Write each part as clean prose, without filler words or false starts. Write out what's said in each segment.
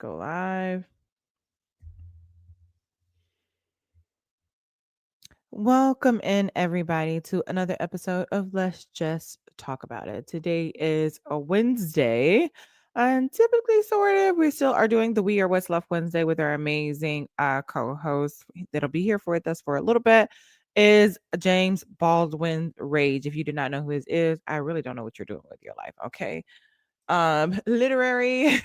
Go live. Welcome in, everybody, to another episode of Let's Just Talk About It. Today is a Wednesday, and typically, sort of, we still are doing the We Are What's Left Wednesday with our amazing co-host that'll be here with us for a little bit. Is James Baldwin Rage? If you do not know who this is, I really don't know what you're doing with your life. Okay, literary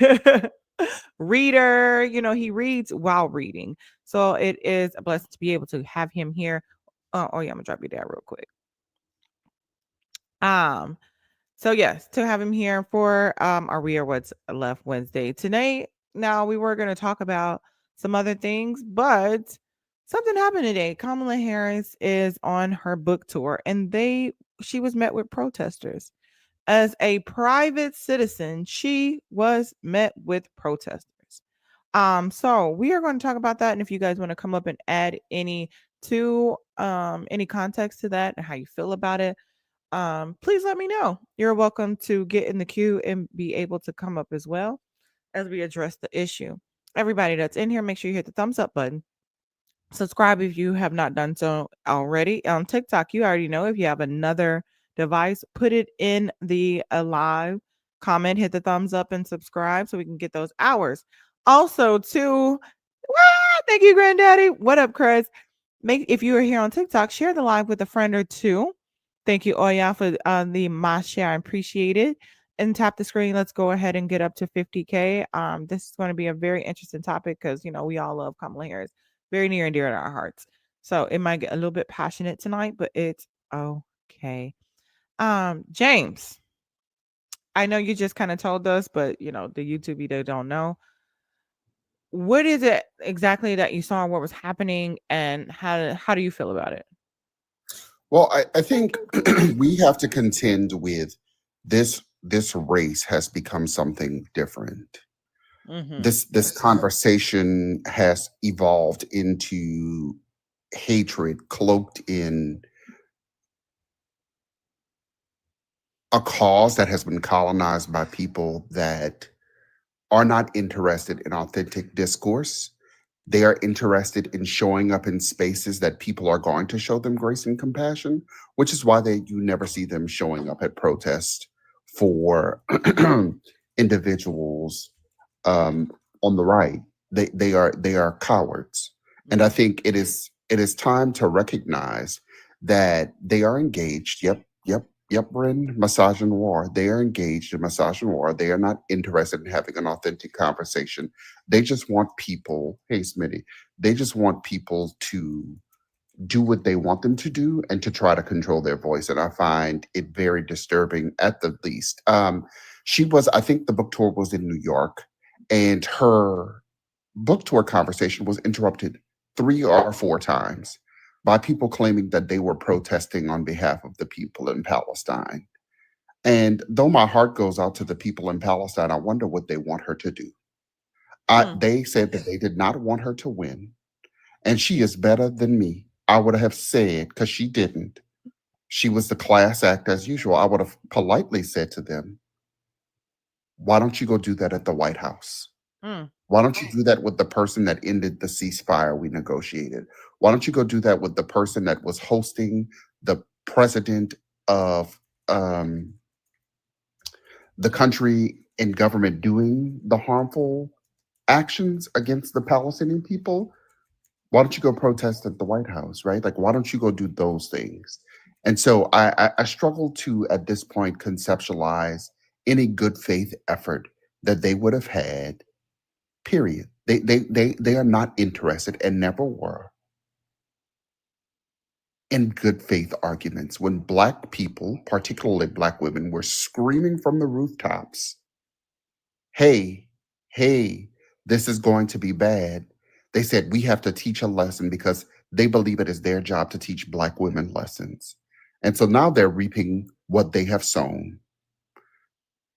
reader. He reads while reading, so it is a blessing to be able to have him here. Oh yeah, I'm gonna drop you down real quick. um so yes, to have him here for our We Are What's Left Wednesday today. Now, we were going to talk about some other things, but something happened today. Kamala Harris is on her book tour, and she was met with protesters. As a private citizen, she was met with protesters. So we are going to talk about that. And if you guys want to come up and add any context to that and how you feel about it, please let me know. You're welcome to get in the queue and be able to come up as well as we address the issue. Everybody that's in here, make sure you hit the thumbs up button. Subscribe if you have not done so already. On TikTok, you already know, if you have another device, put it in the live comment, hit the thumbs up and subscribe so we can get those hours. Also, too, thank you, Granddaddy. What up, Chris? If you are here on TikTok, share the live with a friend or two. Thank you, Oya, for the my share. I appreciate it. And tap the screen. Let's go ahead and get up to 50K. This is going to be a very interesting topic because we all love Kamala Harris, very near and dear to our hearts. So it might get a little bit passionate tonight, but it's okay. James, I know you just kind of told us, but the YouTube video don't know. What is it exactly that you saw? What was happening, and how do you feel about it? Well, I think we have to contend with this race has become something different. Mm-hmm. This conversation has evolved into hatred cloaked in a cause that has been colonized by people that are not interested in authentic discourse. They are interested in showing up in spaces that people are going to show them grace and compassion, which is why you never see them showing up at protests for individuals on the right. They are cowards, and I think it is time to recognize that they are engaged. Yep. We're in misogyny war. They are engaged in misogyny war. They are not interested in having an authentic conversation. They just want people. Hey, Smitty. They just want people to do what they want them to do and to try to control their voice. And I find it very disturbing at the least. I think the book tour was in New York, and her book tour conversation was interrupted 3 or 4 times by people claiming that they were protesting on behalf of the people in Palestine. And though my heart goes out to the people in Palestine, I wonder what they want her to do. Hmm. They said that they did not want her to win, and she is better than me. I would have said, because she didn't. She was the class act as usual. I would have politely said to them, why don't you go do that at the White House? Hmm. Why don't you do that with the person that ended the ceasefire we negotiated? Why don't you go do that with the person that was hosting the president of the country and government doing the harmful actions against the Palestinian people? Why don't you go protest at the White House, right? Like, why don't you go do those things? And so I struggle to, at this point, conceptualize any good faith effort that they would have had. Period. They are not interested and never were in good faith arguments. When Black people, particularly Black women, were screaming from the rooftops, hey, hey, this is going to be bad. They said we have to teach a lesson because they believe it is their job to teach Black women lessons. And so now they're reaping what they have sown.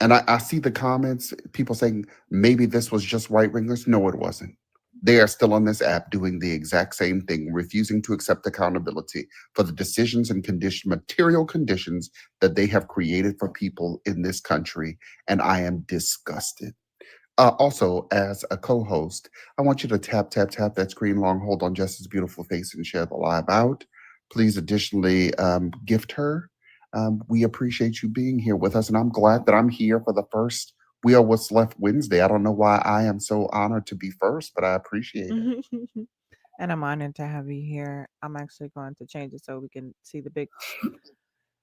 And I see the comments, people saying maybe this was just right wingers. No, it wasn't. They are still on this app doing the exact same thing, refusing to accept accountability for the decisions and material conditions that they have created for people in this country. And I am disgusted. Also, as a co-host, I want you to tap, tap, tap that screen long, hold on Justice's beautiful face, and share the live out. Please additionally gift her. We appreciate you being here with us, and I'm glad that I'm here for the first We Are What's Left Wednesday. I don't know why I am so honored to be first, but I appreciate it. And I'm honored to have you here. I'm actually going to change it so we can see the big.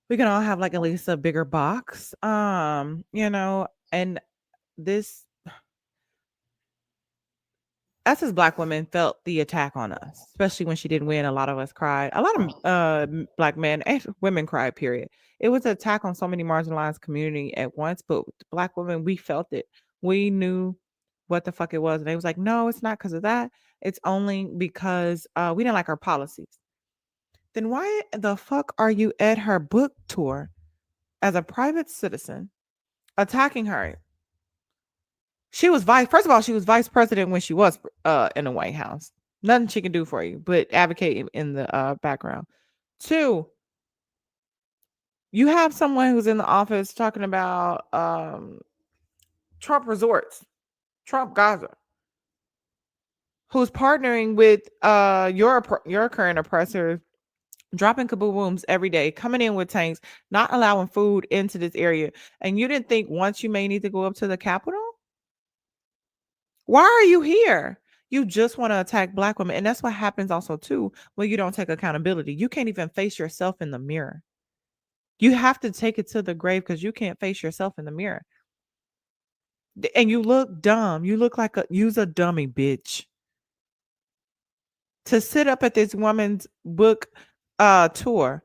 We can all have like at least a bigger box. And this us as black women felt the attack on us, especially when she didn't win. A lot of us cried. A lot of black men and women cried. Period. It was an attack on so many marginalized community at once, but with the black women, we felt it. We knew what the fuck it was, and they was like, "No, it's not because of that. It's only because we didn't like her policies." Then why the fuck are you at her book tour as a private citizen attacking her? She was vice. First of all, she was vice president when she was in the White House. Nothing she can do for you, but advocate in the background. Two, you have someone who's in the office talking about Trump resorts, Trump Gaza, who's partnering with your current oppressors, dropping kabooms every day, coming in with tanks, not allowing food into this area. And you didn't think once you may need to go up to the Capitol? Why are you here? You just want to attack black women. And that's what happens also too when you don't take accountability. You can't even face yourself in the mirror. You have to take it to the grave because you can't face yourself in the mirror. And you look dumb. You look like use a dummy, bitch. To sit up at this woman's book tour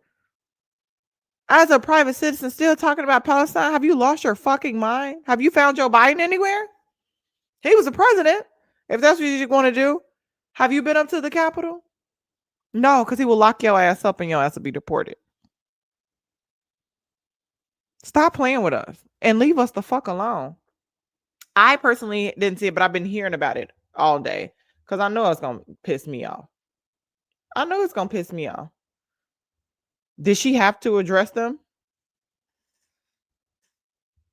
as a private citizen still talking about Palestine. Have you lost your fucking mind? Have you found Joe Biden anywhere? He was the president. If that's what you want to do, have you been up to the Capitol? No, because he will lock your ass up and your ass will be deported. Stop playing with us and leave us the fuck alone. I personally didn't see it, but I've been hearing about it all day because I know it's going to piss me off. I know it's going to piss me off. Did she have to address them?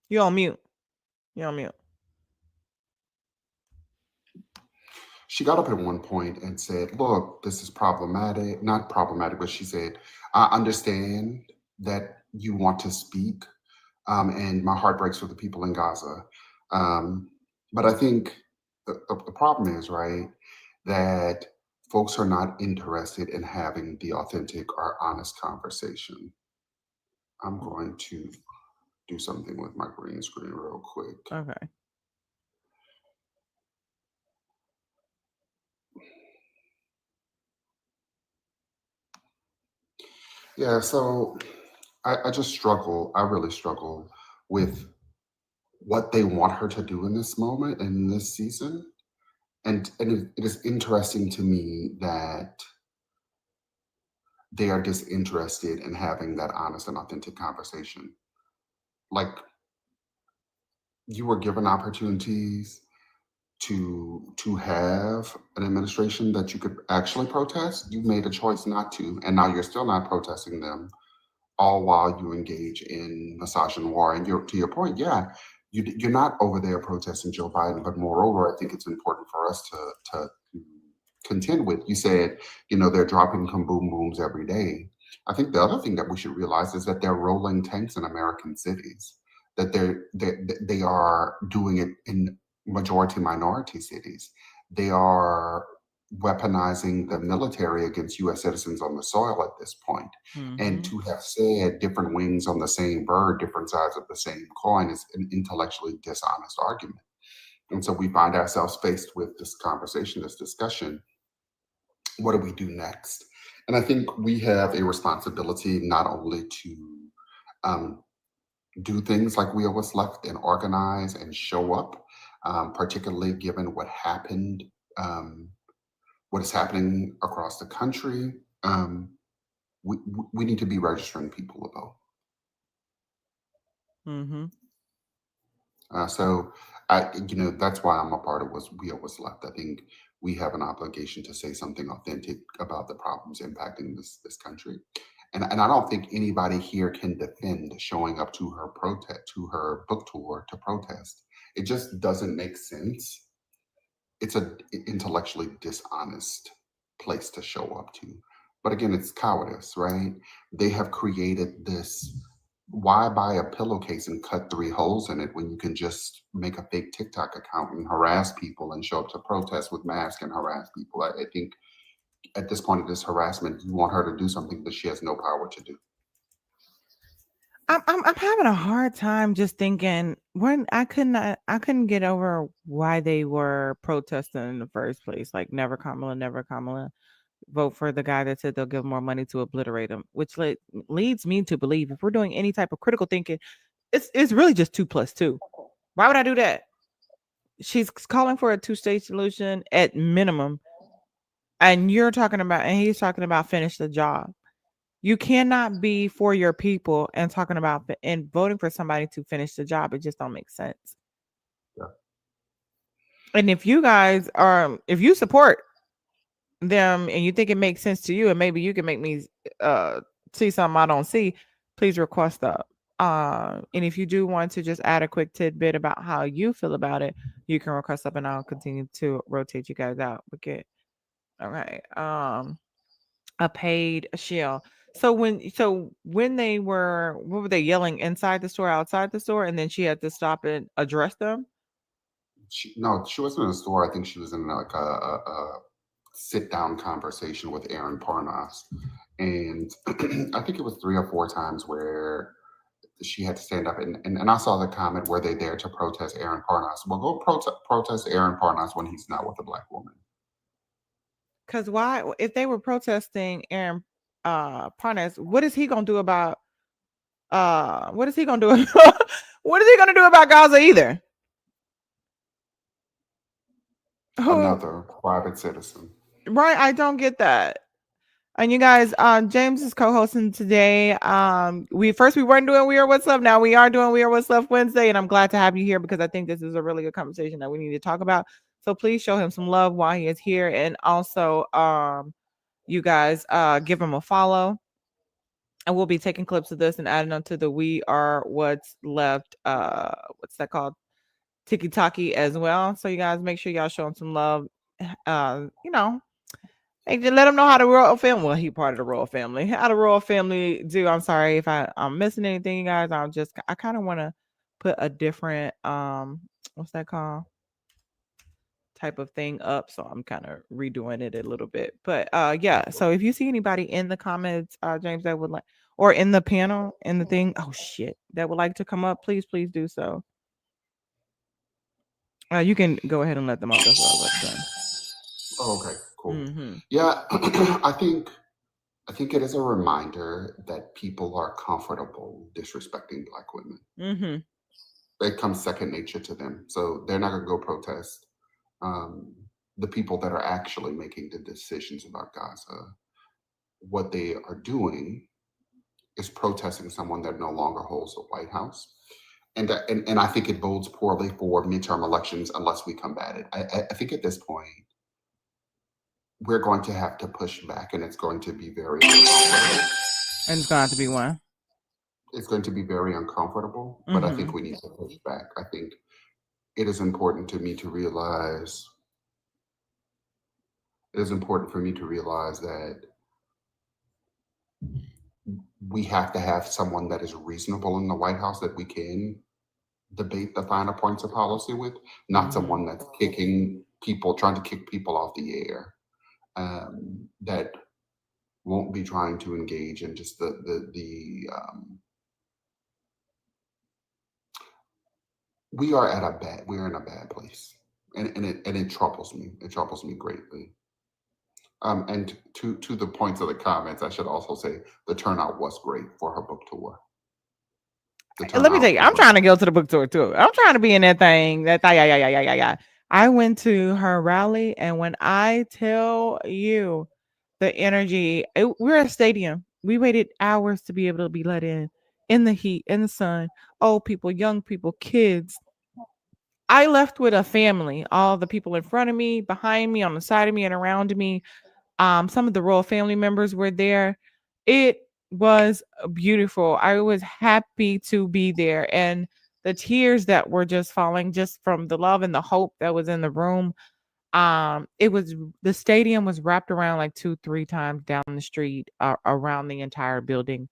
You're on mute. You're on mute. She got up at one point and said, "Look, this is problematic. Not problematic, but she said, I understand that you want to speak, and my heart breaks for the people in Gaza. But I think the problem is, right, that folks are not interested in having the authentic or honest conversation." I'm going to do something with my green screen real quick. Okay. Yeah, so I just struggle. I really struggle with what they want her to do in this moment and in this season. And it is interesting to me that they are disinterested in having that honest and authentic conversation. Like, you were given opportunities to have an administration that you could actually protest. You made a choice not to, and now you're still not protesting them, all while you engage in misogyny war. And to your point, yeah, you're not over there protesting Joe Biden, but moreover, I think it's important for us to contend with. You said, they're dropping boom booms every day. I think the other thing that we should realize is that they're rolling tanks in American cities. That they are doing it in majority minority cities. They are weaponizing the military against U.S. citizens on the soil at this point. And Mm-hmm. to have said different wings on the same bird, different sides of the same coin is an intellectually dishonest argument. And so we find ourselves faced with this conversation, this discussion. What do we do next? And I think we have a responsibility not only to um, do things like We Are What's Left and organize and show up, particularly given um, what is happening across the country. We need to be registering people to vote. Mm-hmm. So that's why I'm a part of We Are What's Left. I think we have an obligation to say something authentic about the problems impacting this country. And I don't think anybody here can defend showing up to her book tour to protest. It just doesn't make sense. It's a intellectually dishonest place to show up to. But again, it's cowardice, right? They have created this. Why buy a pillowcase and cut three holes in it when you can just make a fake TikTok account and harass people and show up to protest with masks and harass people? I think at this point of this harassment, you want her to do something that she has no power to do. I'm having a hard time just thinking when I couldn't get over why they were protesting in the first place. Like never Kamala, never Kamala. Vote for the guy that said they'll give more money to obliterate him, which leads me to believe if we're doing any type of critical thinking, it's really just 2 plus 2. Why would I do that? She's calling for a two-state solution at minimum, and he's talking about finish the job. You cannot be for your people and talking about and voting for somebody to finish the job. It just don't make sense. Yeah. And if you guys are, if you support them and you think it makes sense to you, and maybe you can make me see something I don't see, please request up. And if you do want to just add a quick tidbit about how you feel about it, you can request up, and I'll continue to rotate you guys out. Okay. Okay. A paid shield. So when they were, what were they yelling inside the store, outside the store, and then she had to stop and address them? No, she wasn't in a store. I think she was in like a sit down conversation with Aaron Parnas. And I think it was three or four times where she had to stand up. And I saw the comment, were they there to protest Aaron Parnas? Well, go protest Aaron Parnas when he's not with a black woman. Because why, if they were protesting Aaron Parnas, what is he gonna do about what is he gonna do? What is he gonna do about Gaza either? Who Another private citizen. right? I don't get that. And you guys, James is co-hosting today. We weren't doing We Are What's Left. Now we are doing We Are What's Left Wednesday, and I'm glad to have you here because I think this is a really good conversation that we need to talk about. So please show him some love while he is here, and also, you guys, give him a follow. And we'll be taking clips of this and adding them to the We Are What's Left. What's that called? Tiki Taki as well. So you guys make sure y'all show him some love. You know, and just let him know how the royal family. Well, he part of the royal family. How the royal family do. I'm sorry if I'm missing anything, you guys. I kind of want to put a different what's that called? Type of thing up. So I'm kind of redoing it a little bit. But yeah. So if you see anybody in the comments, James, that would like, or in the panel in the thing, oh shit, that would like to come up, please do so. You can go ahead and let them up. That's what I was done. Oh, okay, cool. Mm-hmm. Yeah, I think it is a reminder that people are comfortable disrespecting black women. Mm-hmm. It comes second nature to them, so they're not going to go protest. The people that are actually making the decisions about Gaza, what they are doing is protesting someone that no longer holds the White House. And I think it bodes poorly for midterm elections unless we combat it. I think at this point, we're going to have to push back, and it's going to be very uncomfortable. And it's going to have to be one. It's going to be very uncomfortable, but I think we need to push back. I think it is important to me to realize. It is important for me to realize that we have to have someone that is reasonable in the White House that we can debate the finer points of policy with, not someone that's trying to kick people off the air, that won't be trying to engage in just we're in a bad place, and it troubles me. It troubles me greatly. And to the points of the comments, I should also say the turnout was great for her book tour. Let me tell you, I'm trying to go to the book tour too. I'm trying to be in that thing. Yeah. I went to her rally, and when I tell you the energy, we're at a stadium. We waited hours to be able to be let in the heat, in the sun. Old people, young people, kids. I left with a family. All the people in front of me, behind me, on the side of me, and around me. Some of the royal family members were there. It was beautiful. I was happy to be there. And the tears that were just falling just from the love and the hope that was in the room. It was the stadium was wrapped around like 2-3 times down the street, around the entire building.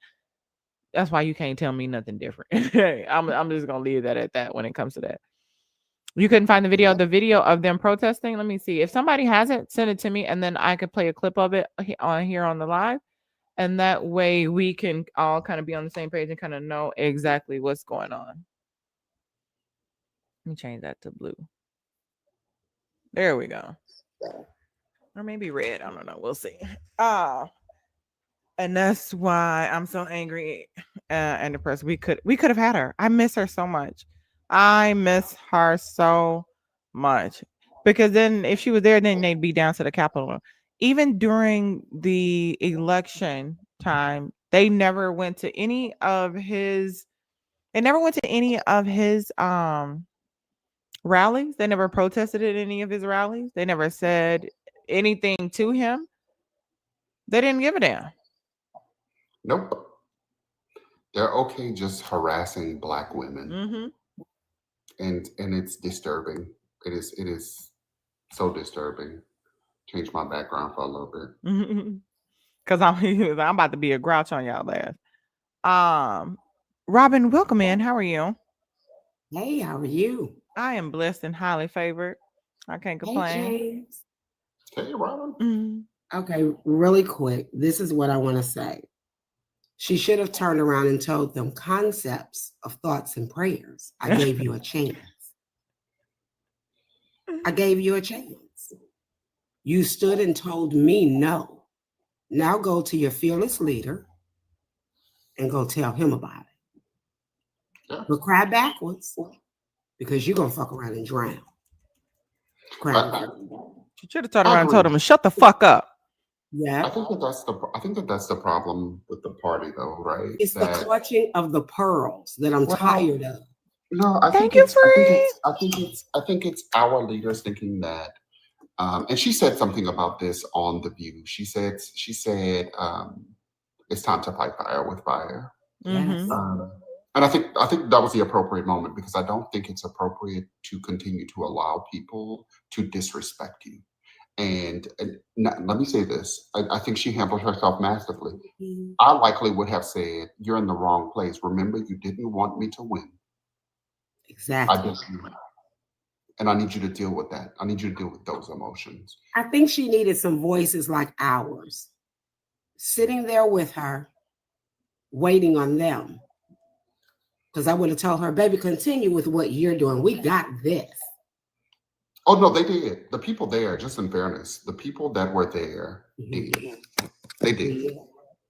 That's why you can't tell me nothing different. I'm just gonna leave that at that when it comes to that. You couldn't find the video. Yeah. The video of them protesting. Let me see. If somebody has it, send it to me, and then I could play a clip of it on here on the live, and that way we can all kind of be on the same page and kind of know exactly what's going on. Let me change that to blue. There we go. Or maybe red. I don't know. We'll see. And that's why I'm so angry and depressed. We could have had her. I miss her so much. I miss her so much because then if she was there, then they'd be down to the Capitol. Even during the election time, they never went to any of his. They never went to any of his rallies. They never protested at any of his rallies. They never said anything to him. They didn't give a damn. Nope. They're okay just harassing Black women, Mm-hmm. and it's disturbing. It is so disturbing. Change my background for a little bit. Cause I'm about to be a grouch on y'all ass. Robin, welcome in. How are you? Hey, how are you? I am blessed and highly favored. I can't Hey, complain. James. Hey, Robin. Mhm. Okay, really quick. This is what I want to say. She should have turned around and told them concepts of thoughts and prayers. I gave you a chance. I gave you a chance. You stood and told me no. Now go to your fearless leader and go tell him about it. Yeah. But cry backwards because you're going to fuck around and drown. Cry I, backwards. She should have turned I around and told agree. him to shut the fuck up. Yeah. I think that's the problem with the party, though, right? It's the That clutching of the pearls that I'm well, tired of. no, Thank you, friend. I think it's our leaders thinking that. And she said something about this on The View. She said it's time to fight fire with fire. Yes. Mm-hmm. And I think that was the appropriate moment because I don't think it's appropriate to continue to allow people to disrespect you. And let me say this: I think she handled herself masterfully. Mhm. I likely would have said, "You're in the wrong place. Remember, you didn't want me to win. I Exactly. just, and I need you to deal with that. I need you to deal with those emotions." I think she needed some voices like ours sitting there with her, waiting on them. Because I would have told her, baby, continue with what you're doing. We got this. Oh no, they did. The people there, just in fairness, the people that were there did. They did. Yeah.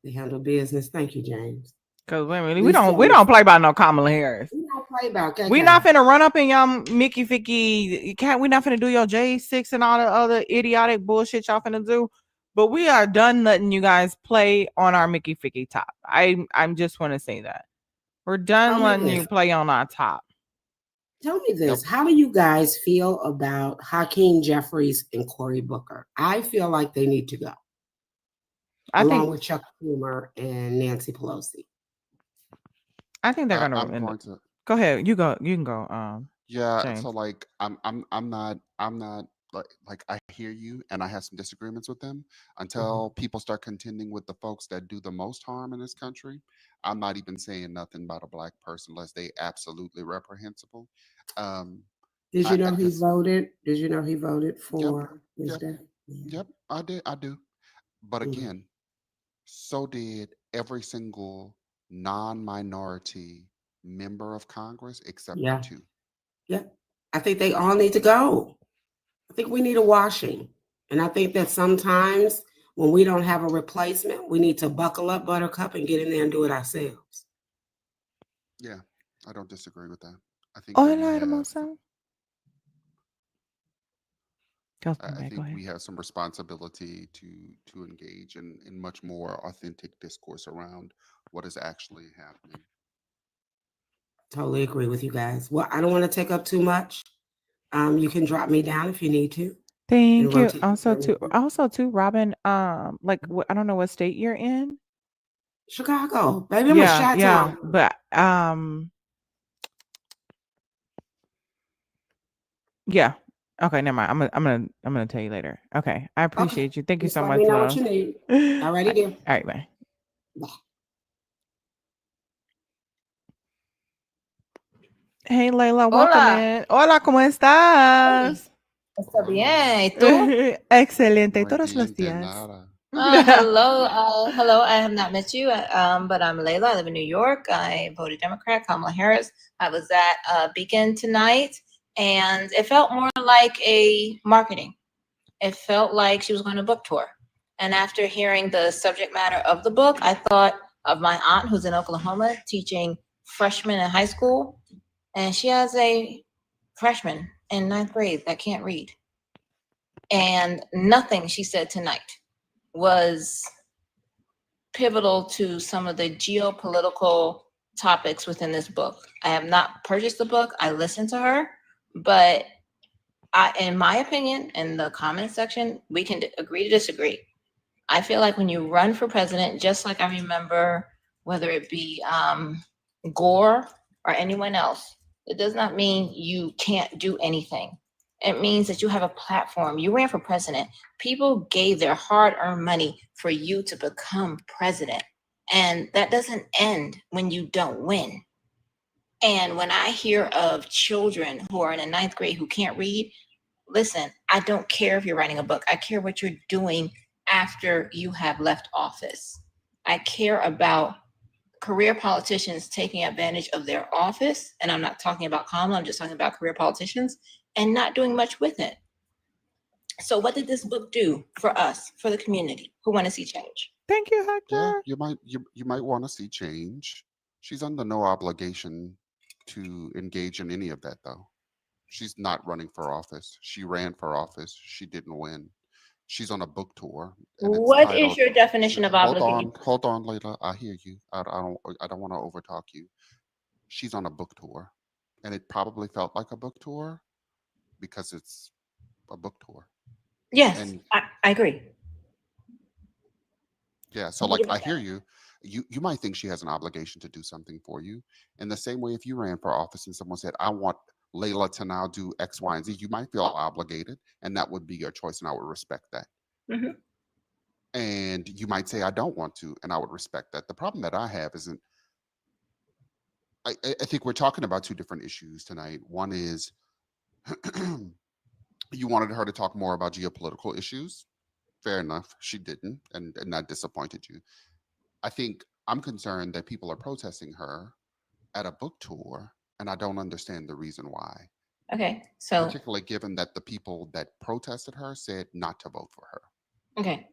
They handle business. Thank you, James. Cause we don't play by no Kamala Harris. We don't play about KK. We not finna run up in y'all Mickey Ficky. We not finna do your J6 and all the other idiotic bullshit y'all finna do. But we are done letting you guys play on our Mickey Ficky top. I'm just want to say that we're done letting you play on our top. Tell me this. Yep. How do you guys feel about Hakeem Jeffries and Cory Booker? I feel like they need to go. Along with Chuck Schumer and Nancy Pelosi. I think they're gonna. I'm going to. Go ahead. You go. You can go. Yeah. James. So like, I'm not like I hear you, and I have some disagreements with them. Until people start contending with the folks that do the most harm in this country, I'm not even saying nothing about a Black person unless they absolutely reprehensible. Did you know he Because voted? Did you know he voted yep, for yep, Wednesday? yep. I do. But again, so did every single non-minority member of Congress except for Yeah. two. Yeah. I think they all need to go. I think we need a washing. And I think that sometimes when we don't have a replacement, we need to buckle up, Buttercup, and get in there and do it ourselves. Yeah, I don't disagree with that. I think that we have some responsibility to engage in much more authentic discourse around what is actually happening. Totally agree with you guys. Well, I don't want to take up too much. You can drop me down if you need to. Thank you. Also too, Robin. Like I don't know what state you're in. Chicago, baby. I'm a Chi-Town. But Yeah. Okay, never mind. I'm gonna tell you later. Okay. I Okay. appreciate you. Thank you Just so let much, me know what love. you need. All Alrighty, dear. right, bye. Bye. Hey, Layla, welcome Hola. in. Hola, ¿cómo estás? Está bien. ¿Y tú? Excelente, Muy todos los bien, de días. nada. Hello. I have not met you, but I'm Layla. I live in New York. I voted Democrat, Kamala Harris. I was at Beacon tonight, and it felt more like a marketing. It felt like she was going to book tour. And after hearing the subject matter of the book, I thought of my aunt who's in Oklahoma teaching freshmen in high school, and she has a freshman in 9th grade that can't read. And nothing she said tonight was pivotal to some of the geopolitical topics within this book. I have not purchased the book. I listened to her, but in my opinion, in the comment section, we can agree to disagree. I feel like when you run for president, just like I remember, whether it be Gore or anyone else, it does not mean you can't do anything. It means that you have a platform. You ran for president. People gave their hard-earned money for you to become president. And that doesn't end when you don't win. And when I hear of children who are in the 9th grade who can't read, listen, I don't care if you're writing a book. I care what you're doing after you have left office. I care about career politicians taking advantage of their office, and I'm not talking about Kamala, I'm just talking about career politicians, and not doing much with it. So what did this book do for us, for the community who want to see change? Thank you, Yeah, Hector. you might want to see change. She's under no obligation to engage in any of that, though. She's not running for office. She ran for office. She didn't win. She's on a book tour, and it's What is titled. your definition of obligation? Hold on, Layla. I hear you. I don't want to overtalk you. She's on a book tour, and it probably felt like a book tour because it's a book tour. Yes, And I agree. yeah, so like I hear you. You might think she has an obligation to do something for you. In the same way, if you ran for office and someone said, I want Layla to now do X, Y, and Z, you might feel obligated, and that would be your choice, and I would respect that. Mhm. And you might say, I don't want to, and I would respect that. The problem that I have isn't, I think we're talking about two different issues tonight. One is you wanted her to talk more about geopolitical issues. Fair enough. She didn't, and that disappointed you. I think I'm concerned that people are protesting her at a book tour, and I don't understand the reason why, Okay, so particularly given that the people that protested her said not to vote for her. okay.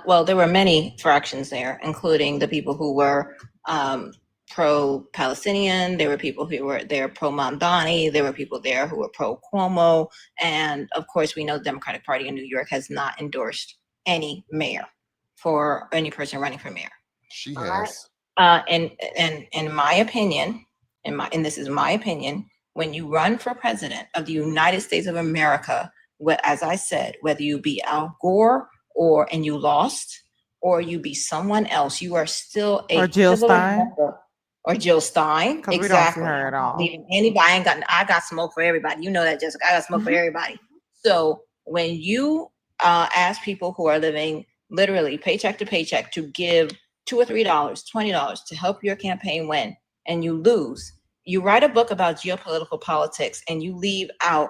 Well, there were many fractions there, including the people who were pro-Palestinian. There were people who were there pro-Mamdani. There were people there who were pro-Cuomo. And of course, we know the Democratic Party in New York has not endorsed any mayor for any person running for mayor. She has. And in my opinion, and this is my opinion, when you run for president of the United States of America, as I said, whether you be Al Gore and you lost, or you be someone else, you are still a Or Jill civilized Stein, member. Or Jill Stein, because we don't see exactly. her at all. Leaving anybody, I got smoke for everybody. You know that, Jessica. I got smoke for everybody. So when you ask people who are living literally paycheck to paycheck to give $2 or $3, $20 to help your campaign win, and you lose, you write a book about geopolitical politics, and you leave out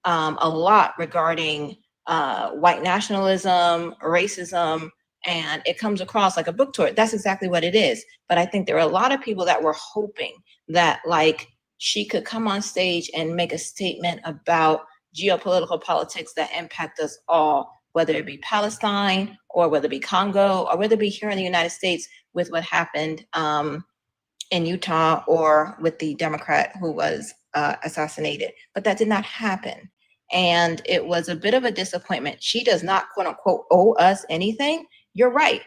a lot regarding white nationalism, racism, and it comes across like a book tour. That's exactly what it is. But I think there are a lot of people that were hoping that like she could come on stage and make a statement about geopolitical politics that impact us all, whether it be Palestine or whether it be Congo or whether it be here in the United States with what happened in Utah or with the Democrat who was assassinated. But that did not happen. And it was a bit of a disappointment. She does not, quote unquote, owe us anything. You're right.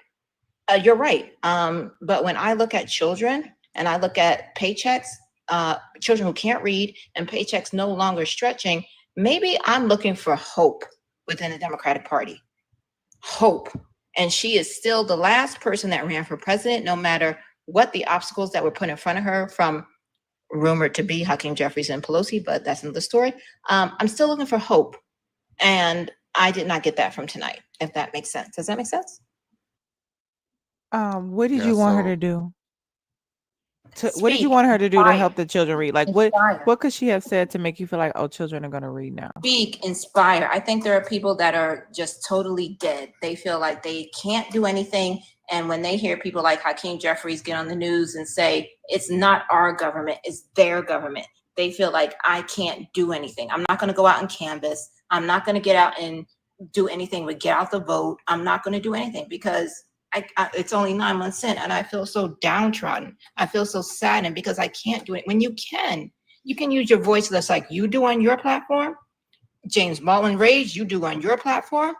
You're right. But when I look at children and I look at paychecks, children who can't read and paychecks no longer stretching, maybe I'm looking for hope within the Democratic Party. Hope. And she is still the last person that ran for president, no matter what the obstacles that were put in front of her from rumored to be Hakeem Jeffries and Pelosi, but that's another story. I'm still looking for hope, and I did not get that from tonight, if that makes sense. Does that make sense? What did Yeah, you want her to so do? What did you Speak, want her to do to help inspire, the children read? Like inspire. what could she have said to make you feel like, oh, children are gonna read now? Speak, inspire. I think there are people that are just totally dead. They feel like they can't do anything. And when they hear people like Hakeem Jeffries get on the news and say, it's not our government, it's their government, they feel like I can't do anything. I'm not going to go out and canvass. I'm not going to get out and do anything but get out the vote. I'm not going to do anything because it's only 9 months in and I feel so downtrodden. I feel so saddened because I can't do it. When you can use your voice just like you do on your platform. James Baldwin Rage, you do on your platform.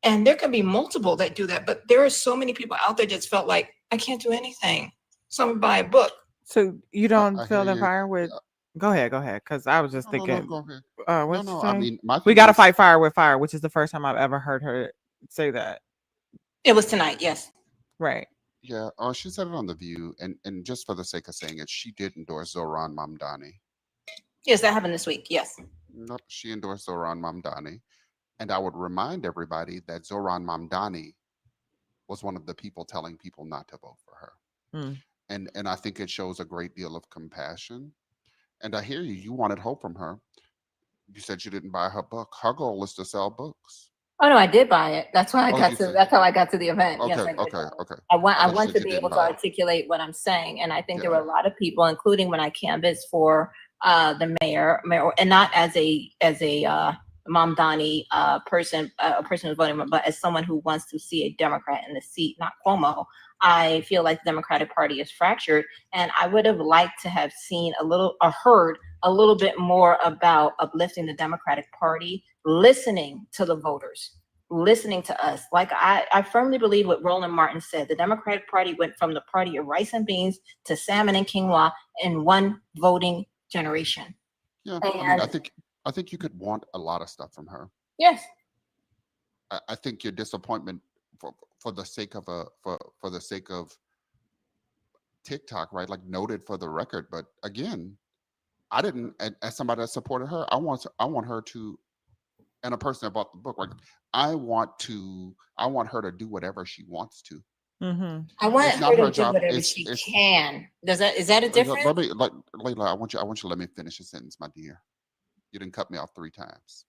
And there can be multiple that do that, but there are so many people out there just felt like I can't do anything. Someone buy a book. So you I don't hear feel the you. fire with go ahead, because I was just No, thinking, go ahead. what's No, she I saying? mean, my We thing gotta is, fight fire with fire, which is the first time I've ever heard her say that. It was tonight, yes. Right. yeah, she said it on The View, and just for the sake of saying it, she did endorse Zohran Mamdani. Yes, that happened this week, yes. Nope, she endorsed Zohran Mamdani. And I would remind everybody that Zohran Mamdani was one of the people telling people not to vote for her. Mm. And I think it shows a great deal of compassion. And I hear you. You wanted hope from her. You said you didn't buy her book. Her goal is to sell books. Oh no, I did buy it. That's why I Oh, got you to. said That's how I got to the event. Yes, okay, I did. okay, okay. I I want thought you to said you be able didn't to buy it. articulate what I'm saying, and I think there Yeah. were a lot of people, including when I canvassed for the mayor, and not as a Mamdani person, a person who's voting, but as someone who wants to see a Democrat in the seat, not Cuomo. I feel like the Democratic Party is fractured, and I would have liked to have seen a little, or heard a little bit more about uplifting the Democratic Party, listening to the voters, listening to us. Like I firmly believe what Roland Martin said. The Democratic Party went from the party of rice and beans to salmon and quinoa in one voting generation. Yeah. And I mean, I think you could want a lot of stuff from her. yes, I think your disappointment for the sake of for the sake of TikTok, right? Like noted for the record. But again, I didn't, as somebody that supported her, I want her to, and a person that bought the book, like I want her to do whatever she wants to. Mm-hmm. I want It's her not her to do job. whatever she can. Is that a difference? Let me, like, Layla, I want you to let me finish a sentence, my dear. You didn't cut me off 3 times.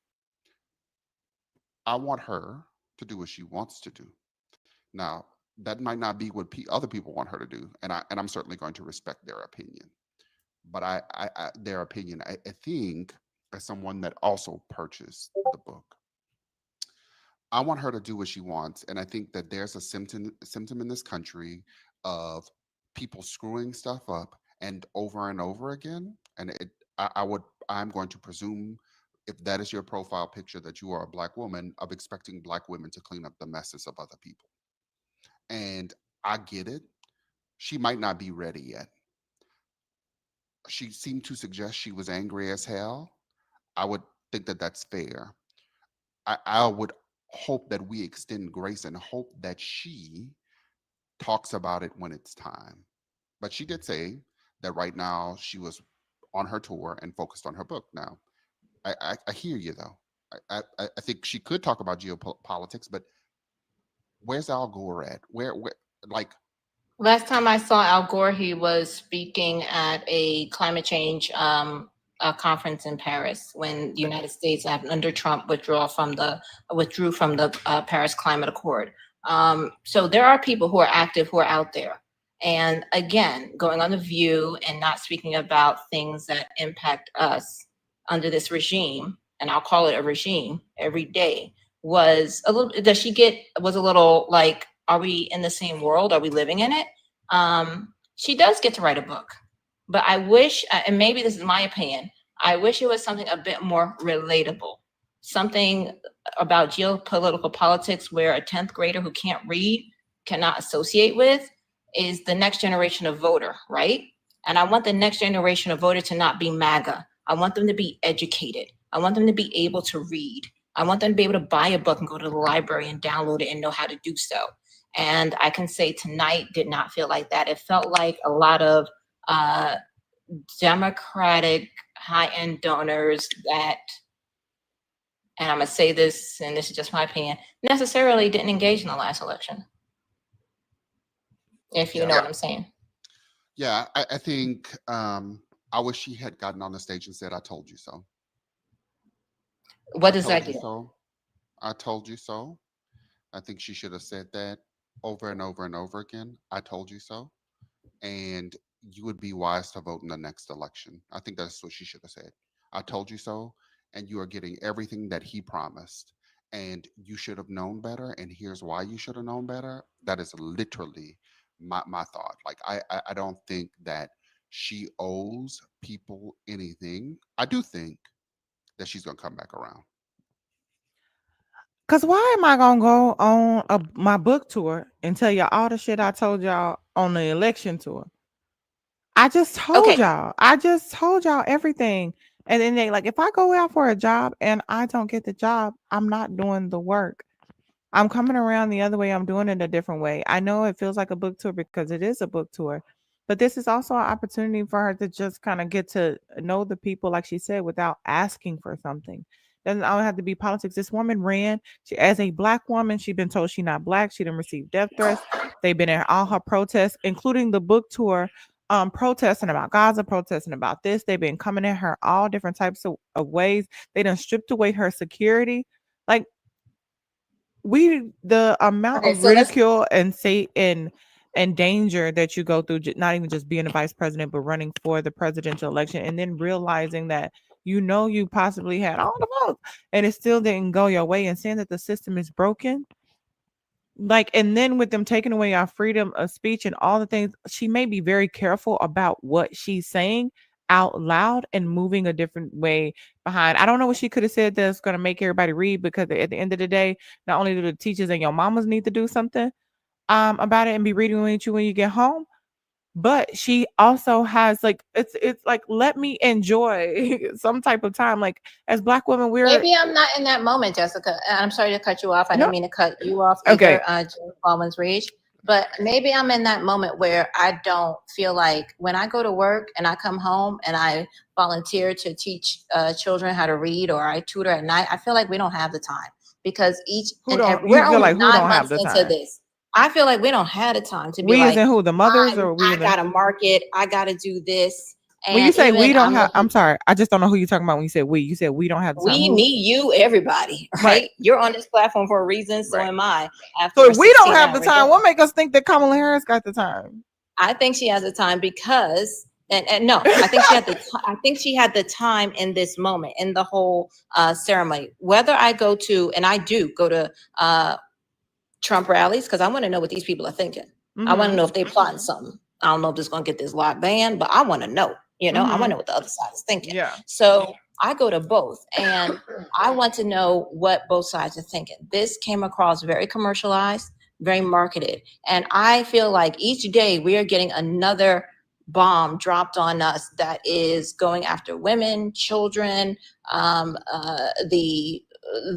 I want her to do what she wants to do. Now, that might not be what other people want her to do, and I'm certainly going to respect their opinion. But their opinion, I think, as someone that also purchased the book, I want her to do what she wants, and I think that there's a symptom in this country of people screwing stuff up and over again. And I'm going to presume, if that is your profile picture, that you are a Black woman, of expecting Black women to clean up the messes of other people. And I get it. She might not be ready yet. She seemed to suggest she was angry as hell. I would think that that's fair. I would hope that we extend grace and hope that she talks about it when it's time. But she did say that right now she was on her tour and focused on her book. Now, I hear you though. I think she could talk about geopolitics, but where's Al Gore at? Where like Last time I saw Al Gore, he was speaking at a climate change a conference in Paris when the United States, under Trump, withdrew from the Paris Climate Accord. So there are people who are active, who are out there. And again, going on The View and not speaking about things that impact us under this regime, and I'll call it a regime every day, was a little like, are we in the same world? Are we living in it? She does get to write a book, but I wish, and maybe this is my opinion, I wish it was something a bit more relatable, something about geopolitical politics where a 10th grader who can't read cannot associate with is the next generation of voter, right? And I want the next generation of voter to not be MAGA. I want them to be educated. I want them to be able to read. I want them to be able to buy a book and go to the library and download it and know how to do so. And I can say tonight did not feel like that. It felt like a lot of Democratic high-end donors that, and I'm gonna say this, and this is just my opinion, necessarily didn't engage in the last election, if you Yeah. know what I'm saying. Yeah, I think I wish she had gotten on the stage and said, "I told you so." What I does told that you do? so. I told you so. I think she should have said that over and over and over again. I told you so. And you would be wise to vote in the next election. I think that's what she should have said. I told you so. And you are getting everything that he promised. And you should have known better. And here's why you should have known better. That is literally my thought. Like, I don't think that she owes people anything. I do think that she's going to come back around. Cause why am I gonna go on my book tour and tell y'all all the shit I told y'all on the election tour? I just Okay, told y'all. I just told y'all everything. And then they like, if I go out for a job and I don't get the job, I'm not doing the work. I'm coming around the other way. I'm doing it a different way. I know it feels like a book tour because it is a book tour, but this is also an opportunity for her to just kind of get to know the people, like she said, without asking for something. Doesn't all have to be politics. This woman ran. She, as a black woman, she's been told she's not black. She didn't receive death threats. They've been in all her protests, including the book tour, protesting about Gaza, protesting about this. They've been coming at her all different types of ways. They done stripped away her security. Like the amount okay, of so let's ridicule and say and danger that you go through, not even just being a vice president, but running for the presidential election, and then realizing that you possibly had all the votes and it still didn't go your way, and saying that the system is broken. Like, and then with them taking away our freedom of speech and all the things, she may be very careful about what she's saying out loud and moving a different way behind. I don't know what she could have said that's going to make everybody read, because at the end of the day, not only do the teachers and your mamas need to do something about it and be reading with you when you get home, but she also has like, it's like, let me enjoy some type of time. Like, as black women, we're maybe I'm not in that moment, Jessica. And I'm sorry to cut you off. I didn't no mean to cut you off okay. either, Jim Coleman's Reach. But maybe I'm in that moment where I don't feel like when I go to work and I come home and I volunteer to teach children how to read, or I tutor at night, I feel like we don't have the time, because Who don't we're you feel only like who nine don't have months the into time? this. I feel like we don't have the time to be We like, isn't who, the mothers, or we I the gotta market, I gotta do this. when you And say we even don't I'm have, looking, I'm sorry, I just don't know who you're talking about when you said we. You said we don't have the time. we, Who? me, you, everybody, Right, right? You're on this platform for a reason, so right. am I, So after a if we don't have the 16-hour time, day. what make us think that Kamala Harris got the time? I think she has the time because, and no, I think she had I think she had the time in this moment, in the whole ceremony. Whether I go to, and I do go to Trump rallies, because I want to know what these people are thinking. I want to Mm-hmm. know if they plotting something. I don't know if this is going to get this lot banned, but I want to know. I want to Mm-hmm. know what the other side is thinking. Yeah. So I go to both, and I want to know what both sides are thinking. This came across very commercialized, very marketed, and I feel like each day we are getting another bomb dropped on us that is going after women, children, the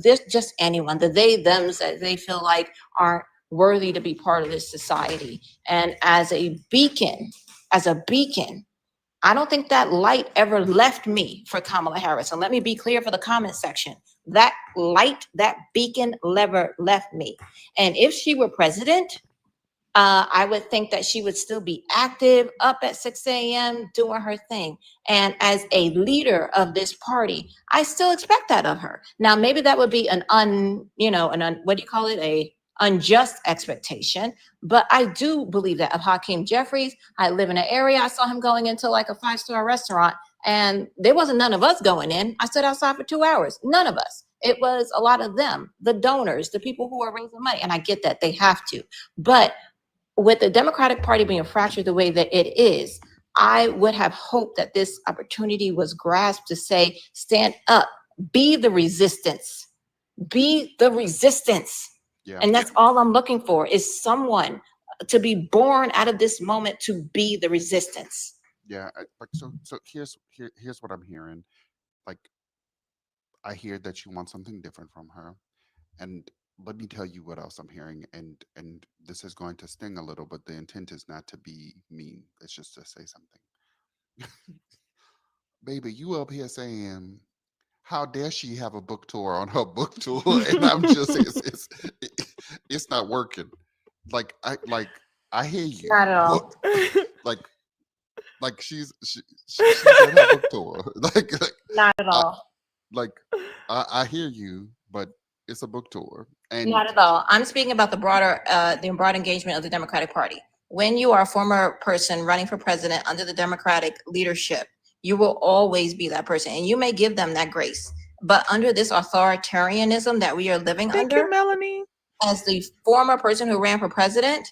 this, just anyone, the they thems that they feel like aren't worthy to be part of this society. And as a beacon, I don't think that light ever left me for Kamala Harris. And let me be clear for the comment section. That light, that beacon never left me. And if she were president, I would think that she would still be active, up at 6 a.m., doing her thing. And as a leader of this party, I still expect that of her. Now, maybe that would be what do you call it? A unjust expectation. But I do believe that of Hakeem Jeffries. I live in an area. I saw him going into like a 5-star restaurant, and there wasn't none of us going in. I stood outside for 2 hours. None of us. It was a lot of them, the donors, the people who are raising money. And I get that they have to. But with the Democratic Party being fractured the way that it is, I would have hoped that this opportunity was grasped to say, stand up, be the resistance, be the resistance. Yeah. And that's all I'm looking for, is someone to be born out of this moment to be the resistance. Yeah. So here's what I'm hearing. Like, I hear that you want something different from her. And let me tell you what else I'm hearing. And this is going to sting a little, but the intent is not to be mean. It's just to say something. Baby, you up here saying, how dare she have a book tour on her book tour? And I'm just, it's not working. I hear you, Not at all. but she's at her book tour. Not at I, all. I hear you, but it's a book tour, and Not at all. I'm speaking about the broad engagement of the Democratic Party. When you are a former person running for president under the Democratic leadership, you will always be that person, and you may give them that grace. But under this authoritarianism that we are living Thank under, you, Melanie. as the former person who ran for president,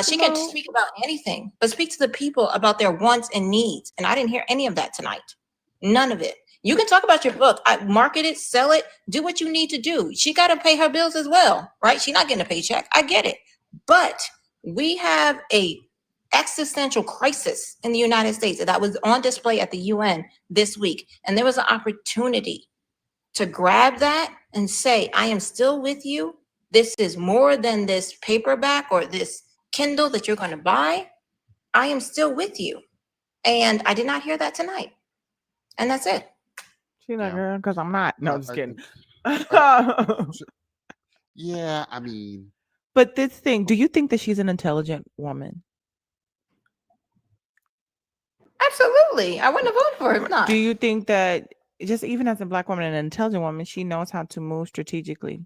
she can Cymone. speak about anything, but speak to the people about their wants and needs. And I didn't hear any of that tonight. None of it. You can talk about your book, market it, sell it, do what you need to do. She got to pay her bills as well, right? She's not getting a paycheck. I get it. But we have a existential crisis in the United States that was on display at the UN this week. And there was an opportunity to grab that and say, I am still with you. This is more than this paperback or this Kindle that you're going to buy. I am still with you. And I did not hear that tonight. And that's it. She's like, Yeah. girl, because I'm not. No, No, just I kidding. yeah, I mean, But this thing, do you think that she's an intelligent woman? Absolutely. I wouldn't have voted for her if not. Do you think that just even as a Black woman and an intelligent woman, she knows how to move strategically?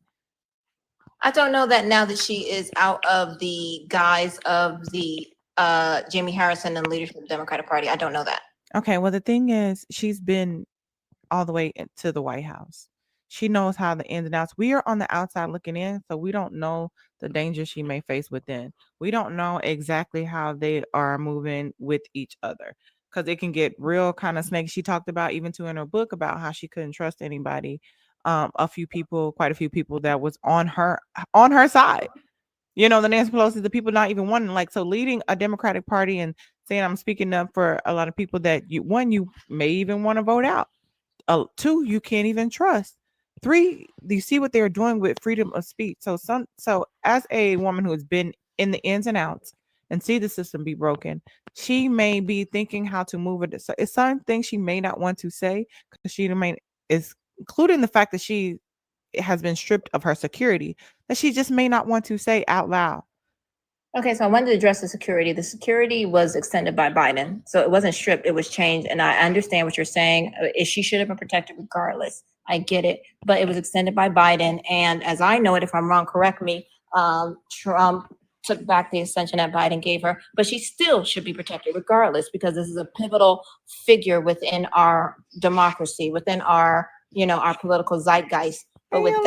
I don't know that now that she is out of the guise of the Jamie Harrison and leadership of the Democratic Party. I don't know that. Okay, well, the thing is, she's been all the way to the White House. She knows how the ins and outs. We are on the outside looking in, so we don't know the danger she may face within. We don't know exactly how they are moving with each other because it can get real kind of snaky. She talked about even too in her book about how she couldn't trust anybody. Quite a few people that was on her side. You know, the Nancy Pelosi, the people not even wanting, like, so leading a Democratic Party and saying I'm speaking up for a lot of people that you may even want to vote out. 2, you can't even trust. 3, you see what they're doing with freedom of speech. So as a woman who has been in the ins and outs and see the system be broken, she may be thinking how to move it. So it's some things she may not want to say because is including the fact that she has been stripped of her security that she just may not want to say out loud. Okay, so I wanted to address the security. The security was extended by Biden. So it wasn't stripped, it was changed. And I understand what you're saying. She should have been protected regardless. I get it. But it was extended by Biden. And as I know it, if I'm wrong, correct me, Trump took back the extension that Biden gave her. But she still should be protected regardless because this is a pivotal figure within our democracy, within our, our political zeitgeist. But with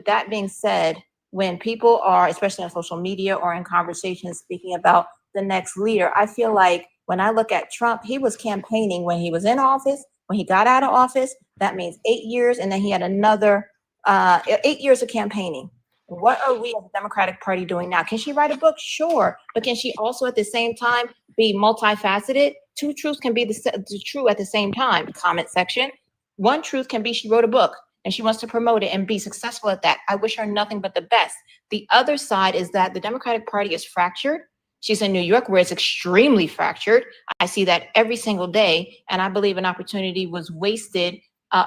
that being said, when people are, especially on social media or in conversations, speaking about the next leader, I feel like when I look at Trump, he was campaigning when he was in office. When he got out of office, that means 8 years. And then he had another 8 years of campaigning. What are we as a Democratic Party doing now? Can she write a book? Sure. But can she also at the same time be multifaceted? 2 truths can be the true at the same time. Comment section. 1 truth can be she wrote a book and she wants to promote it and be successful at that. I wish her nothing but the best. The other side is that the Democratic Party is fractured. She's in New York where it's extremely fractured. I see that every single day. And I believe an opportunity was wasted,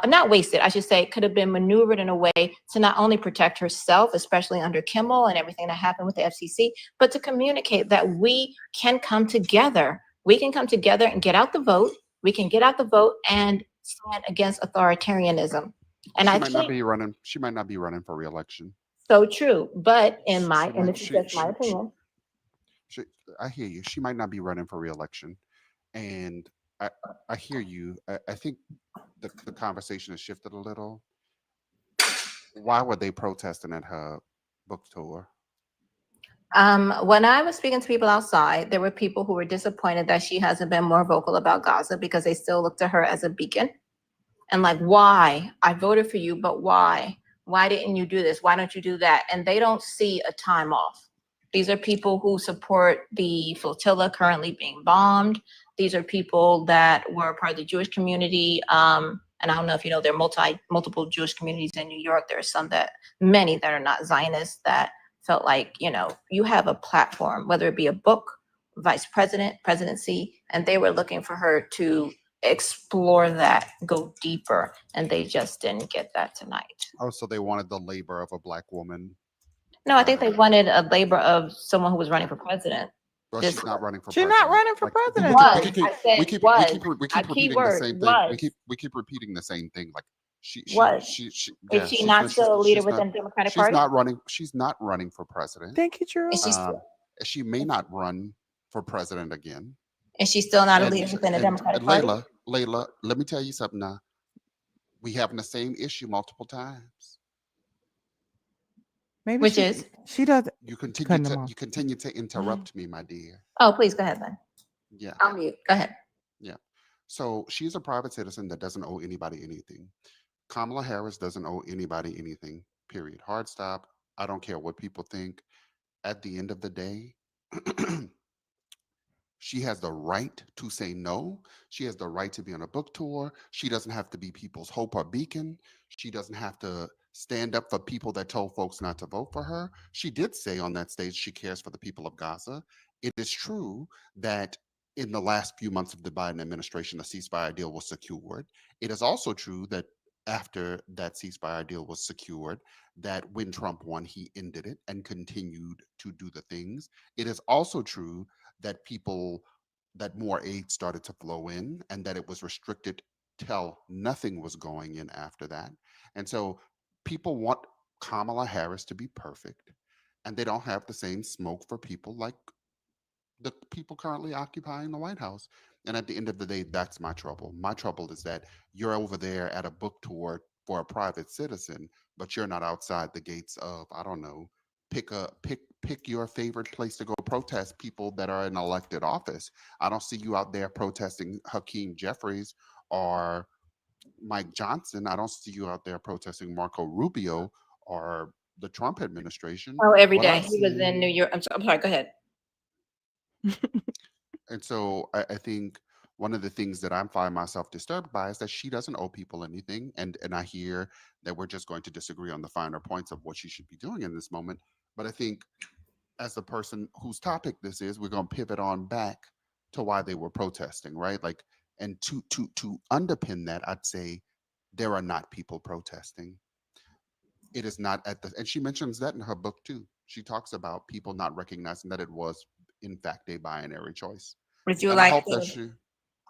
not wasted, I should say, could have been maneuvered in a way to not only protect herself, especially under Kimmel and everything that happened with the FCC, but to communicate that we can come together. We can come together and get out the vote. We can get out the vote and stand against authoritarianism. And she might not be running for re-election. So true, but this is just my opinion. I hear you. She might not be running for re-election, and I hear you. I think the conversation has shifted a little. Why were they protesting at her book tour? When I was speaking to people outside, there were people who were disappointed that she hasn't been more vocal about Gaza because they still look to her as a beacon. And like, why? I voted for you, but why? Why didn't you do this? Why don't you do that? And they don't see a time off. These are people who support the flotilla currently being bombed. These are people that were part of the Jewish community. And I don't know if you know, there are multiple Jewish communities in New York. There are many that are not Zionists that felt like, you have a platform, whether it be a book, vice presidency, and they were looking for her to explore that, go deeper, and they just didn't get that tonight. Oh, so they wanted the labor of a black woman. No, I think they wanted a labor of someone who was running for president. Well, This she's not running for She's president. not running for Like, president. was, keep- I said we keep was, a repeating key the word, same thing. was, We keep repeating the same thing. Like she was. yeah, Is she not still a leader within the Democratic she's Party? not running. She's not running for president. Thank you, Drew. Is she Um, still, she may not run for president again. is she still not a And leader within the and Democratic Party? Layla, let me tell you something now. We having the same issue multiple times. Maybe Which is? she does. You Cutting them off. continue to interrupt me, my dear. Oh, please go ahead then. Yeah. I'll mute. Go ahead. Yeah. So she's a private citizen that doesn't owe anybody anything. Kamala Harris doesn't owe anybody anything, period. Hard stop. I don't care what people think. At the end of the day, she has the right to say no. She has the right to be on a book tour. She doesn't have to be people's hope or beacon. She doesn't have to stand up for people that told folks not to vote for her. She did say on that stage she cares for the people of Gaza. It is true that in the last few months of the Biden administration, a ceasefire deal was secured. It is also true that after that ceasefire deal was secured, that when Trump won, he ended it and continued to do the things. It is also true that more aid started to flow in and that it was restricted till nothing was going in after that. And so people want Kamala Harris to be perfect, and they don't have the same smoke for people like the people currently occupying the White House. And at the end of the day, that's my trouble. My trouble is that you're over there at a book tour for a private citizen, but you're not outside the gates of, I don't know, pick your favorite place to go protest people that are in elected office. I don't see you out there protesting Hakeem Jeffries or Mike Johnson. I don't see you out there protesting Marco Rubio or the Trump administration. Oh, every What day. I He was in see- New York. I'm sorry, go ahead. And so I think one of the things that I find myself disturbed by is that she doesn't owe people anything. And I hear that we're just going to disagree on the finer points of what she should be doing in this moment. But I think as the person whose topic this is, we're going to pivot on back to why they were protesting, right? Like, and to underpin that, I'd say there are not people protesting. It is not at the, and she mentions that in her book too. She talks about people not recognizing that it was in fact a binary choice. Would you And I like hope that to, she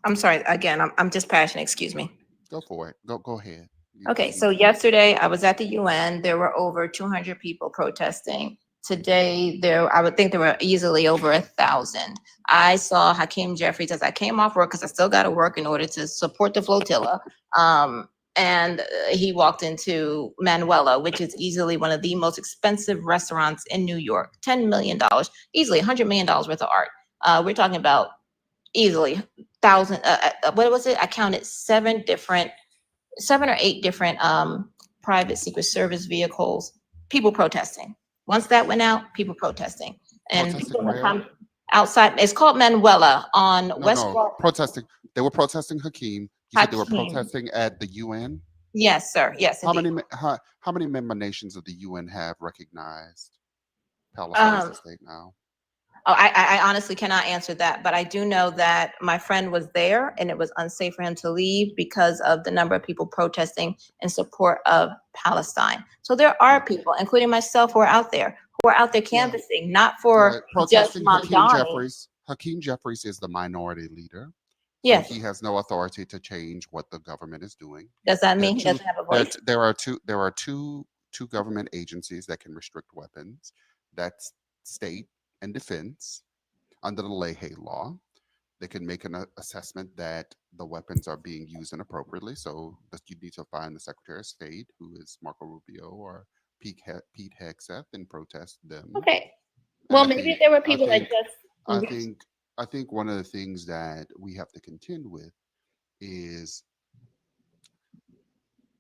I'm sorry, again, I'm just passionate, excuse me. go for it. Go ahead. Okay, so yesterday I was at the UN. There were over 200 people protesting. Today, I would think there were easily over 1,000. I saw Hakeem Jeffries as I came off work because I still got to work in order to support the flotilla. And he walked into Manuela, which is easily one of the most expensive restaurants in New York. $10 million, easily $100 million worth of art. We're talking about easily 1,000. What was it? I counted 7 or 8 different private Secret Service vehicles, people protesting. Once that went out, people protesting. And Protesting people would where? come outside. It's called Manuela on West No, Wall. protesting. They were protesting Hakeem. You said they were Hakeem. protesting at the UN. Yes, sir. Yes, How indeed. many member nations of the UN have recognized Palestine as a state now? Oh, I honestly cannot answer that, but I do know that my friend was there and it was unsafe for him to leave because of the number of people protesting in support of Palestine. So there are people, including myself, who are out there canvassing, not for just Protesting Mamdani. Hakeem Jeffries is the minority leader. So Yes. he has no authority to change what the government is doing. Does that mean he There are doesn't have a voice? There are two government agencies that can restrict weapons. That's state and defense under the Leahy law. They can make an assessment that the weapons are being used inappropriately. So you need to find the Secretary of State, who is Marco Rubio or Pete Hegseth, and protest them. Okay. And Well, I maybe think- there were people that I just. I think one of the things that we have to contend with is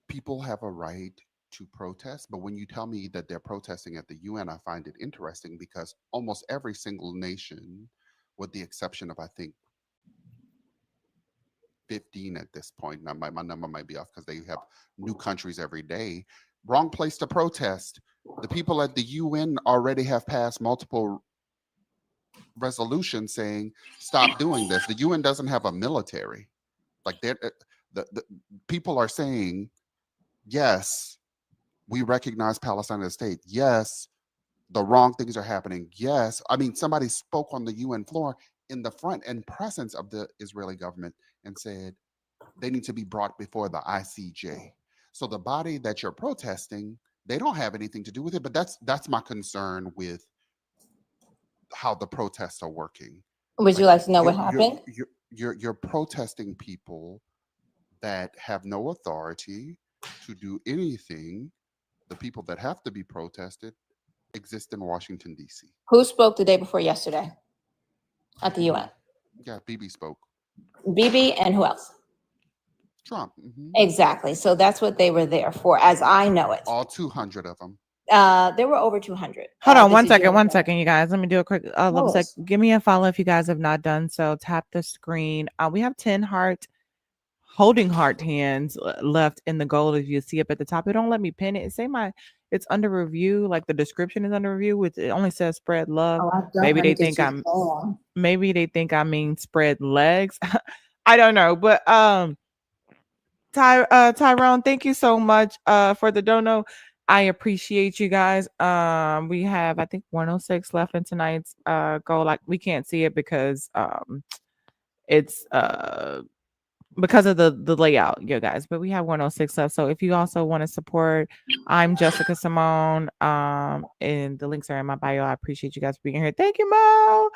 people have a right to protest, but when you tell me that they're protesting at the UN, I find it interesting because almost every single nation, with the exception of I think 15 at this point, now my number might be off because they have new countries every day. Wrong place to protest. The people at the UN already have passed multiple resolution saying stop doing this. The UN doesn't have a military. Like the people are saying, yes, we recognize Palestine as a state. Yes, the wrong things are happening. Yes, I mean somebody spoke on the UN floor in the front and presence of the Israeli government and said they need to be brought before the ICJ. So the body that you're protesting, they don't have anything to do with it. But that's my concern with how the protests are working. Would you like to know what happened? You're protesting people that have no authority to do anything. The people that have to be protested exist in Washington, D.C. Who spoke the day before yesterday at the UN? Yeah, Bibi spoke. Bibi and who else? Trump. Exactly. So that's what they were there for, as I know it. All 200 of them. There were over 200. Hold on one second, you guys. Let me do a quick level course. sec. Give me a follow if you guys have not done so. Tap the screen. We have 10 holding heart hands left in the gold. If you see up at the top, it don't let me pin it. It's under review. Like the description is under review. It only says spread love. Maybe they think I mean spread legs. I don't know, but Tyrone, thank you so much for the dono. I appreciate you guys. We have I think 106 left in tonight's goal. Like we can't see it because it's because of the layout, you guys, but we have 106 left. So if you also want to support, I'm Jessica Cymone. And the links are in my bio. I appreciate you guys being here. Thank you, Mo.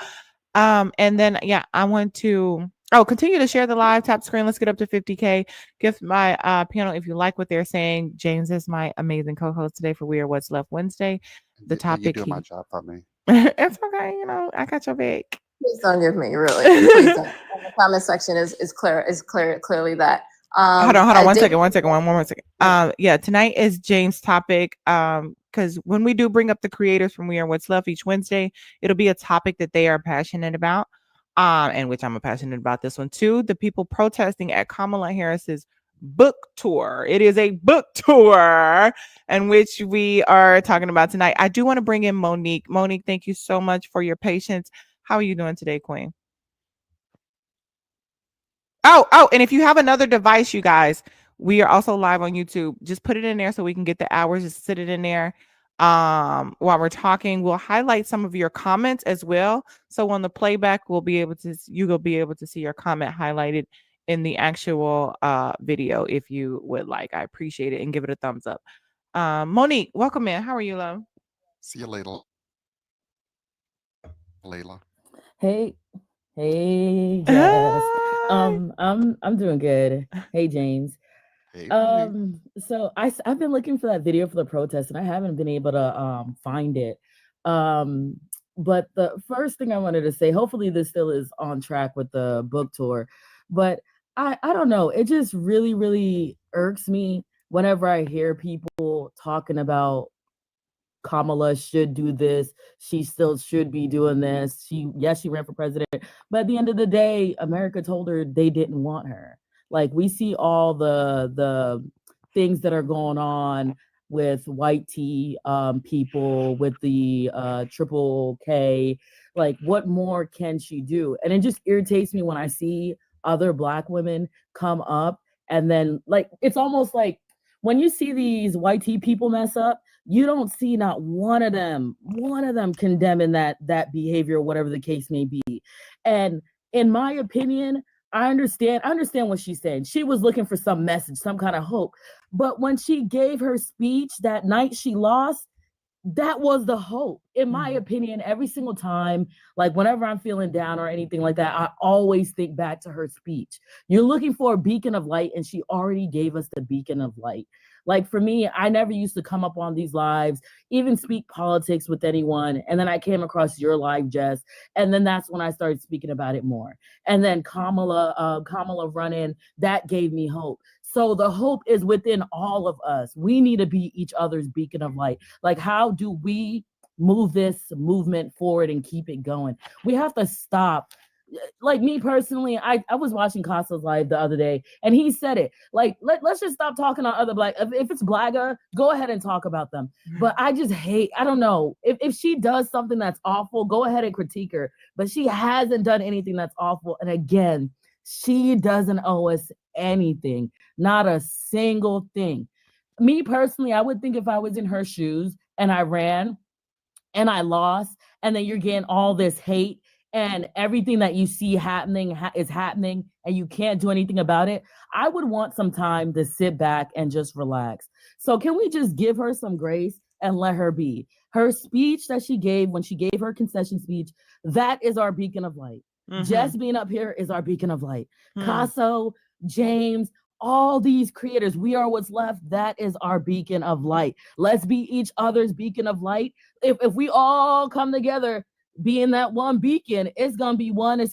And then I want to continue to share the live, tap screen. Let's get up to 50K. Gift my panel if you like what they're saying. James is my amazing co-host today for We Are What's Left Wednesday. The topic. You do my job for me. It's okay, I got your back. Please don't give me really. Please don't. The comment section is clearly that. Hold on one more second. Tonight is James' topic. Because when we do bring up the creators from We Are What's Left each Wednesday, it'll be a topic that they are passionate about. And which I'm passionate about this one too. The people protesting at Kamala Harris's book tour. It is a book tour in which we are talking about tonight. I do want to bring in Monique. Monique, thank you so much for your patience. How are you doing today, Queen? Oh, and if you have another device, you guys, we are also live on YouTube. Just put it in there so we can get the hours. Just sit it in there. While we're talking, we'll highlight some of your comments as well. So on the playback, you'll be able to see your comment highlighted in the actual video if you would like. I appreciate it and give it a thumbs up. Monique, welcome in. How are you, love? See you later, Layla. Hey, yes. I'm doing good. Hey, James. Hey, So I've been looking for that video for the protest and I haven't been able to find it. But the first thing I wanted to say, hopefully this still is on track with the book tour, but I don't know. It just really, really irks me whenever I hear people talking about Kamala should do this. She still should be doing this. She ran for president, but at the end of the day, America told her they didn't want her. Like we see all the things that are going on with white tea people, with the triple K. Like what more can she do? And it just irritates me when I see other Black women come up and then like it's almost like when you see these white tea people mess up, you don't see not one of them condemning that behavior, whatever the case may be. And in my opinion, I understand what she's saying. She was looking for some message, some kind of hope. But when she gave her speech that night she lost, that was the hope. In my opinion, every single time, like whenever I'm feeling down or anything like that, I always think back to her speech. You're looking for a beacon of light, and she already gave us the beacon of light. Like for me, I never used to come up on these lives, even speak politics with anyone. And then I came across your live, Jess. And then that's when I started speaking about it more. And then Kamala running, that gave me hope. So the hope is within all of us. We need to be each other's beacon of light. Like, how do we move this movement forward and keep it going? We have to stop like me personally, I was watching Casa's live the other day, and he said it. Like, let's just stop talking on other black. If it's blagger, go ahead and talk about them. But I just hate. I don't know if she does something that's awful, go ahead and critique her. But she hasn't done anything that's awful. And again, she doesn't owe us anything, not a single thing. Me personally, I would think if I was in her shoes and I ran and I lost, and then you're getting all this hate and everything that you see happening is happening and you can't do anything about it, I would want some time to sit back and just relax. So can we just give her some grace and let her be? Her speech that she gave when she gave her concession speech, that is our beacon of light. Jess being up here is our beacon of light. Casso, James, all these creators, we are what's left. That is our beacon of light. Let's be each other's beacon of light. If we all come together being that one beacon, it's gonna be one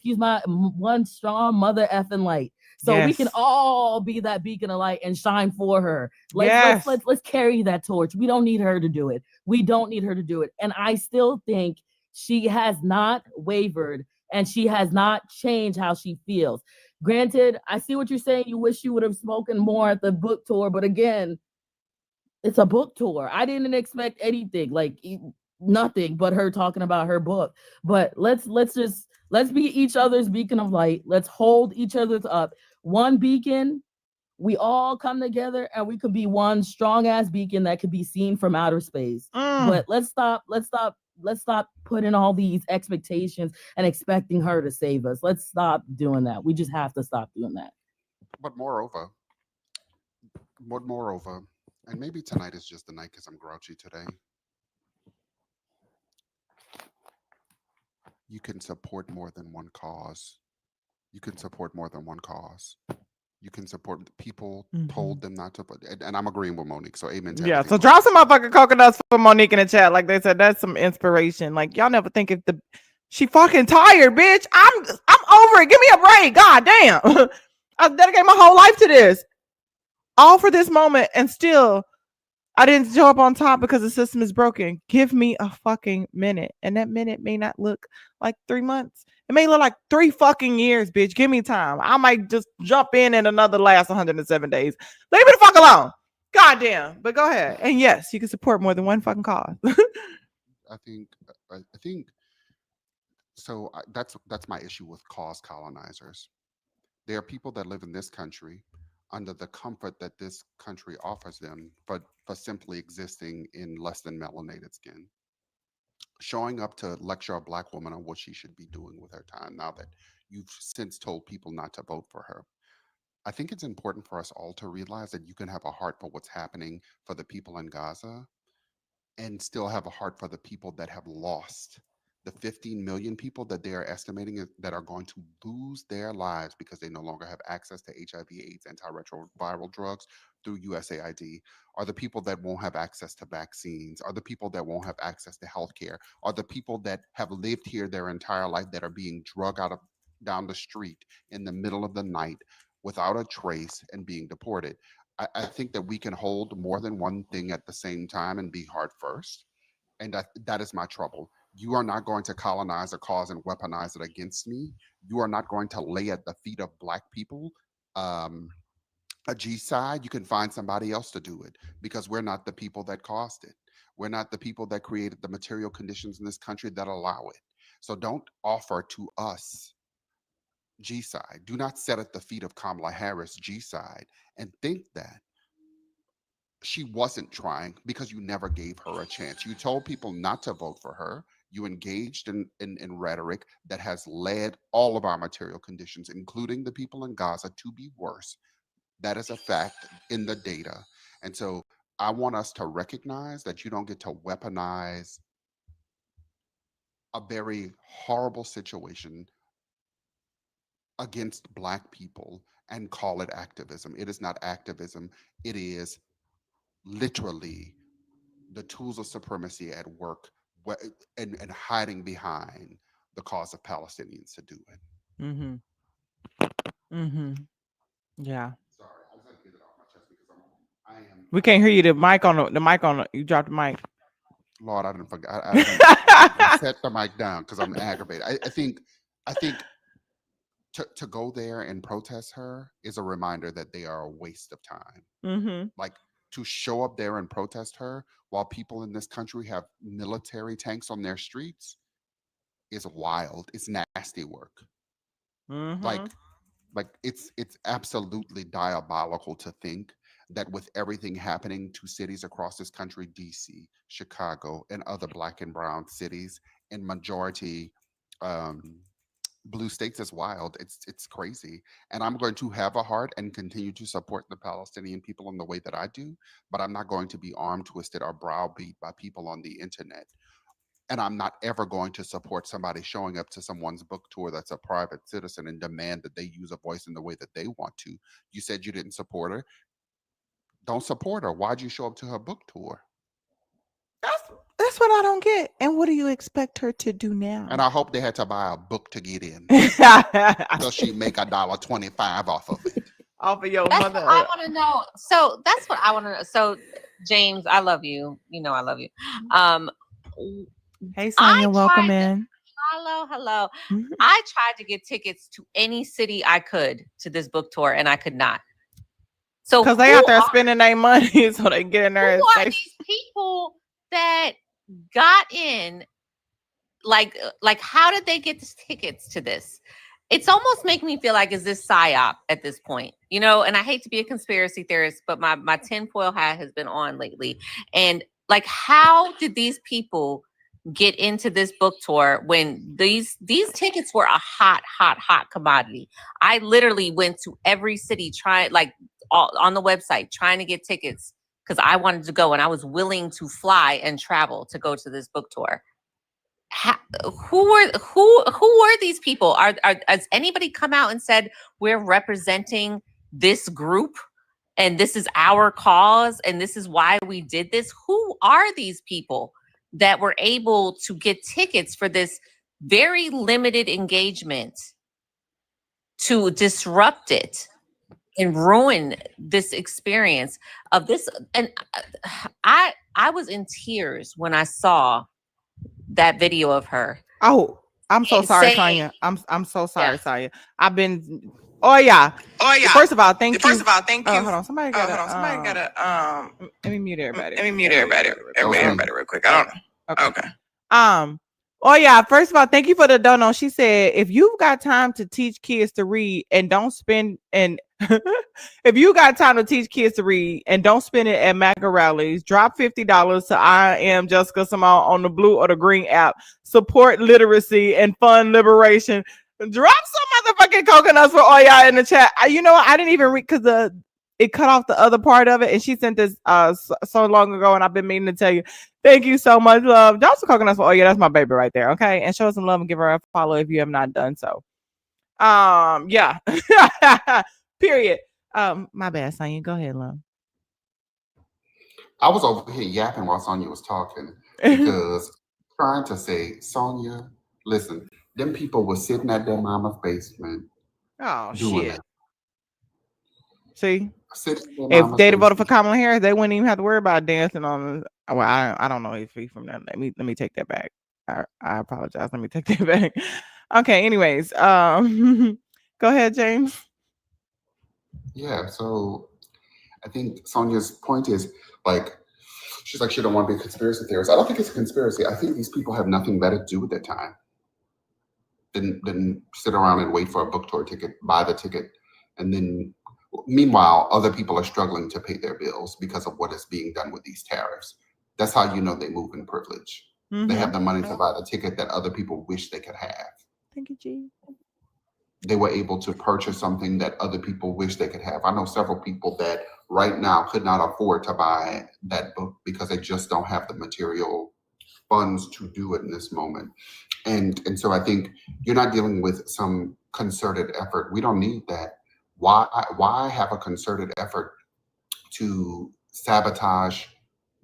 strong mother effing light. So we can all be that beacon of light and shine for her. Let's carry that torch. We don't need her to do it. We don't need her to do it. And I still think she has not wavered and she has not changed how she feels. Granted, I see what you're saying. You wish you would have spoken more at the book tour, but again, it's a book tour. I didn't expect anything, like nothing but her talking about her book. But let's be each other's beacon of light. Let's hold each other's up. One beacon, we all come together and we could be one strong ass beacon that could be seen from outer space. But let's stop putting all these expectations and expecting her to save us. Let's stop doing that. We just have to stop doing that. But moreover, and maybe tonight is just the night because I'm grouchy today. You can support more than one cause. You can support more than one cause. You can support people told them not to, and I'm agreeing with Monique. So amen. To Yeah. everything So Monique drop some motherfucking coconuts for Monique in the chat. Like they said, that's some inspiration. Like y'all never think if she fucking tired, bitch. I'm over it. Give me a break. God damn. I dedicated my whole life to this. All for this moment, and still I didn't show up on top because the system is broken. Give me a fucking minute. And that minute may not look like 3 months. It may look like 3 fucking years, bitch. Give me time. I might just jump in another last 107 days. Leave me the fuck alone. God damn. But go ahead. And yes, you can support more than one fucking cause. I think so. That's my issue with cause colonizers. There are people that live in this country under the comfort that this country offers them, but for simply existing in less than melanated skin. Showing up to lecture a black woman on what she should be doing with her time now that you've since told people not to vote for her. I think it's important for us all to realize that you can have a heart for what's happening for the people in Gaza and still have a heart for the people that have lost. The 15 million people that they are estimating that are going to lose their lives because they no longer have access to HIV/AIDS antiretroviral drugs through USAID, are the people that won't have access to vaccines, are the people that won't have access to healthcare, are the people that have lived here their entire life that are being drug down the street in the middle of the night without a trace and being deported. I think that we can hold more than one thing at the same time and be hard first. And that is my trouble. You are not going to colonize a cause and weaponize it against me. You are not going to lay at the feet of black people a G-side. You can find somebody else to do it because we're not the people that caused it. We're not the people that created the material conditions in this country that allow it. So don't offer to us G-side. Do not sit at the feet of Kamala Harris G-side and think that she wasn't trying because you never gave her a chance. You told people not to vote for her. You engaged in rhetoric that has led all of our material conditions, including the people in Gaza, to be worse. That is a fact in the data. And so I want us to recognize that you don't get to weaponize a very horrible situation against black people and call it activism. It is not activism. It is literally the tools of supremacy at work and hiding behind the cause of Palestinians to do it. Mm-hmm. Mm-hmm. Yeah. Sorry, I just had to get it off my chest because I am. We can't hear you. The mic on. You dropped the mic. Lord, I didn't forget. I set the mic down because I'm aggravated. I think to go there and protest her is a reminder that they are a waste of time. Mm-hmm. Like, to show up there and protest her while people in this country have military tanks on their streets is wild. It's nasty work. Mm-hmm. Like, it's absolutely diabolical to think that with everything happening to cities across this country, DC, Chicago, and other black and brown cities, and majority um, blue states as wild. It's crazy. And I'm going to have a heart and continue to support the Palestinian people in the way that I do, but I'm not going to be arm twisted or browbeat by people on the internet. And I'm not ever going to support somebody showing up to someone's book tour that's a private citizen and demand that they use a voice in the way that they want to. You said you didn't support her. Don't support her. Why'd you show up to her book tour? That's what I don't get. And what do you expect her to do now? And I hope they had to buy a book to get in. So she make $1.25 off of it. Off of your That's mother. what I want to know. So that's what I want to know. So James, I love you. You know I love you. Hey Sonia, welcome in. Hello. Mhm. I tried to get tickets to any city I could to this book tour, and I could not. So Because they out there spending their money so they get in there. Who are these people that got in? Like how did they get the tickets to this? It's almost making me feel like, is this psyop at this point? You know, and I hate to be a conspiracy theorist, but my tinfoil hat has been on lately. And like, how did these people get into this book tour when these tickets were a hot commodity? I literally went to every city on the website trying to get tickets because I wanted to go and I was willing to fly and travel to go to this book tour. Who were these people? Has anybody come out and said we're representing this group and this is our cause and this is why we did this? Who are these people that were able to get tickets for this very limited engagement to disrupt it and ruin this experience of this? And I was in tears when I saw that video of her. Oh, I'm so sorry, Sonia. I'm so sorry, Sonia. I've been. Oh yeah. First of all, thank you. Hold on. Somebody gotta. Let me mute everybody. Everybody real quick. I don't. Okay. Oh yeah. First of all, thank you for the dono. She said, if you've got time to teach kids to read and don't spend if you got time to teach kids to read and don't spend it at MAGA rallies, drop $50 to I Am Jessica Cymone on the blue or the green app. Support literacy and fund liberation. Drop some motherfucking coconuts for all y'all in the chat. You know what? I didn't even read because it cut off the other part of it, and she sent this so long ago, and I've been meaning to tell you. Thank you so much, love. Drop some coconuts for that's my baby right there. Okay, and show some love and give her a follow if you have not done so. Yeah. Period. My bad, Sonya. Go ahead, love. I was over here yapping while Sonya was talking because trying to say, Sonya, listen, them people were sitting at their mama's basement. Oh doing shit. That. See, if they'd voted for Kamala Harris, they wouldn't even have to worry about dancing on. Well, I don't know if he's from that. Let me take that back. I apologize. Let me take that back. Okay. Anyways, go ahead, James. Yeah. So I think Sonya's point is like, she's like, she don't want to be a conspiracy theorist. I don't think it's a conspiracy. I think these people have nothing better to do with their time than sit around and wait for a book tour ticket, buy the ticket, and then meanwhile, other people are struggling to pay their bills because of what is being done with these tariffs. That's how you know they move in privilege. Mm-hmm. They have the money to buy the ticket that other people wish they could have. Thank you, G. They were able to purchase something that other people wish they could have. I know several people that right now could not afford to buy that book because they just don't have the material funds to do it in this moment. And so I think you're not dealing with some concerted effort. We don't need that. Why have a concerted effort to sabotage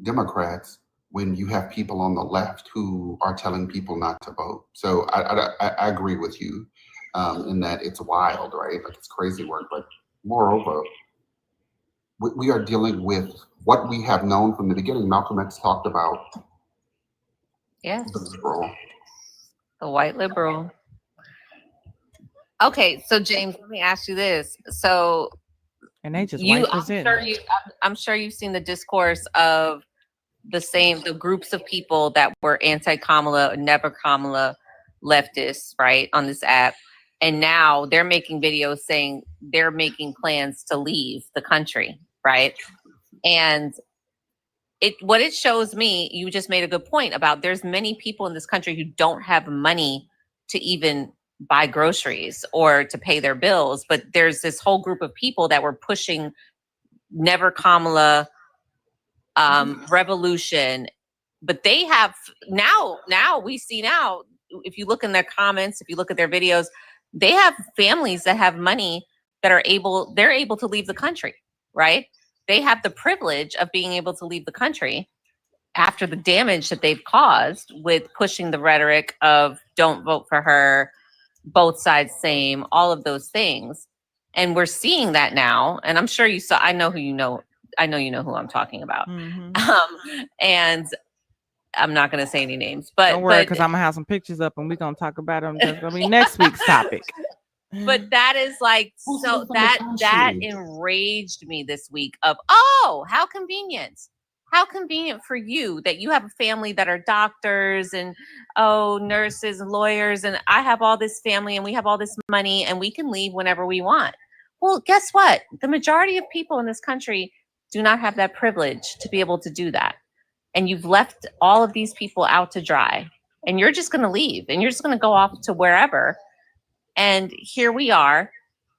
Democrats when you have people on the left who are telling people not to vote? So I agree with you in that it's wild, right? Like it's crazy work. But moreover, we are dealing with what we have known from the beginning. Malcolm X talked about the liberal. The white liberal. Okay, so James, let me ask you this. So And they just you, white I'm present. sure you, I'm sure you've seen the discourse of the groups of people that were anti-Kamala, never Kamala leftists, right, on this app. And now they're making videos saying they're making plans to leave the country, right? And what it shows me, you just made a good point about there's many people in this country who don't have money to even buy groceries or to pay their bills. But there's this whole group of people that were pushing never Kamala revolution. But they have now we see now, if you look in their comments, if you look at their videos, they have families that have money that they're able to leave the country, right? They have the privilege of being able to leave the country after the damage that they've caused with pushing the rhetoric of don't vote for her, both sides same, all of those things. And we're seeing that now. And I'm sure you saw, I know you know who I'm talking about. And I'm not going to say any names, but don't worry, because I'm gonna have some pictures up and we're gonna talk about them. That's gonna be next week's topic. But that is like, so that enraged me this week of, oh, how convenient for you that you have a family that are doctors and nurses and lawyers, and I have all this family and we have all this money and we can leave whenever we want. Well, guess what? The majority of people in this country do not have that privilege to be able to do that. And you've left all of these people out to dry, and you're just going to leave and you're just going to go off to wherever. And here we are.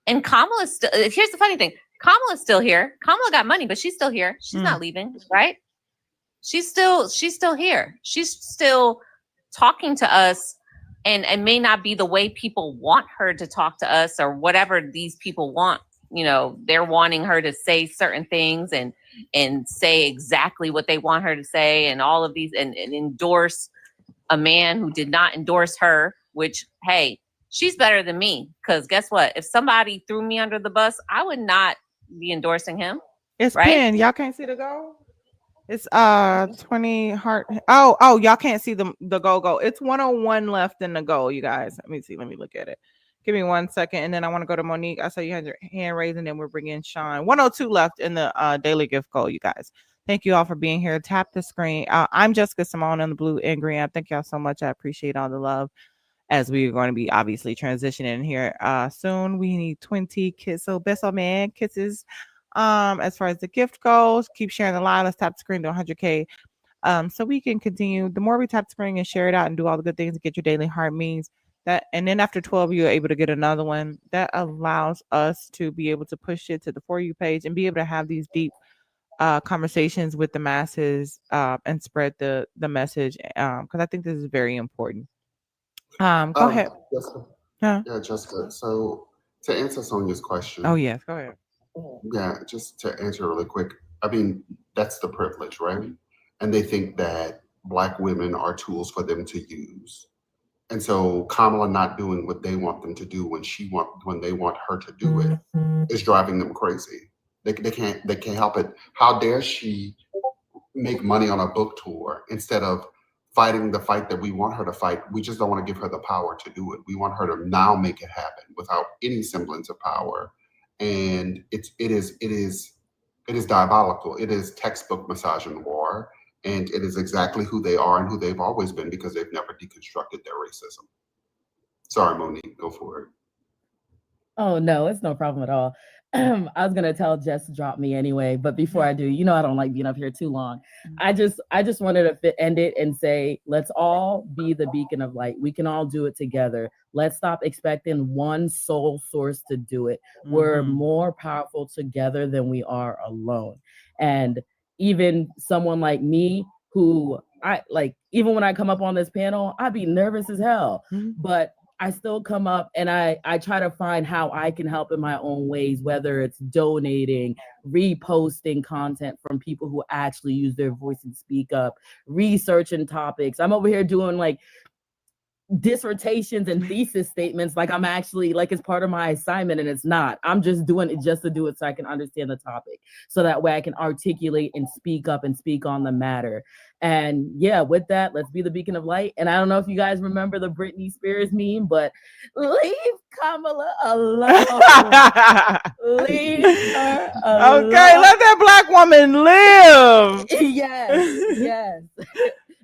And Kamala's still, here's the funny thing. Kamala's still here. Kamala got money, but she's still here. She's not leaving, right? She's still here. She's still talking to us, and may not be the way people want her to talk to us or whatever these people want. You know, they're wanting her to say certain things and say exactly what they want her to say, and all of these, and endorse a man who did not endorse her, which, hey, she's better than me. Because guess what? If somebody threw me under the bus, I would not be endorsing him. It's right? pinned. Y'all can't see the goal? It's 20 heart. Oh, y'all can't see the goal. It's 101 left in the goal, you guys. Let me see. Let me look at it. Give me 1 second, and then I want to go to Monique. I saw you had your hand raised, and then we're bringing Sean. 102 left in the daily gift goal, you guys. Thank you all for being here. Tap the screen. I'm Jessica Cymone on the blue and green app. Thank y'all so much. I appreciate all the love, as we are going to be obviously transitioning here soon. We need 20 kids. So best of man kisses. As far as the gift goes, keep sharing the live. Let's tap the screen to 100K. So we can continue. The more we tap the screen and share it out and do all the good things and get your daily heart means that, and then after 12, you're able to get another one that allows us to be able to push it to the For You page and be able to have these deep conversations with the masses and spread the message. Because I think this is very important. Go ahead. Jessica. Huh? Yeah, Jessica. So to answer Sonia's question. Oh, yes. Go ahead. Yeah, just to answer really quick. I mean, that's the privilege, right? And they think that Black women are tools for them to use. And so Kamala not doing what they want them to do when they want her to do it is driving them crazy. They can't help it. How dare she make money on a book tour instead of fighting the fight that we want her to fight? We just don't want to give her the power to do it. We want her to now make it happen without any semblance of power. And it is diabolical. It is textbook misogynoir, and it is exactly who they are and who they've always been, because they've never deconstructed their racism. Sorry, Monique, go for it. Oh no, it's no problem at all. I was gonna tell Jess to drop me anyway, but before I do, I don't like being up here too long. I just wanted to end it and say, let's all be the beacon of light. We can all do it together. Let's stop expecting one sole source to do it. We're more powerful together than we are alone. And even someone like me, who even when I come up on this panel, I'd be nervous as hell, but I still come up and I try to find how I can help in my own ways, whether it's donating, reposting content from people who actually use their voice and speak up, researching topics. I'm over here doing dissertations and thesis statements like I'm actually like it's part of my assignment, and it's not. I'm just doing it just to do it so I can understand the topic, so that way I can articulate and speak up and speak on the matter. And yeah, with that, let's be the beacon of light. And I don't know if you guys remember the Britney Spears meme, but leave Kamala alone. Leave her alone. Okay, let that black woman live. Yes.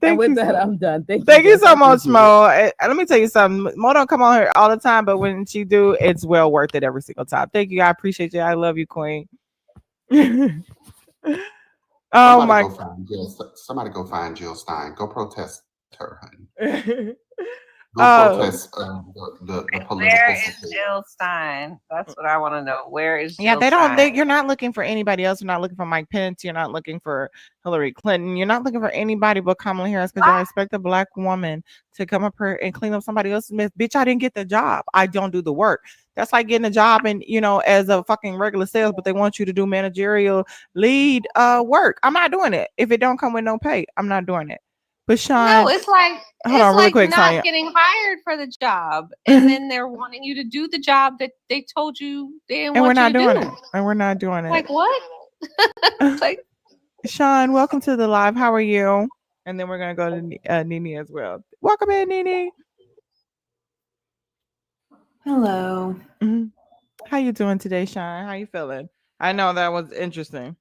And with that, I'm done. Thank you so much, Mo. Let me tell you something. Mo don't come on here all the time, but when she do, it's well worth it every single time. Thank you. I appreciate you. I love you, Queen. Somebody go find Jill Stein. Go protest her, honey. Go protest the political Where is support. Jill Stein? That's what I want to know. Where is Jill Yeah, they don't. Stein? You're not looking for anybody else. You're not looking for Mike Pence. You're not looking for Hillary Clinton. You're not looking for anybody but Kamala Harris, because y'all expect a black woman to come up here and clean up somebody else's mess. Bitch, I didn't get the job. I don't do the work. That's like getting a job and as a fucking regular sales, but they want you to do managerial lead work. I'm not doing it. If it don't come with no pay, I'm not doing it. But Sean, No, it's like hold on, really quick, not Tanya. getting hired for the job, and then they're wanting you to do the job that they told you they didn't And want we're you not to doing do. it. And we're not doing it. Like what? Like Sean, welcome to the live. How are you? And then we're gonna go to Nene as well. Welcome in, Nene. Hello. Mm-hmm. How you doing today, Sean? How you feeling? I know that was interesting.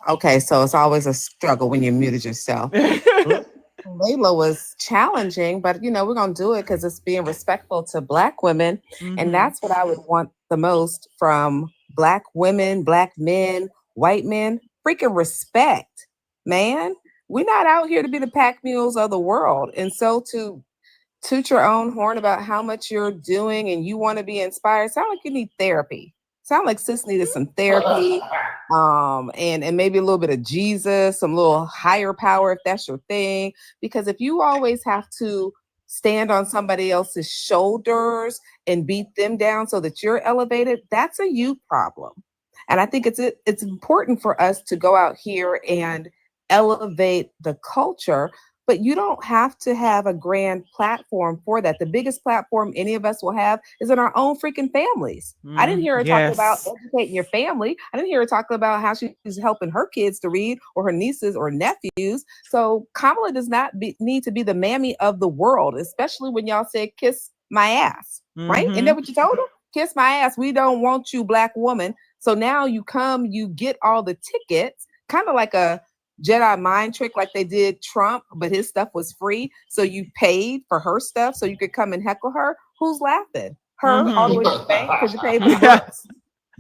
Okay, so it's always a struggle when you muted yourself. Layla was challenging, but we're gonna do it because it's being respectful to Black women, and that's what I would want the most from Black women, Black men, white men. Freaking respect, man. We're not out here to be the pack mules of the world, and so to toot your own horn about how much you're doing and you want to be inspired, sound like you need therapy. Sound like sis needed some therapy, and maybe a little bit of Jesus, some little higher power if that's your thing. Because if you always have to stand on somebody else's shoulders and beat them down so that you're elevated, that's a you problem. And I think it's important for us to go out here and elevate the culture. But you don't have to have a grand platform for that. The biggest platform any of us will have is in our own freaking families. I didn't hear her talking about educating your family. I didn't hear her talking about how she's helping her kids to read, or her nieces or nephews. So Kamala does not need to be the mammy of the world, especially when y'all said kiss my ass, right? Isn't that what you told her? Kiss my ass. We don't want you, Black woman. So now you come, you get all the tickets, kind of like a Jedi mind trick, like they did Trump, but his stuff was free. So you paid for her stuff so you could come and heckle her. Who's laughing? Her all the way to Spain because you paid for the books.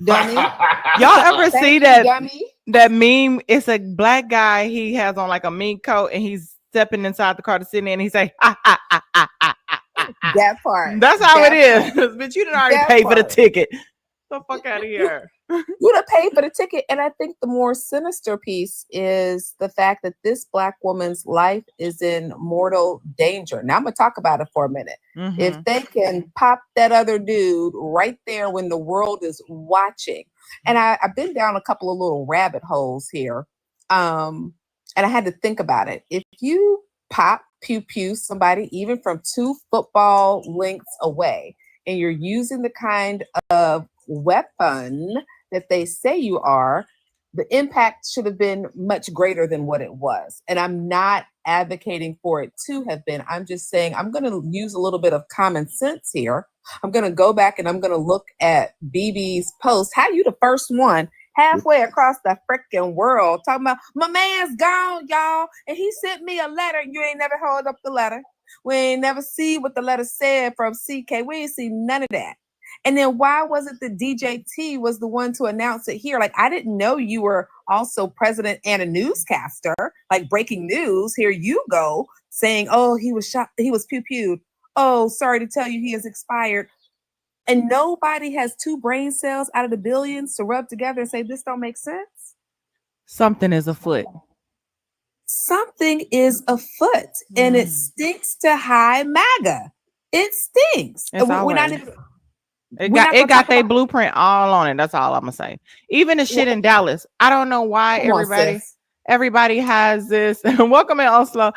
Dummy. Y'all ever see that dummy? That meme? It's a black guy. He has on like a mink coat and he's stepping inside the car to sit in, and he say, ah, ah, ah, ah, ah, ah, ah. That part. That's how it is. But you didn't already pay for the ticket. The fuck out of here. You to pay for the ticket. And I think the more sinister piece is the fact that this Black woman's life is in mortal danger. Now I'm gonna talk about it for a minute. If they can pop that other dude right there when the world is watching. And I've been down a couple of little rabbit holes here. And I had to think about it. If you pop pew somebody even from 2 football lengths away, and you're using the kind of weapon that they say you are, the impact should have been much greater than what it was. And I'm not advocating for it to have been. I'm just saying I'm going to use a little bit of common sense here. I'm going to go back and I'm going to look at BB's post. How you the first one halfway across the freaking world talking about my man's gone, y'all, and he sent me a letter and you ain't never held up the letter. We ain't never see what the letter said from CK. We ain't see none of that. And then why was it that DJT was the one to announce it here? Like, I didn't know you were also president and a newscaster, like breaking news. Here you go saying, oh, he was shot. He was pew-pewed. Oh, sorry to tell you, he has expired. And nobody has 2 brain cells out of the billions to rub together and say, this don't make sense. Something is afoot. Something is afoot, and it stinks to high MAGA. It stinks. We're not even... It got their blueprint all on it. That's all I'm gonna say. Even the shit in Dallas. I don't know why everybody has this. Welcome in Oslo.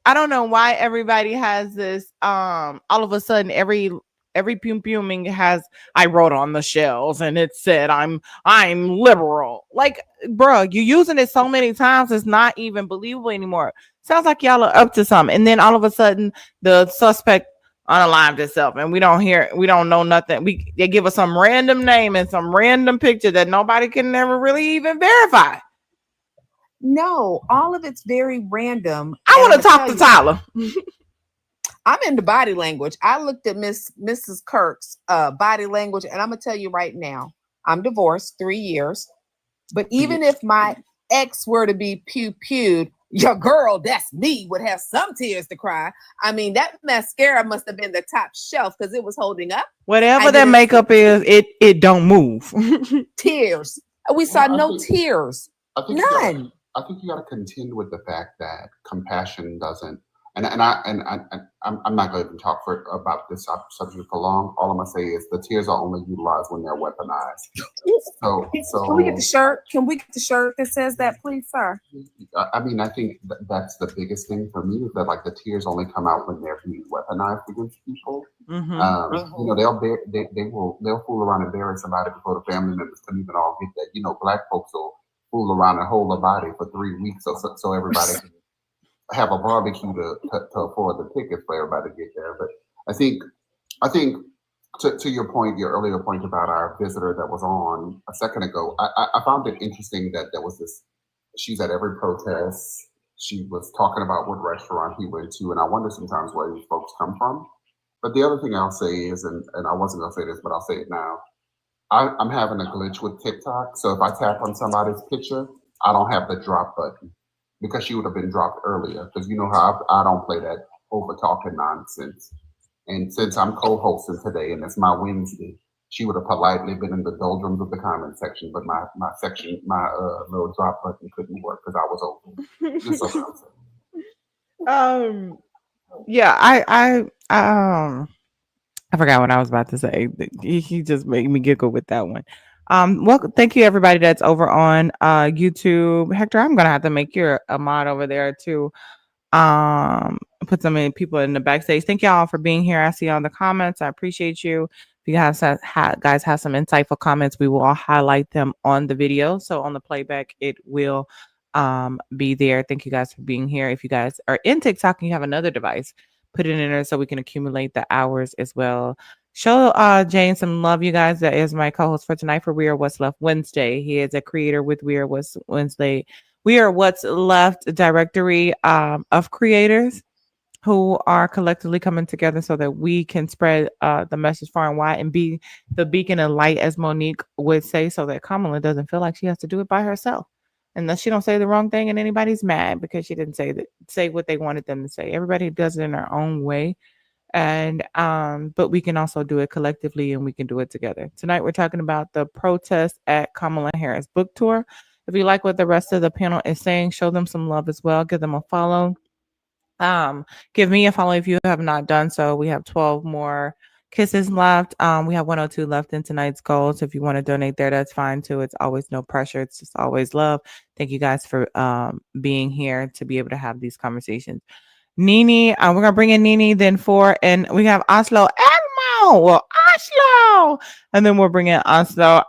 I don't know why everybody has this. All of a sudden, every Pum Puming has. I wrote on the shells, and it said, "I'm liberal." Like, bro, you using it so many times, it's not even believable anymore. Sounds like y'all are up to something, and then all of a sudden, the suspect unalived itself, and we don't know nothing. They give us some random name and some random picture that nobody can never really even verify. No, all of it's very random. I And want to I'ma talk tell to you, Tyler. I'm into body language. I looked at Mrs. Kirk's body language, and I'm gonna tell you right now, I'm divorced 3 years. But even if my ex were to be pew-pewed, your girl, that's me, would have some tears to cry. I mean, that mascara must have been the top shelf because it was holding up. Whatever I that didn't makeup see is, it don't move. tears. We saw Well, I no think tears. I think you gotta None. I think you gotta contend with the fact that compassion doesn't and I'm not gonna even talk about this subject for long. All I'm gonna say is the tears are only utilized when they're weaponized. Can we get the shirt? Can we get the shirt that says that, please, sir? I mean, I think that's the biggest thing for me is that like the tears only come out when they're being weaponized against people. You know, they'll fool around and bury somebody before the family members can even all get that. You know, black folks will fool around and hold a body for 3 weeks so everybody can have a barbecue to afford the tickets for everybody to get there. But I think to your point, your earlier point about our visitor that was on a second ago, I found it interesting that there was this. She's at every protest. She was talking about what restaurant he went to, and I wonder sometimes where these folks come from. But the other thing I'll say is, and I wasn't gonna say this, but I'll say it now. I'm having a glitch with TikTok, so if I tap on somebody's picture, I don't have the drop button because she would have been dropped earlier. Because you know how I don't play that over talking nonsense. And since I'm co-hosting today and it's my Wednesday, she would have politely been in the doldrums of the comment section, but my little drop button couldn't work because I was open. Just so I'm saying. Yeah, I forgot what I was about to say. He just made me giggle with that one. Welcome, thank you everybody that's over on YouTube. Hector, I'm gonna have to make you a mod over there too. Put some people in the backstage. Thank y'all for being here. I see all the comments. I appreciate you. If you guys have some insightful comments, we will all highlight them on the video. So on the playback, it will be there. Thank you guys for being here. If you guys are in TikTok and you have another device, put it in there so we can accumulate the hours as well. Show Jane some love, you guys. That is my co-host for tonight for We Are What's Left Wednesday. He is a creator with We Are What's Wednesday. We are What's Left directory of creators who are collectively coming together so that we can spread the message far and wide and be the beacon of light, as Monique would say, so that Kamala doesn't feel like she has to do it by herself. Unless she don't say the wrong thing and anybody's mad because she didn't say what they wanted them to say. Everybody does it in their own way. And but we can also do it collectively and we can do it together. Tonight we're talking about the protest at Kamala Harris book tour. If you like what the rest of the panel is saying, show them some love as well. Give them a follow. Give me a follow if you have not done so. We have 12 more kisses left. We have 102 left in tonight's goals. If you want to donate there, that's fine too. It's always no pressure. It's just always love. Thank you guys for being here to be able to have these conversations. Nini, we're gonna bring in Nini, then 4, and we have Oslo Elmo. Well, Oslo, and then we'll bring in Oslo.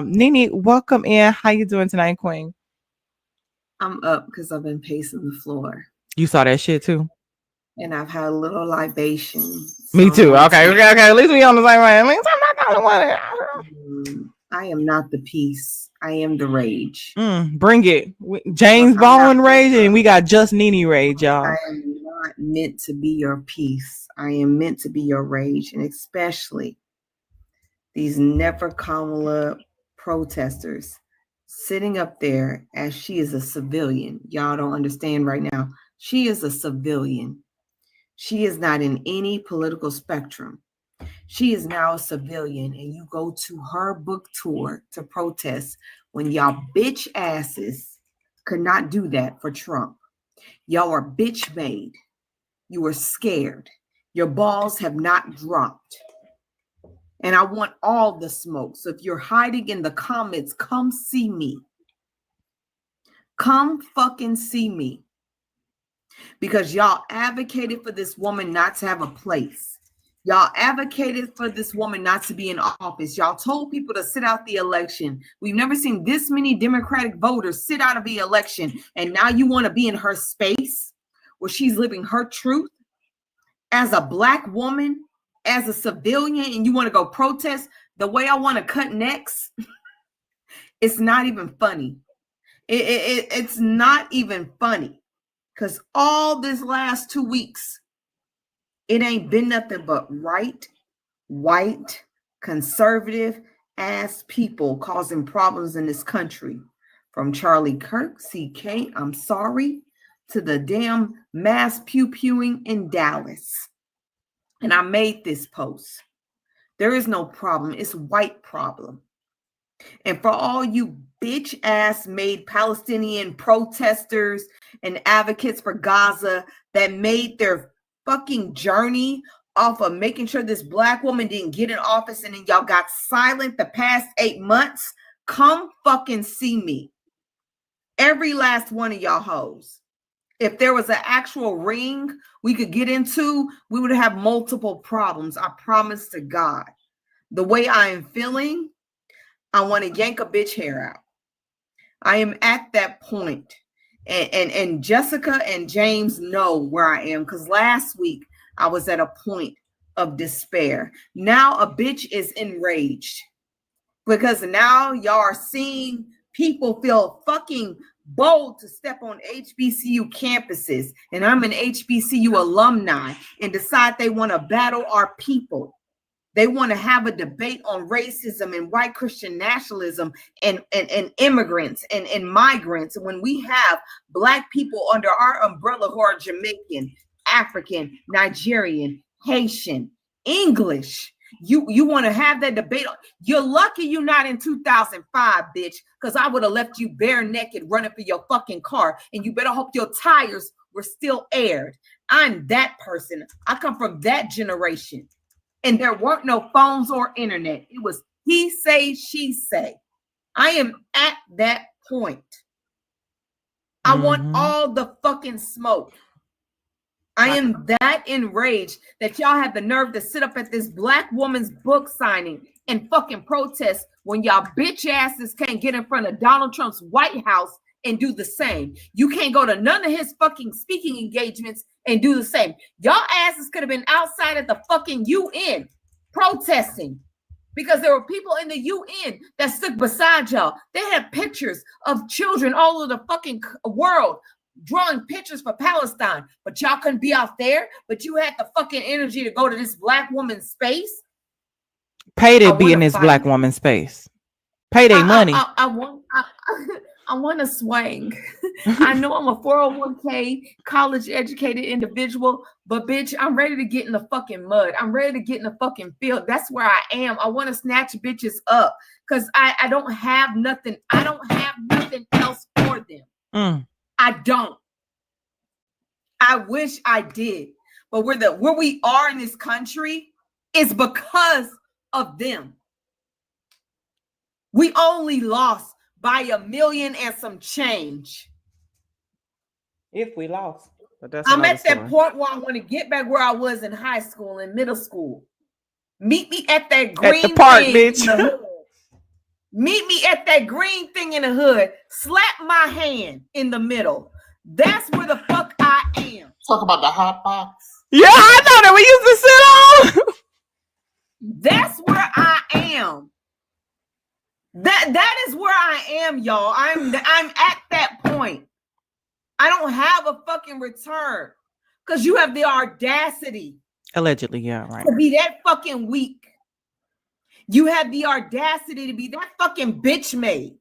Nini, welcome in. How you doing tonight, Queen? I'm up because I've been pacing the floor. You saw that shit too? And I've had a little libation. Me too. Okay. At least we on the same way. At least I'm not the only one. I am not the peace. I am the rage. Bring it. James Baldwin rage, and we got just Nene rage, y'all. I am not meant to be your peace. I am meant to be your rage, and especially these never Kamala protesters sitting up there as she is a civilian. Y'all don't understand right now. She is a civilian. She is not in any political spectrum. She is now a civilian, and you go to her book tour to protest when y'all bitch asses could not do that for Trump. Y'all are bitch made. You are scared. Your balls have not dropped. And I want all the smoke. So if you're hiding in the comments, come see me. Come fucking see me. because y'all advocated for this woman not to have a place. Y'all advocated for this woman not to be in office. Y'all told people to sit out the election. We've never seen this many Democratic voters sit out of the election. And now you want to be in her space where she's living her truth as a Black woman, as a civilian, and you want to go protest the way I want to cut necks. It's not even funny. It's not even funny, because all this last 2 weeks, it ain't been nothing but right, white, conservative ass people causing problems in this country. From Charlie Kirk, CK, I'm sorry, to the damn mass pew-pewing in Dallas. And I made this post. There is no problem. It's white problem. And for all you bitch ass made Palestinian protesters and advocates for Gaza that made their fucking journey off of making sure this Black woman didn't get in office and then y'all got silent the past 8 months, come fucking see me. Every last one of y'all hoes. If there was an actual ring we could get into, we would have multiple problems. I promise to God. The way I am feeling, I want to yank a bitch hair out. I am at that point. And Jessica and James know where I am, because last week I was at a point of despair. Now a bitch is enraged because now y'all are seeing people feel fucking bold to step on HBCU campuses. And I'm an HBCU alumni and decide they want to battle our people. They want to have a debate on racism and white Christian nationalism and immigrants and migrants. When we have Black people under our umbrella who are Jamaican, African, Nigerian, Haitian, English, you want to have that debate. You're lucky you're not in 2005, bitch, because I would have left you bare naked running for your fucking car. And you better hope your tires were still aired. I'm that person. I come from that generation. And there weren't no phones or internet. It was he say, she say. I am at that point. I want all the fucking smoke. I am that enraged that y'all have the nerve to sit up at this Black woman's book signing and fucking protest when y'all bitch asses can't get in front of Donald Trump's White House and do the same. You can't go to none of his fucking speaking engagements and do the same. Y'all asses could have been outside at the fucking UN protesting because there were people in the UN that stood beside y'all. They had pictures of children all over the fucking world drawing pictures for Palestine, but y'all couldn't be out there, but you had the fucking energy to go to this Black woman's space. Pay to be in this Black woman's space. Pay their money. I want to swing. I know I'm a 401k college educated individual, but bitch, I'm ready to get in the fucking mud. I'm ready to get in the fucking field. That's where I am. I want to snatch bitches up because I don't have nothing. I don't have nothing else for them. I don't. I wish I did. But where we are in this country is because of them. We only lost by 1 million and some change. If we lost. But that's I'm at that point where I want to get back where I was in high school and middle school. Meet me at that green at the park, thing bitch. in the hood. Meet me at that green thing in the hood. Slap my hand in the middle. That's where the fuck I am. Talk about the hot box. Yeah, I know that we used to sit on. That's where I am. That is where I am, y'all. I'm at that point. I don't have a fucking return because you have the audacity. Allegedly, yeah, right. To be that fucking weak. You have the audacity to be that fucking bitch made.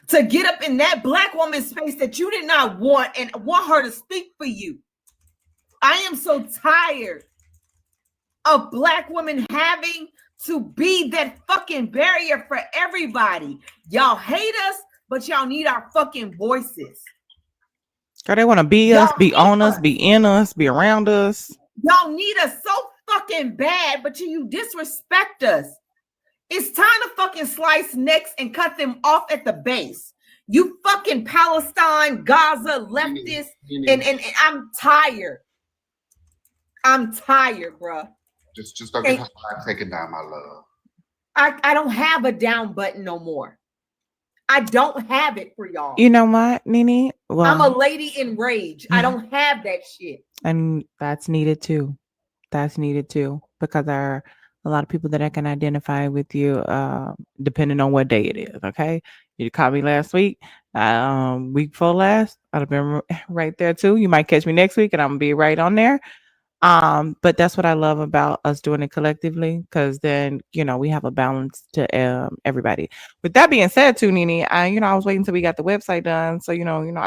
To get up in that Black woman's space that you did not want and want her to speak for you. I am so tired of Black women having to be that fucking barrier for everybody. Y'all hate us, but y'all need our fucking voices. God, they want to be us, be on us, be in us, be around us. Y'all need us so fucking bad, but you disrespect us. It's time to fucking slice necks and cut them off at the base. You fucking Palestine, Gaza, leftist, and I'm tired. I'm tired, bruh. Just don't get her vibe taken down, my love. I don't have a down button no more. I don't have it for y'all. You know what, Nene? Well, I'm a lady in rage. I don't have that shit. And that's needed too. That's needed too, because there are a lot of people that I can identify with you, depending on what day it is. Okay, you caught me last week, week before last, I'd have been right there too. You might catch me next week, and I'm gonna be right on there. But that's what I love about us doing it collectively, because then, we have a balance to everybody. With that being said, too, Nene, I was waiting until we got the website done, so I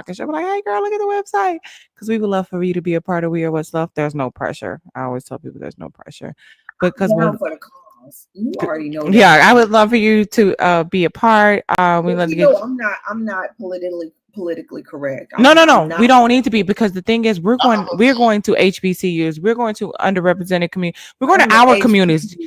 can show, like, hey, girl, look at the website, because we would love for you to be a part of We Are What's Left. There's no pressure. I always tell people there's no pressure, because down for the cause. You already know that. Yeah, I would love for you to be a part. We love to get. I'm not politically correct. No. We don't need to be, because the thing is, we're going to HBCUs. We're going to underrepresented community. We're going to our communities.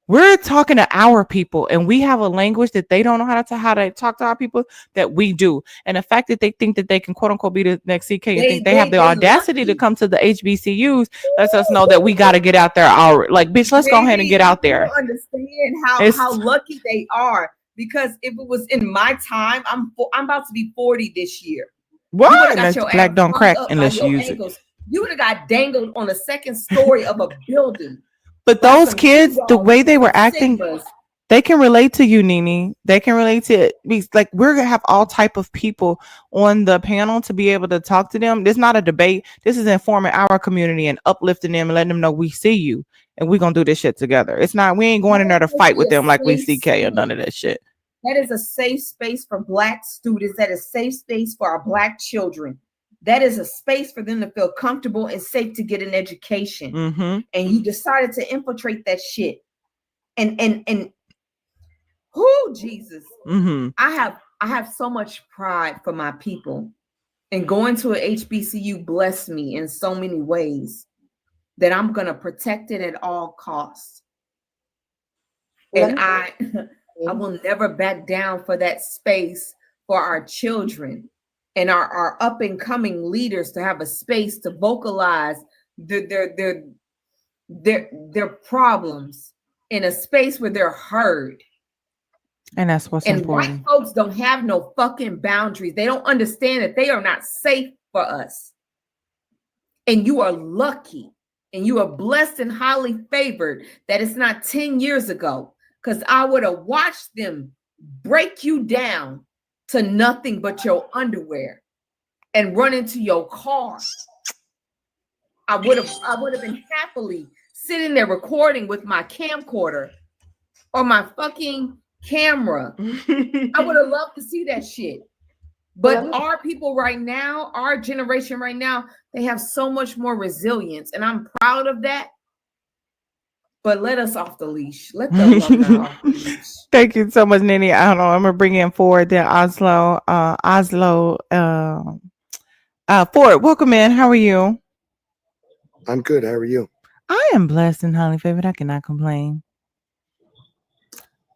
We're talking to our people, and we have a language that they don't know how to talk to our people that we do. And the fact that they think that they can, quote unquote, be the next CK and think they have the audacity to come to the HBCUs lets us know that we got to get out there. Like, bitch, let's go ahead and get out there. Don't understand how lucky they are, because if it was in my time, I'm about to be 40 this year. What? Black don't crack unless you use it. You would have got dangled on the second story of a building. But those kids, the way they were acting, they can relate to you, Nene. They can relate to it. Like, we're going to have all type of people on the panel to be able to talk to them. This is not a debate. This is informing our community and uplifting them and letting them know we see you and we're going to do this shit together. It's not, we ain't going in there to fight with them like we CK or none of that shit. That is a safe space for Black students. That is a safe space for our Black children. That is a space for them to feel comfortable and safe to get an education. Mm-hmm. And you decided to infiltrate that shit. And who, Jesus? Mm-hmm. I have so much pride for my people. And going to a HBCU blessed me in so many ways that I'm gonna protect it at all costs. And I will never back down for that space for our children and our up and coming leaders to have a space to vocalize their problems in a space where they're heard. And that's what's important. White folks don't have no fucking boundaries. They don't understand that they are not safe for us. And you are lucky and you are blessed and highly favored that it's not 10 years ago, because I would have watched them break you down to nothing but your underwear and run into your car. I would have been happily sitting there recording with my camcorder or my fucking camera. I would have loved to see that shit. But our people right now, our generation right now, they have so much more resilience, and I'm proud of that. But let us off the leash. Let the alumni off the leash. Thank you so much, Nene. I don't know. I'm gonna bring in Ford, then Oslo. Ford, welcome in. How are you? I'm good. How are you? I am blessed and highly favored. I cannot complain.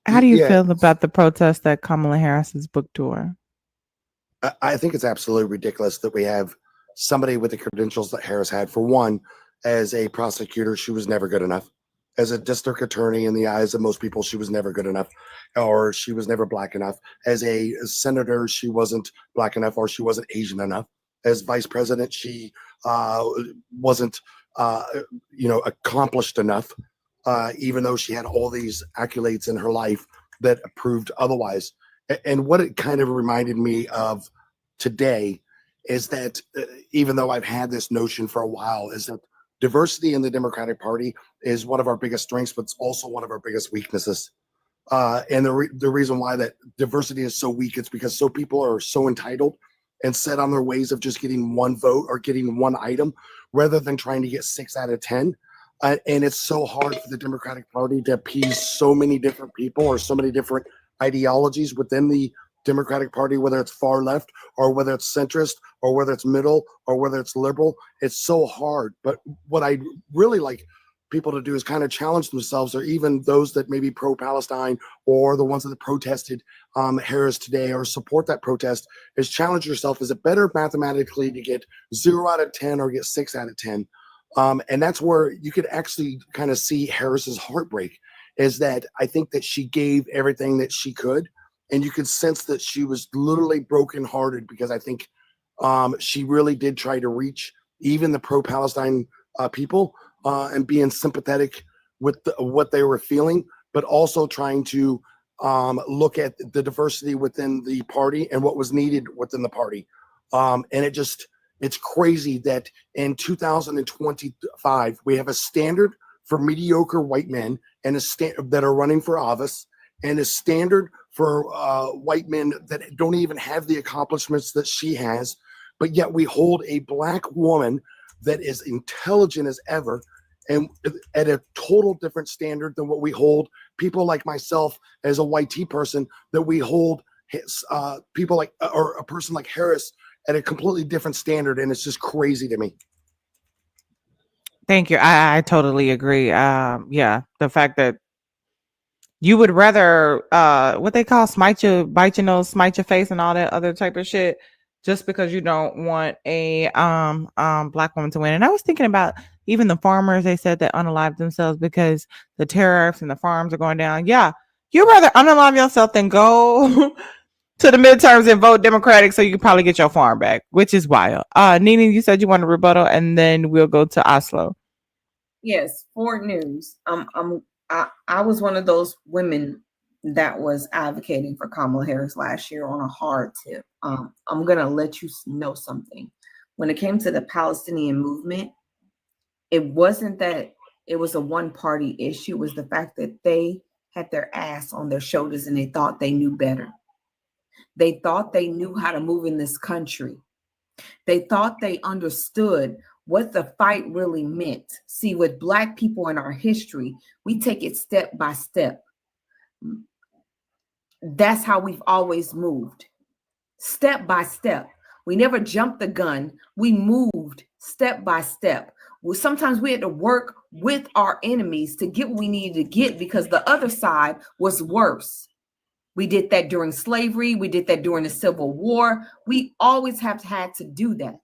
How do you feel about the protest at Kamala Harris's book tour? I think it's absolutely ridiculous that we have somebody with the credentials that Harris had. For one, as a prosecutor, she was never good enough. As a district attorney, in the eyes of most people, she was never good enough, or she was never Black enough. As a senator, she wasn't Black enough, or she wasn't Asian enough. As vice president, she wasn't, accomplished enough, even though she had all these accolades in her life that proved otherwise. And what it kind of reminded me of today is that even though I've had this notion for a while, is that diversity in the Democratic Party is one of our biggest strengths, but it's also one of our biggest weaknesses. And the reason why that diversity is so weak, it's because so people are so entitled and set on their ways of just getting one vote or getting one item rather than trying to get 6 out of 10. And it's so hard for the Democratic Party to appease so many different people or so many different ideologies within the Democratic Party, whether it's far left or whether it's centrist or whether it's middle or whether it's liberal. It's so hard. But what I really like people to do is kind of challenge themselves, or even those that may be pro-Palestine or the ones that protested Harris today or support that protest, is challenge yourself. Is it better mathematically to get 0 out of 10 or get 6 out of 10? And that's where you could actually kind of see Harris's heartbreak, is that I think that she gave everything that she could, and you could sense that she was literally brokenhearted, because I think she really did try to reach even the pro-Palestine people, and being sympathetic with what they were feeling, but also trying to look at the diversity within the party and what was needed within the party. And it's crazy that in 2025, we have a standard for mediocre white men and that are running for office, and a standard for white men that don't even have the accomplishments that she has. But yet we hold a black woman that is intelligent as ever, and at a total different standard than what we hold people like myself as a white T person, that we hold people like, or a person like Harris, at a completely different standard. And it's just crazy to me. Thank you. I totally agree. Yeah, the fact that you would rather what they call bite your nose, smite your face, and all that other type of shit, just because you don't want a black woman to win. And I was thinking about even the farmers, they said that unalive themselves because the tariffs and the farms are going down. Yeah, you'd rather unalive yourself than go to the midterms and vote Democratic so you can probably get your farm back, which is wild. Nina, you said you want a rebuttal, and then we'll go to Oslo. Yes, Ford News. I was one of those women that was advocating for Kamala Harris last year on a hard tip. I'm gonna let you know something. When it came to the Palestinian movement, it wasn't that it was a one-party issue. It was the fact that they had their ass on their shoulders and they thought they knew better. They thought they knew how to move in this country. They thought they understood what the fight really meant. See, with Black people in our history, we take it step by step. That's how we've always moved, step by step. We never jumped the gun. We moved step by step. Sometimes we had to work with our enemies to get what we needed to get because the other side was worse. We did that during slavery. We did that during the Civil War. We always have had to do that.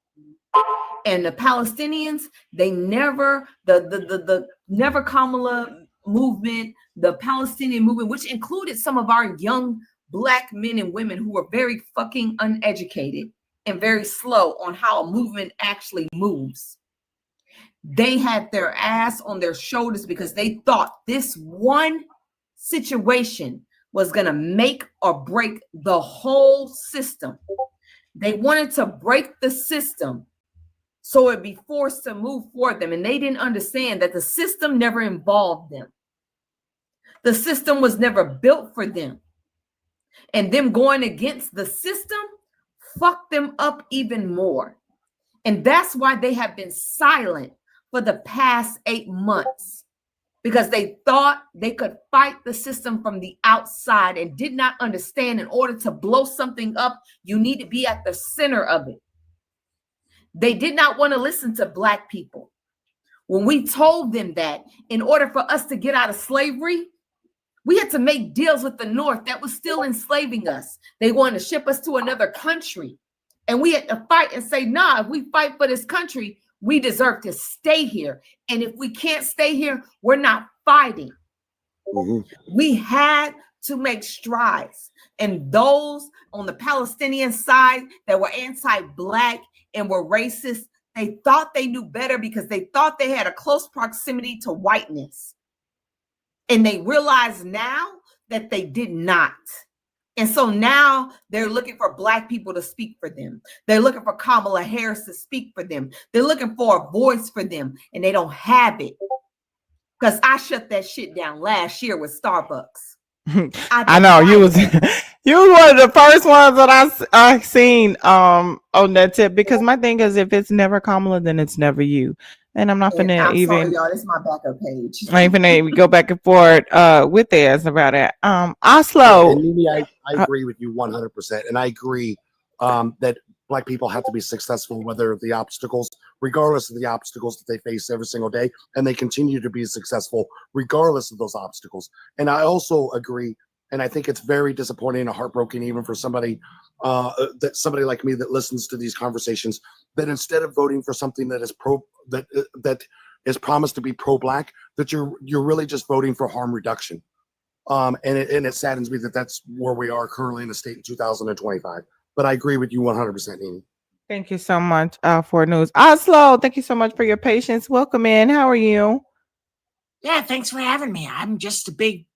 And the Palestinians, they never, the Never Kamala movement, the Palestinian movement, which included some of our young Black men and women who were very fucking uneducated and very slow on how a movement actually moves. They had their ass on their shoulders because they thought this one situation was going to make or break the whole system. They wanted to break the system so it'd be forced to move for them. And they didn't understand that the system never involved them. The system was never built for them. And them going against the system fucked them up even more. And that's why they have been silent for the past 8 months, because they thought they could fight the system from the outside and did not understand in order to blow something up, you need to be at the center of it. They did not want to listen to Black people. When we told them that in order for us to get out of slavery, we had to make deals with the North that was still enslaving us. They wanted to ship us to another country. And we had to fight and say, nah, if we fight for this country, we deserve to stay here. And if we can't stay here, we're not fighting. Mm-hmm. We had to make strides. And those on the Palestinian side that were anti-Black and were racist, they thought they knew better because they thought they had a close proximity to whiteness. And they realize now that they did not. And so now they're looking for Black people to speak for them. They're looking for Kamala Harris to speak for them. They're looking for a voice for them, and they don't have it. Because I shut that shit down last year with Starbucks. I know you was one of the first ones that I seen on that tip, because my thing is, if it's never Kamala, then it's never you. And I'm not finna even. Sorry, y'all. This is my backup page. I ain't finna go back and forth with theirs about it. Oslo. And Mimi, I agree with you 100%, and I agree that Black people have to be successful, regardless of the obstacles that they face every single day, and they continue to be successful regardless of those obstacles. And I also agree, and I think it's very disappointing and heartbroken, even for somebody like me that listens to these conversations, that instead of voting for something that is that is promised to be pro-Black, that you're really just voting for harm reduction. And it saddens me that that's where we are currently in the state in 2025. But I agree with you 100%, Nini. Thank you so much for news. Oslo, thank you so much for your patience. Welcome in. How are you? Yeah, thanks for having me. I'm just a big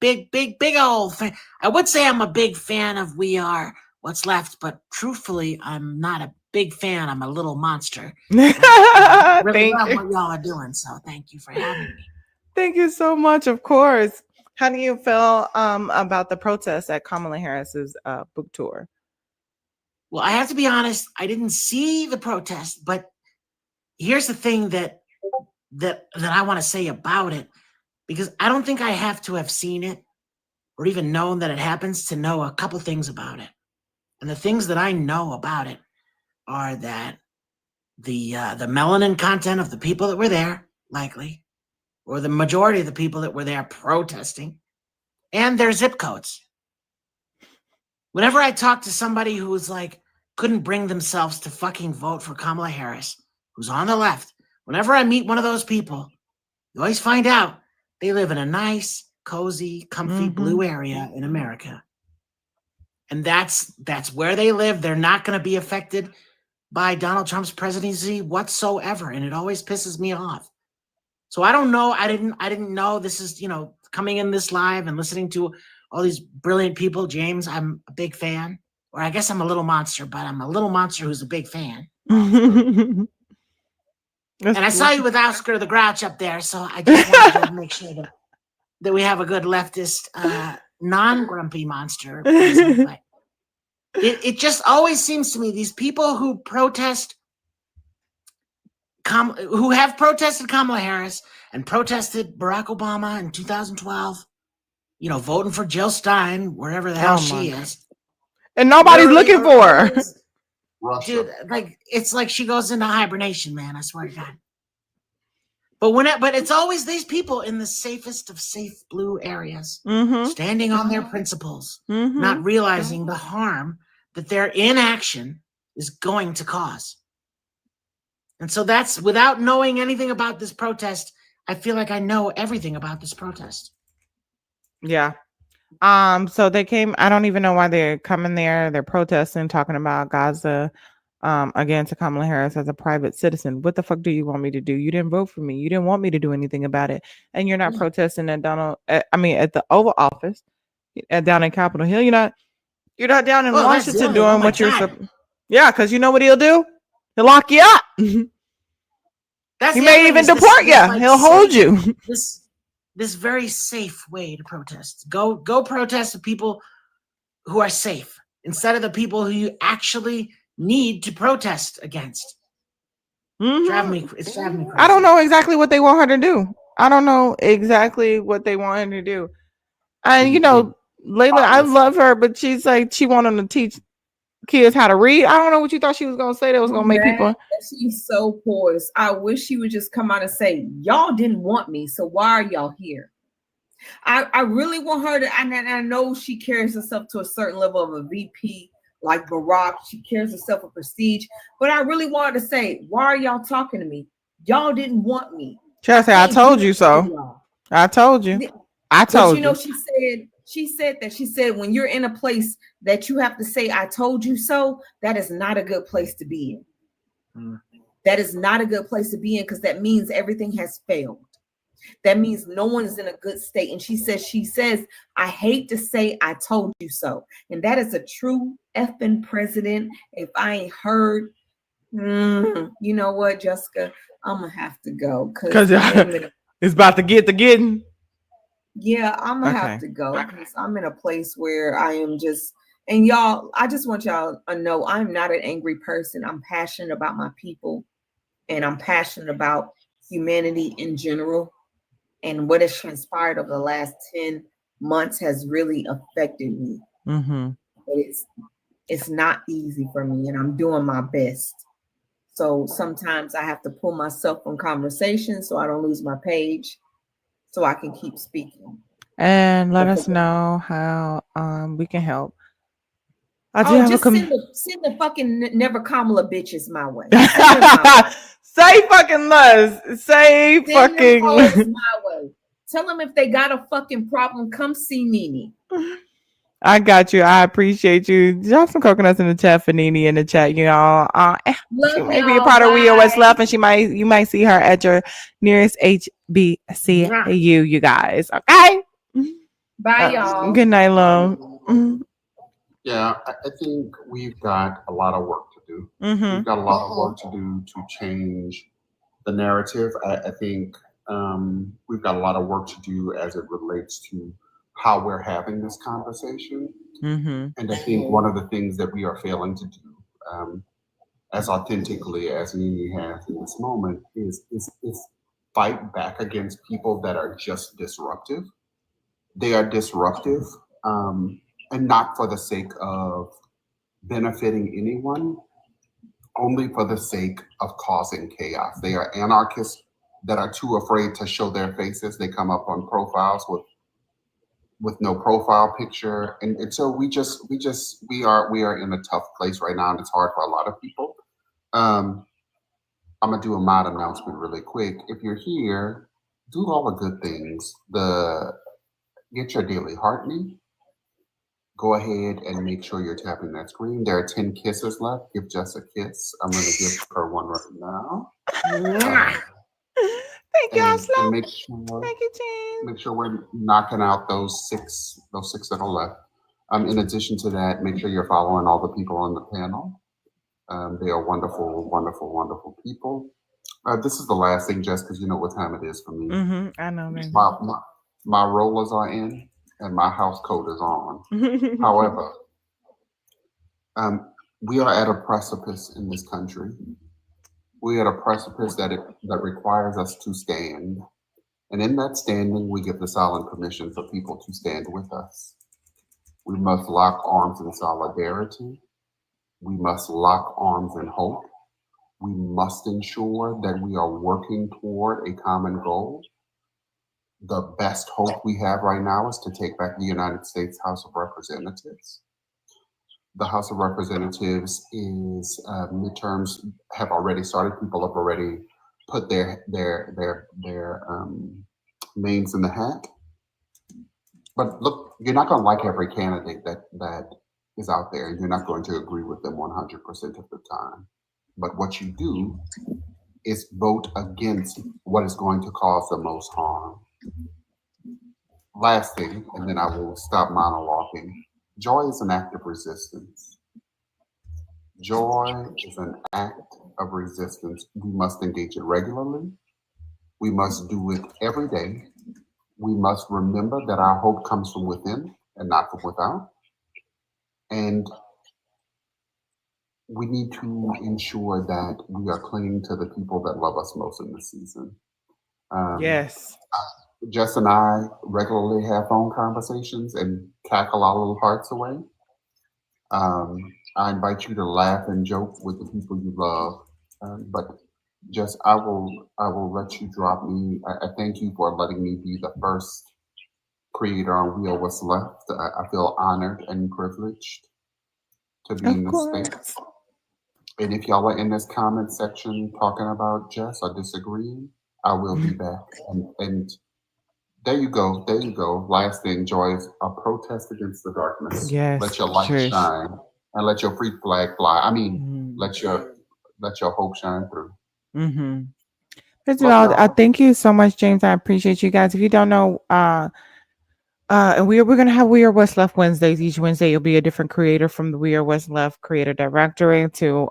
old fan. I would say I'm a big fan of We Are What's Left, but truthfully, I'm not a big fan. I'm a little monster. I really love what y'all are doing, so thank you for having me. Thank you so much, of course. How do you feel about the protests at Kamala Harris's book tour? Well, I have to be honest, I didn't see the protest, but here's the thing that I want to say about it, because I don't think I have to have seen it or even known that it happens to know a couple things about it. And the things that I know about it are that the melanin content of the people that were there, likely, or the majority of the people that were there protesting, and their zip codes. Whenever I talk to somebody who was like, couldn't bring themselves to fucking vote for Kamala Harris, who's on the left, whenever I meet one of those people, you always find out they live in a nice, cozy, comfy blue area in America. And that's where they live. They're not going to be affected by Donald Trump's presidency whatsoever. And it always pisses me off. So I don't know. I didn't know this is, coming in this live and listening to all these brilliant people. James, I'm a big fan. Or I guess I'm a little monster, but I'm a little monster who's a big fan. And I saw you with Oscar the Grouch up there, so I just wanted to make sure that we have a good leftist, non-grumpy monster. But it just always seems to me these people who protest, who have protested Kamala Harris and protested Barack Obama in 2012, voting for Jill Stein, wherever the hell she is. And nobody's looking for her. Dude, it's like she goes into hibernation, man. I swear to God. But it's always these people in the safest of safe blue areas, standing on their principles, not realizing the harm that their inaction is going to cause. And so that's, without knowing anything about this protest, I feel like I know everything about this protest. Yeah. So they came, I don't even know why they're coming there. They're protesting, talking about Gaza, again, to Kamala Harris as a private citizen. What the fuck do you want me to do? You didn't vote for me. You didn't want me to do anything about it. And you're not protesting at at the Oval Office, down in Capitol Hill. You're not down in Washington doing what you're yeah, because you know what he'll do? He'll lock you up. He may even deport you. He'll hold you. This very safe way to protest. Go protest the people who are safe instead of the people who you actually need to protest against. It's driving me crazy. I don't know exactly what they want her to do. And Layla, I love her, but she's like, she wanted to teach kids how to read. I don't know what you thought she was going to say that was going to make people. She's so poised. I wish she would just come out and say, y'all didn't want me, so why are y'all here? I really want her to, and I know she carries herself to a certain level of a VP like Barack. She carries herself a prestige, but I really want her to say, why are y'all talking to me? Y'all didn't want me. Chelsea, I told you so. I told you. She said when you're in a place that you have to say, I told you so, that is not a good place to be in. That is not a good place to be in, because that means everything has failed. That means no one is in a good state. And she says, I hate to say I told you so. And that is a true effing president. If I ain't heard, you know what, Jessica, I'm going to have to go. Because it's about to get to getting. Yeah, I'm going to have to go, because I'm in a place where I am just, and y'all, I just want y'all to know I'm not an angry person. I'm passionate about my people, and I'm passionate about humanity in general. And what has transpired over the last 10 months has really affected me. Mm-hmm. It's not easy for me, and I'm doing my best. So sometimes I have to pull myself from conversation so I don't lose my page, so I can keep speaking. And let But us know how we can help. I do oh, have just a send the fucking never Kamala bitches my way. Send them my way. Say fucking less. Say Send them fucking hoes my way. Tell them if they got a fucking problem, come see Nene. I got you. I appreciate you. Drop some coconuts in the chat for Nene in the chat. You know, she may be a part of We Are What's Left, and you might see her at your nearest HBCU. You guys, okay? Bye, y'all. Good night, love. Yeah, I think we've got a lot of work to do. Mm-hmm. We've got a lot of work to do to change the narrative. I think we've got a lot of work to do as it relates to how we're having this conversation. Mm-hmm. And I think one of the things that we are failing to do, as authentically as Nene has in this moment, is fight back against people that are just disruptive. They are disruptive, and not for the sake of benefiting anyone, only for the sake of causing chaos. They are anarchists that are too afraid to show their faces. They come up on profiles with no profile picture, and so we are in a tough place right now, and it's hard for a lot of people. I'm gonna do a mod announcement really quick. If you're here, do all the good things. Get your daily heart need. Go ahead and make sure you're tapping that screen. There are 10 kisses left. Give Jess a kiss. I'm gonna give her one right now. Thank you, Oslo. And make sure, Thank you, James. make sure we're knocking out those six that are left. In addition to that, make sure you're following all the people on the panel. They are wonderful, wonderful, wonderful people. This is the last thing, Jess, because you know what time it is for me. Mm-hmm. I know, man. My rollers are in and my house coat is on. However, we are at a precipice in this country. We are at a precipice that requires us to stand. And in that standing, we give the silent permission for people to stand with us. We must lock arms in solidarity. We must lock arms in hope. We must ensure that we are working toward a common goal. The best hope we have right now is to take back the United States House of Representatives. The House of Representatives is midterms have already started. People have already put their names in the hat. But look, you're not going to like every candidate that is out there, and you're not going to agree with them 100% of the time. But what you do is vote against what is going to cause the most harm. Last thing, and then I will stop monologuing. Joy is an act of resistance. Joy is an act of resistance. We must engage it regularly. We must do it every day. We must remember that our hope comes from within and not from without. And we need to ensure that we are clinging to the people that love us most in this season. Yes. Jess and I regularly have phone conversations and cackle our little hearts away. I invite you to laugh and joke with the people you love. But Jess, I will let you drop me. I thank you for letting me be the first creator on We Are What's Left. I feel honored and privileged to be in this space. And if y'all are in this comment section talking about Jess or disagreeing, I will be back. And there you go. There you go. Last thing, Joy, is a protest against the darkness. Yes. Let your light shine and let your free flag fly. I mean, let your hope shine through. Mm-hmm. First of all, thank you so much, James. I appreciate you guys. If you don't know, and we're gonna have We Are What's Left Wednesdays. Each Wednesday, you'll be a different creator from the We Are What's Left creator directory to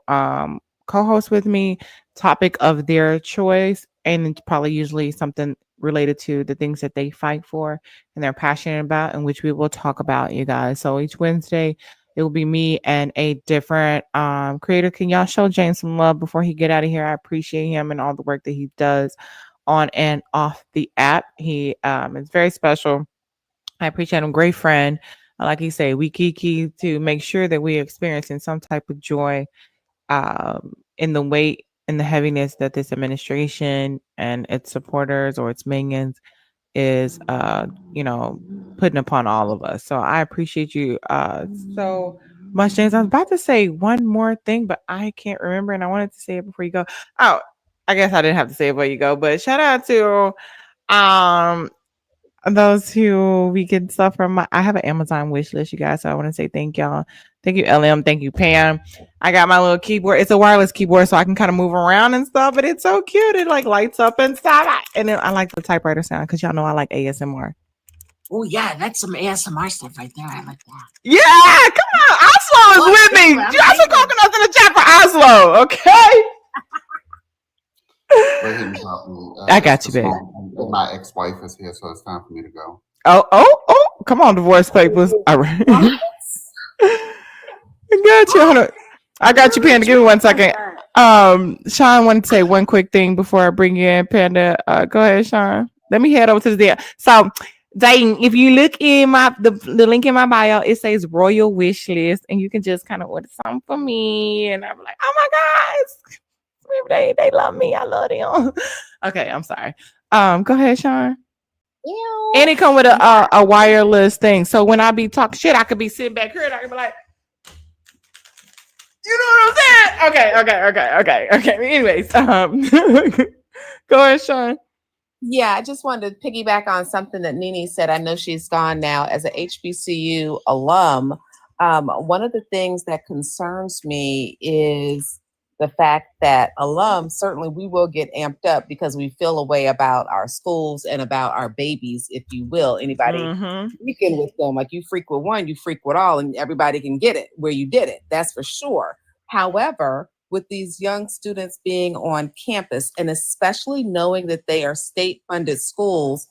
co-host with me. Topic of their choice, and it's probably usually something related to the things that they fight for and they're passionate about, and which we will talk about, you guys. So each Wednesday, it will be me and a different creator. Can y'all show James some love before he get out of here? I appreciate him and all the work that he does on and off the app. He is very special. I appreciate him. Great friend. like you say, we kiki to make sure that we're experiencing some type of joy in the weight and the heaviness that this administration and its supporters or its minions is putting upon all of us. So I appreciate you so much, James. I was about to say one more thing, but I can't remember, and I wanted to say it before you go. Oh, I guess I didn't have to say it before you go, but shout out to those who we get stuff from. I have an Amazon wish list, you guys. So I want to say thank y'all. Thank you, LM. Thank you, Pam. I got my little keyboard. It's a wireless keyboard, so I can kind of move around and stuff. But it's so cute. It like lights up and stuff. And then I like the typewriter sound because y'all know I like ASMR. Oh yeah, that's some ASMR stuff right there. I like that. Yeah, come on. Oslo is with me. You also coconuts in the chat for Oslo, okay? Let him help me. I got you, babe. My ex-wife is here, so it's time for me to go. Oh! Come on, divorce papers. All right. I got you. Hold on. I got you, Panda. Give me 1 second. Sean wanted to say one quick thing before I bring you in, Panda. Go ahead, Sean. Let me head over to the deal. So, Zayden, if you look in the link in my bio, it says Royal Wish List, and you can just kind of order something for me. And I'm like, oh my gosh, they love me. I love them. Okay, I'm sorry. Go ahead, Sean. Ew. And it come with a wireless thing. So when I be talking shit, I could be sitting back here and I could be like, you know what I'm saying? Okay. Anyways, go ahead, Sean. Yeah, I just wanted to piggyback on something that Nene said. I know she's gone now. As a HBCU alum, one of the things that concerns me is the fact that alums, certainly we will get amped up because we feel a way about our schools and about our babies, if you will. Anybody freaking with them, like you freak with one, you freak with all, and everybody can get it where you did it. That's for sure. However, with these young students being on campus, and especially knowing that they are state-funded schools,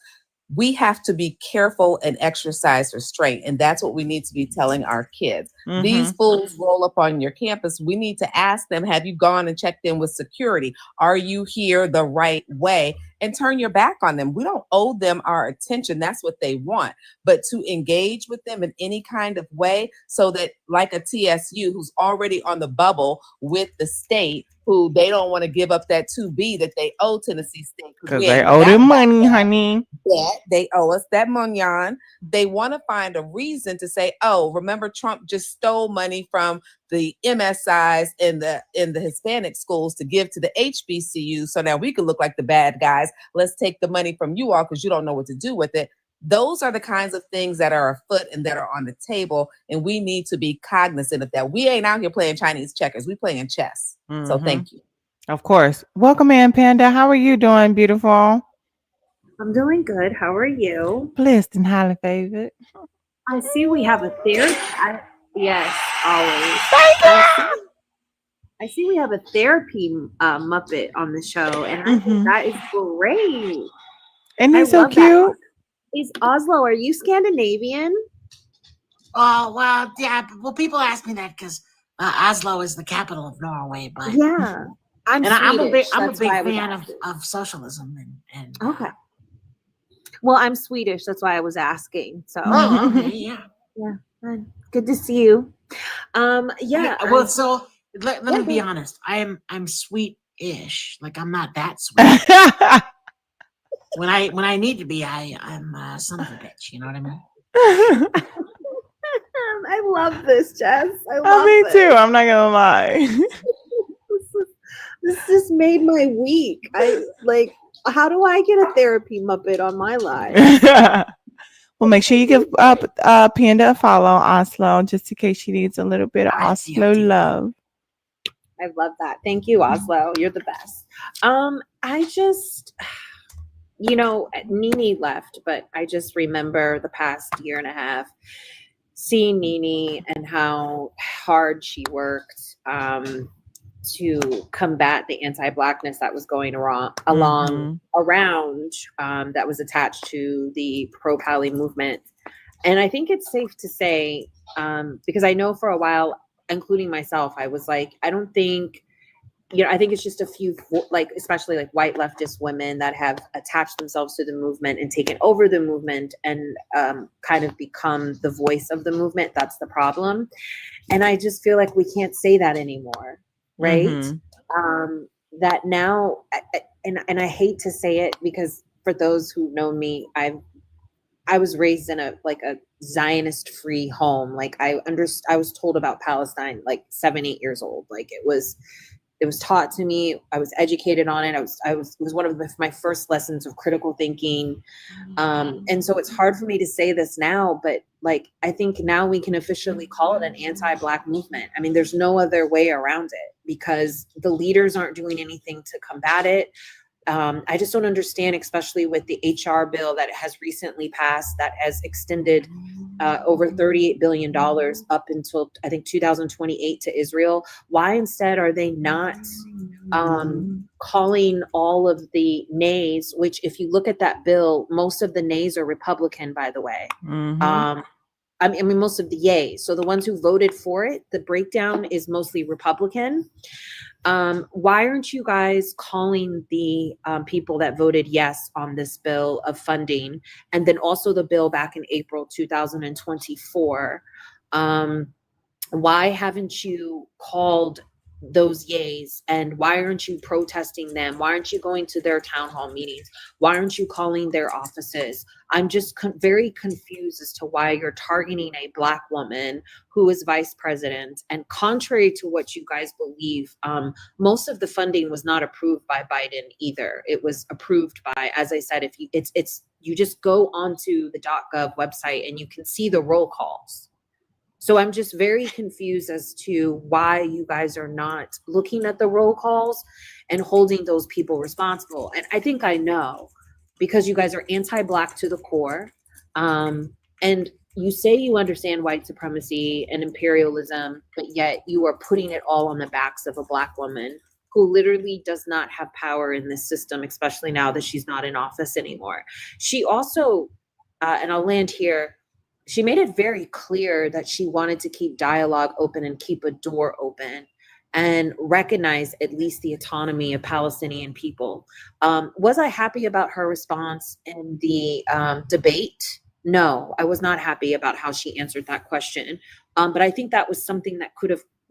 we have to be careful and exercise restraint. And that's what we need to be telling our kids. These fools roll up on your campus. We need to ask them, have you gone and checked in with security? Are you here the right way? And turn your back on them. We don't owe them our attention. That's what they want. But to engage with them in any kind of way so that, like a TSU who's already on the bubble with the state, who they don't want to give up that 2B that they owe Tennessee State. Because they owe them money, honey. They owe us that money. They want to find a reason to say, oh, remember Trump just stole money from the MSIs in the Hispanic schools to give to the HBCUs. So now we can look like the bad guys. Let's take the money from you all because you don't know what to do with it. Those are the kinds of things that are afoot and that are on the table. And we need to be cognizant of that. We ain't out here playing Chinese checkers. We playing chess. So thank you. Of course. Welcome in, Panda. How are you doing, beautiful? I'm doing good. How are you? Blessed and highly favored. I see we have a therapy. Yes, always. I see we have a therapy Muppet on the show, and I think that is great. And he's so cute. Is Oslo, are you Scandinavian? Oh, well, yeah. Well, people ask me that because Oslo is the capital of Norway. But yeah, I'm a big fan of socialism. And okay. Well, I'm Swedish. That's why I was asking. So, okay, yeah. Good to see you. Yeah. Well, so let me be honest. I'm sweet-ish. Like I'm not that sweet. When I need to be, I'm son of a bitch. You know what I mean? I love this, Jess. Me too. I'm not gonna lie. This just made my week. How do I get a therapy Muppet on my live? Well, make sure you give Panda a follow, Oslo, just in case she needs a little bit of Oslo love. I love that. Thank you, Oslo. You're the best. I just, Nene left, but I just remember the past year and a half seeing Nene and how hard she worked to combat the anti-Blackness that was going around that was attached to the pro-Pali movement. And I think it's safe to say, because I know for a while, including myself, I was like, I don't think I think it's just a few, like, especially like white leftist women that have attached themselves to the movement and taken over the movement and kind of become the voice of the movement. That's the problem. And I just feel like we can't say that anymore, right? That now, and I hate to say it, because for those who know me, I was raised in a Zionist free home. Like I was told about Palestine like 7-8 years old. Like it was taught to me. I was educated on it. It was one of my first lessons of critical thinking. And so it's hard for me to say this now, but like, I think now we can officially call it an anti-Black movement. I mean, there's no other way around it because the leaders aren't doing anything to combat it. I just don't understand, especially with the HR bill that has recently passed that has extended over $38 billion up until I think 2028 to Israel. Why instead are they not calling all of the nays, which if you look at that bill, most of the nays are Republican, by the way. I mean, most of the yays. So the ones who voted for it, the breakdown is mostly Republican. Why aren't you guys calling the people that voted yes on this bill of funding, and then also the bill back in April 2024? Why haven't you called those yays, and why aren't you protesting them? Why aren't you going to their town hall meetings? Why aren't you calling their offices? I'm just very confused as to why you're targeting a Black woman who is vice president. And contrary to what you guys believe, most of the funding was not approved by Biden either. It was approved by, as I said, if you you just go onto the .gov website and you can see the roll calls. So I'm just very confused as to why you guys are not looking at the roll calls and holding those people responsible. And I think I know, because you guys are anti-Black to the core. And you say you understand white supremacy and imperialism, but yet you are putting it all on the backs of a Black woman who literally does not have power in this system, especially now that she's not in office anymore. She also, and I'll land here, she made it very clear that she wanted to keep dialogue open and keep a door open and recognize at least the autonomy of Palestinian people. Was I happy about her response in the debate? No, I was not happy about how she answered that question. But I think that was something that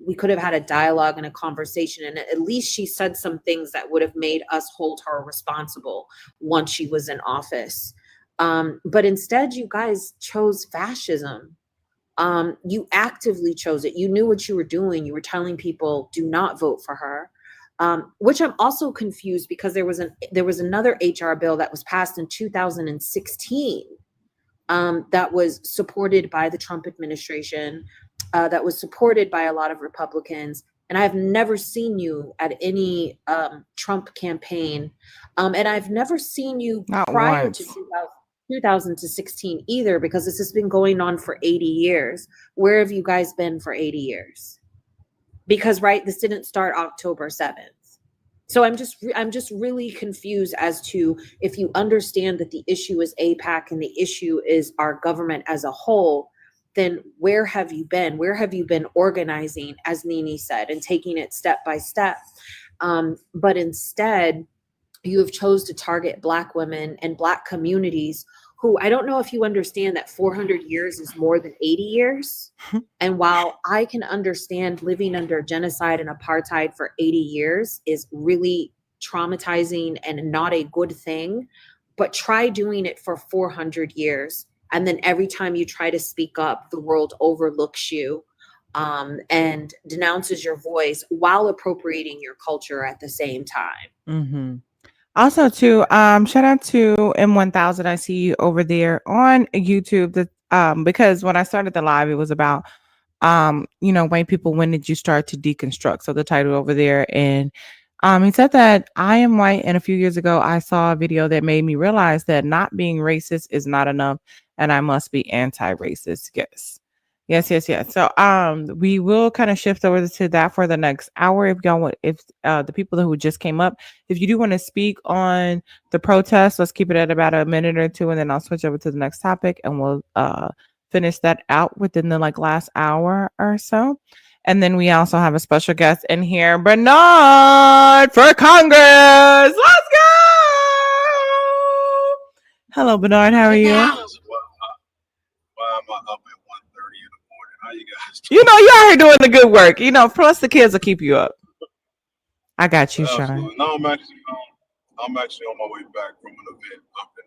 we could have had a dialogue and a conversation, and at least she said some things that would have made us hold her responsible once she was in office. But instead, you guys chose fascism. You actively chose it. You knew what you were doing. You were telling people, do not vote for her. Which I'm also confused, because there was another HR bill that was passed in 2016 that was supported by the Trump administration, that was supported by a lot of Republicans. And I've never seen you at any Trump campaign. And I've never seen you prior to 2016 either, because this has been going on for 80 years. Where have you guys been for 80 years? Because, right, this didn't start October 7th. So I'm just really confused as to, if you understand that the issue is AIPAC and the issue is our government as a whole, then where have you been? Where have you been organizing, as Nini said, and taking it step by step? But instead, you have chose to target Black women and Black communities who, I don't know if you understand that 400 years is more than 80 years. And while I can understand living under genocide and apartheid for 80 years is really traumatizing and not a good thing, but try doing it for 400 years. And then every time you try to speak up, the world overlooks you and denounces your voice while appropriating your culture at the same time. Also, too, shout out to M1000. I see you over there on YouTube. Because when I started the live, it was about, white people. When did you start to deconstruct? So the title over there, and he said that I am white, and a few years ago, I saw a video that made me realize that not being racist is not enough, and I must be anti-racist. Yes. So we will kind of shift over to that for the next hour. If y'all want, if the people who just came up, if you do want to speak on the protest, let's keep it at about a minute or two, and then I'll switch over to the next topic, and we'll finish that out within the last hour or so. And then we also have a special guest in here, Bernard for Congress. Let's go. Hello, Bernard. How are you? Why am I up at 1:30 in the morning? How you guys doing? You know, you're out here doing the good work. You know, plus the kids will keep you up. I got you, Sean. Absolutely. No, I'm actually on my way back from an event up in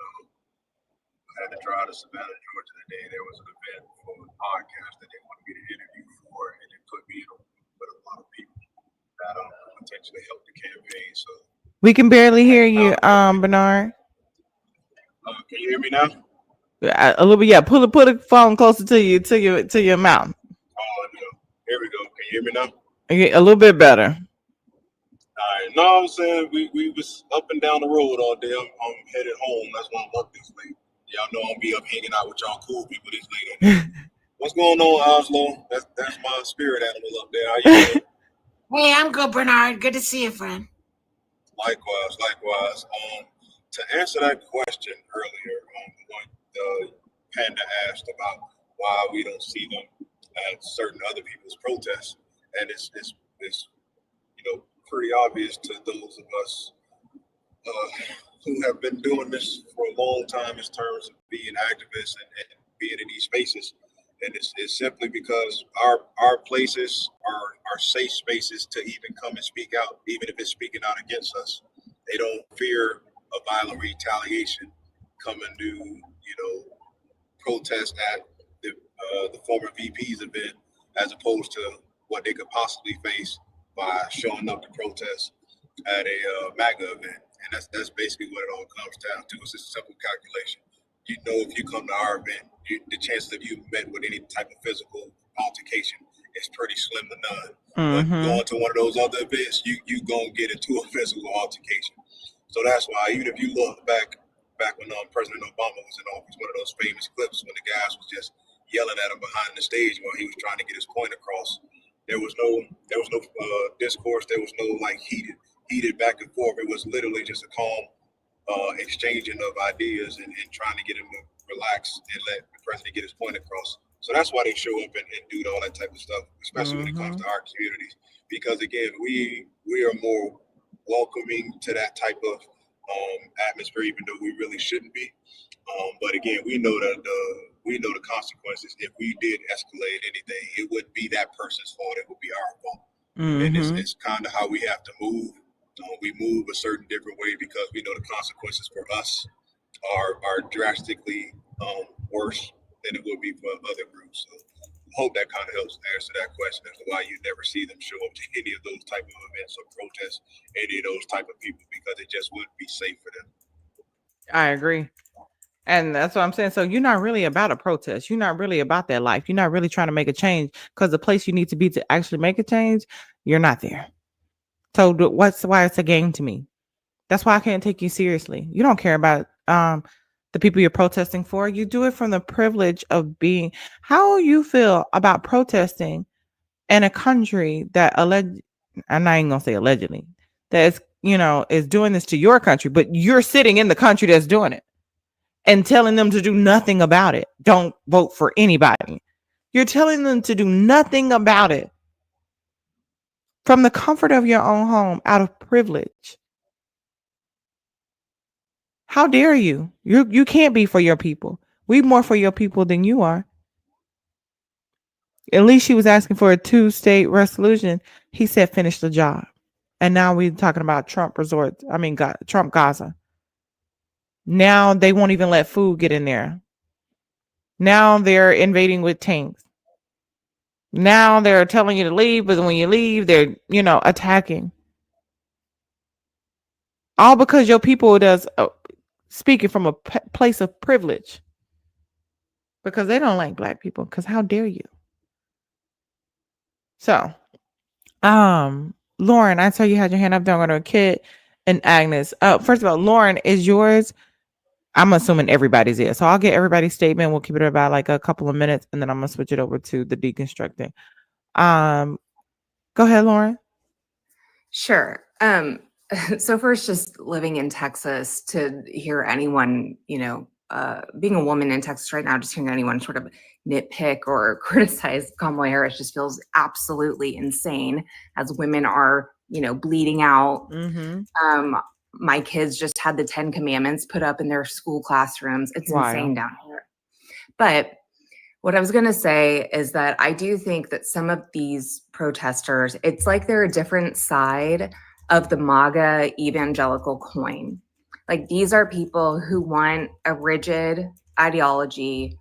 I had to drive to Savannah, Georgia today. There was an event for a podcast that they wanted me to interview for, and it put me in a room with a lot of people that potentially help the campaign. So We can barely hear you, Bernard. can you hear me now? A little bit, yeah. Put the phone closer to your mouth. Oh no. Here we go. Can you hear me now? Okay, a little bit better. All right. No, I'm saying we was up and down the road all day. I'm headed home. That's why I'm up this late. Y'all know I'll be up hanging out with y'all cool people this late. What's going on, Oslo? That's my spirit animal up there. How you doing? Hey, I'm good, Bernard. Good to see you, friend. Likewise. To answer that question earlier, the one Panda asked about why we don't see them at certain other people's protests, and it's pretty obvious to those of us who have been doing this for a long time in terms of being activists and being in these spaces. And it's simply because our places are safe spaces to even come and speak out, even if it's speaking out against us. They don't fear a violent retaliation coming to, protest at the former VP's event, as opposed to what they could possibly face by showing up to protest at a MAGA event. And that's basically what it all comes down to. It's just a simple calculation. If you come to our event, the chances of you met with any type of physical altercation is pretty slim to none. But going to one of those other events, you gonna get into a physical altercation. So that's why, even if you look back when President Obama was in office, one of those famous clips when the guys was just yelling at him behind the stage while he was trying to get his point across. There was no discourse. There was no heated back and forth. It was literally just a calm exchanging of ideas and trying to get him to relax and let the president get his point across. So that's why they show up and do all that type of stuff, especially when it comes to our communities. Because again, we are more welcoming to that type of atmosphere, even though we really shouldn't be. But again, we know the consequences. If we did escalate anything, it wouldn't be that person's fault. It would be our fault. And it's kind of how we have to move. We move a certain different way because we know the consequences for us are drastically worse than it would be for other groups. So I hope that kind of helps answer that question as to why you never see them show up to any of those type of events or protests, any of those type of people, because it just wouldn't be safe for them. I agree. And that's what I'm saying. So you're not really about a protest. You're not really about that life. You're not really trying to make a change, because the place you need to be to actually make a change, you're not there. So why it's a game to me? That's why I can't take you seriously. You don't care about the people you're protesting for. You do it from the privilege of being. How you feel about protesting in a country that I'm not even gonna say allegedly, that is doing this to your country, but you're sitting in the country that's doing it and telling them to do nothing about it. Don't vote for anybody. You're telling them to do nothing about it from the comfort of your own home, out of privilege. How dare you? You can't be for your people. We more for your people than you are. At least she was asking for a 2-state resolution. He said finish the job. And now we're talking about Trump Gaza. Now they won't even let food get in there. Now they're invading with tanks. Now they're telling you to leave, but when you leave, they're, attacking. All because your people does speaking from a place of privilege. Because they don't like black people. Because how dare you? So, Lauren, I saw you had your hand up. Don't go to a kid and Agnes. First of all, Lauren, is yours? I'm assuming everybody's is. So I'll get everybody's statement. We'll keep it about like a couple of minutes, and then I'm gonna switch it over to the deconstructing. Go ahead, Lauren. Sure. So first, just living in Texas, to hear anyone, being a woman in Texas right now, just hearing anyone sort of nitpick or criticize Kamala Harris just feels absolutely insane, as women are, you know, bleeding out. My kids just had the 10 Commandments put up in their school classrooms. It's insane down here. But what I was going to say is that I do think that some of these protesters, it's like they're a different side of the MAGA evangelical coin. Like, these are people who want a rigid ideology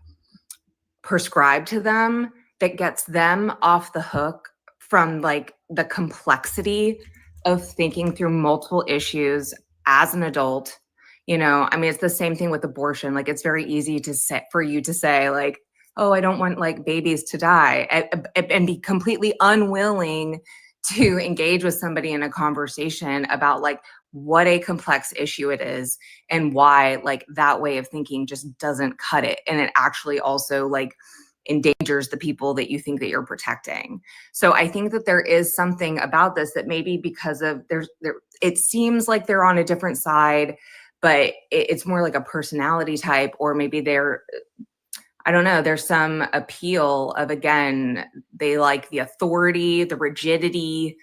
prescribed to them that gets them off the hook from like the complexity of thinking through multiple issues as an adult. You know, I mean, it's the same thing with abortion. Like, it's very easy to say, for you to say like, oh, I don't want like babies to die, and be completely unwilling to engage with somebody in a conversation about like what a complex issue it is and why like that way of thinking just doesn't cut it. And it actually also like endangers the people that you think that you're protecting. So I think that there is something about this that maybe because of it seems like they're on a different side, but it's more like a personality type, or maybe I don't know, there's some appeal of, again, they like the authority, the rigidity,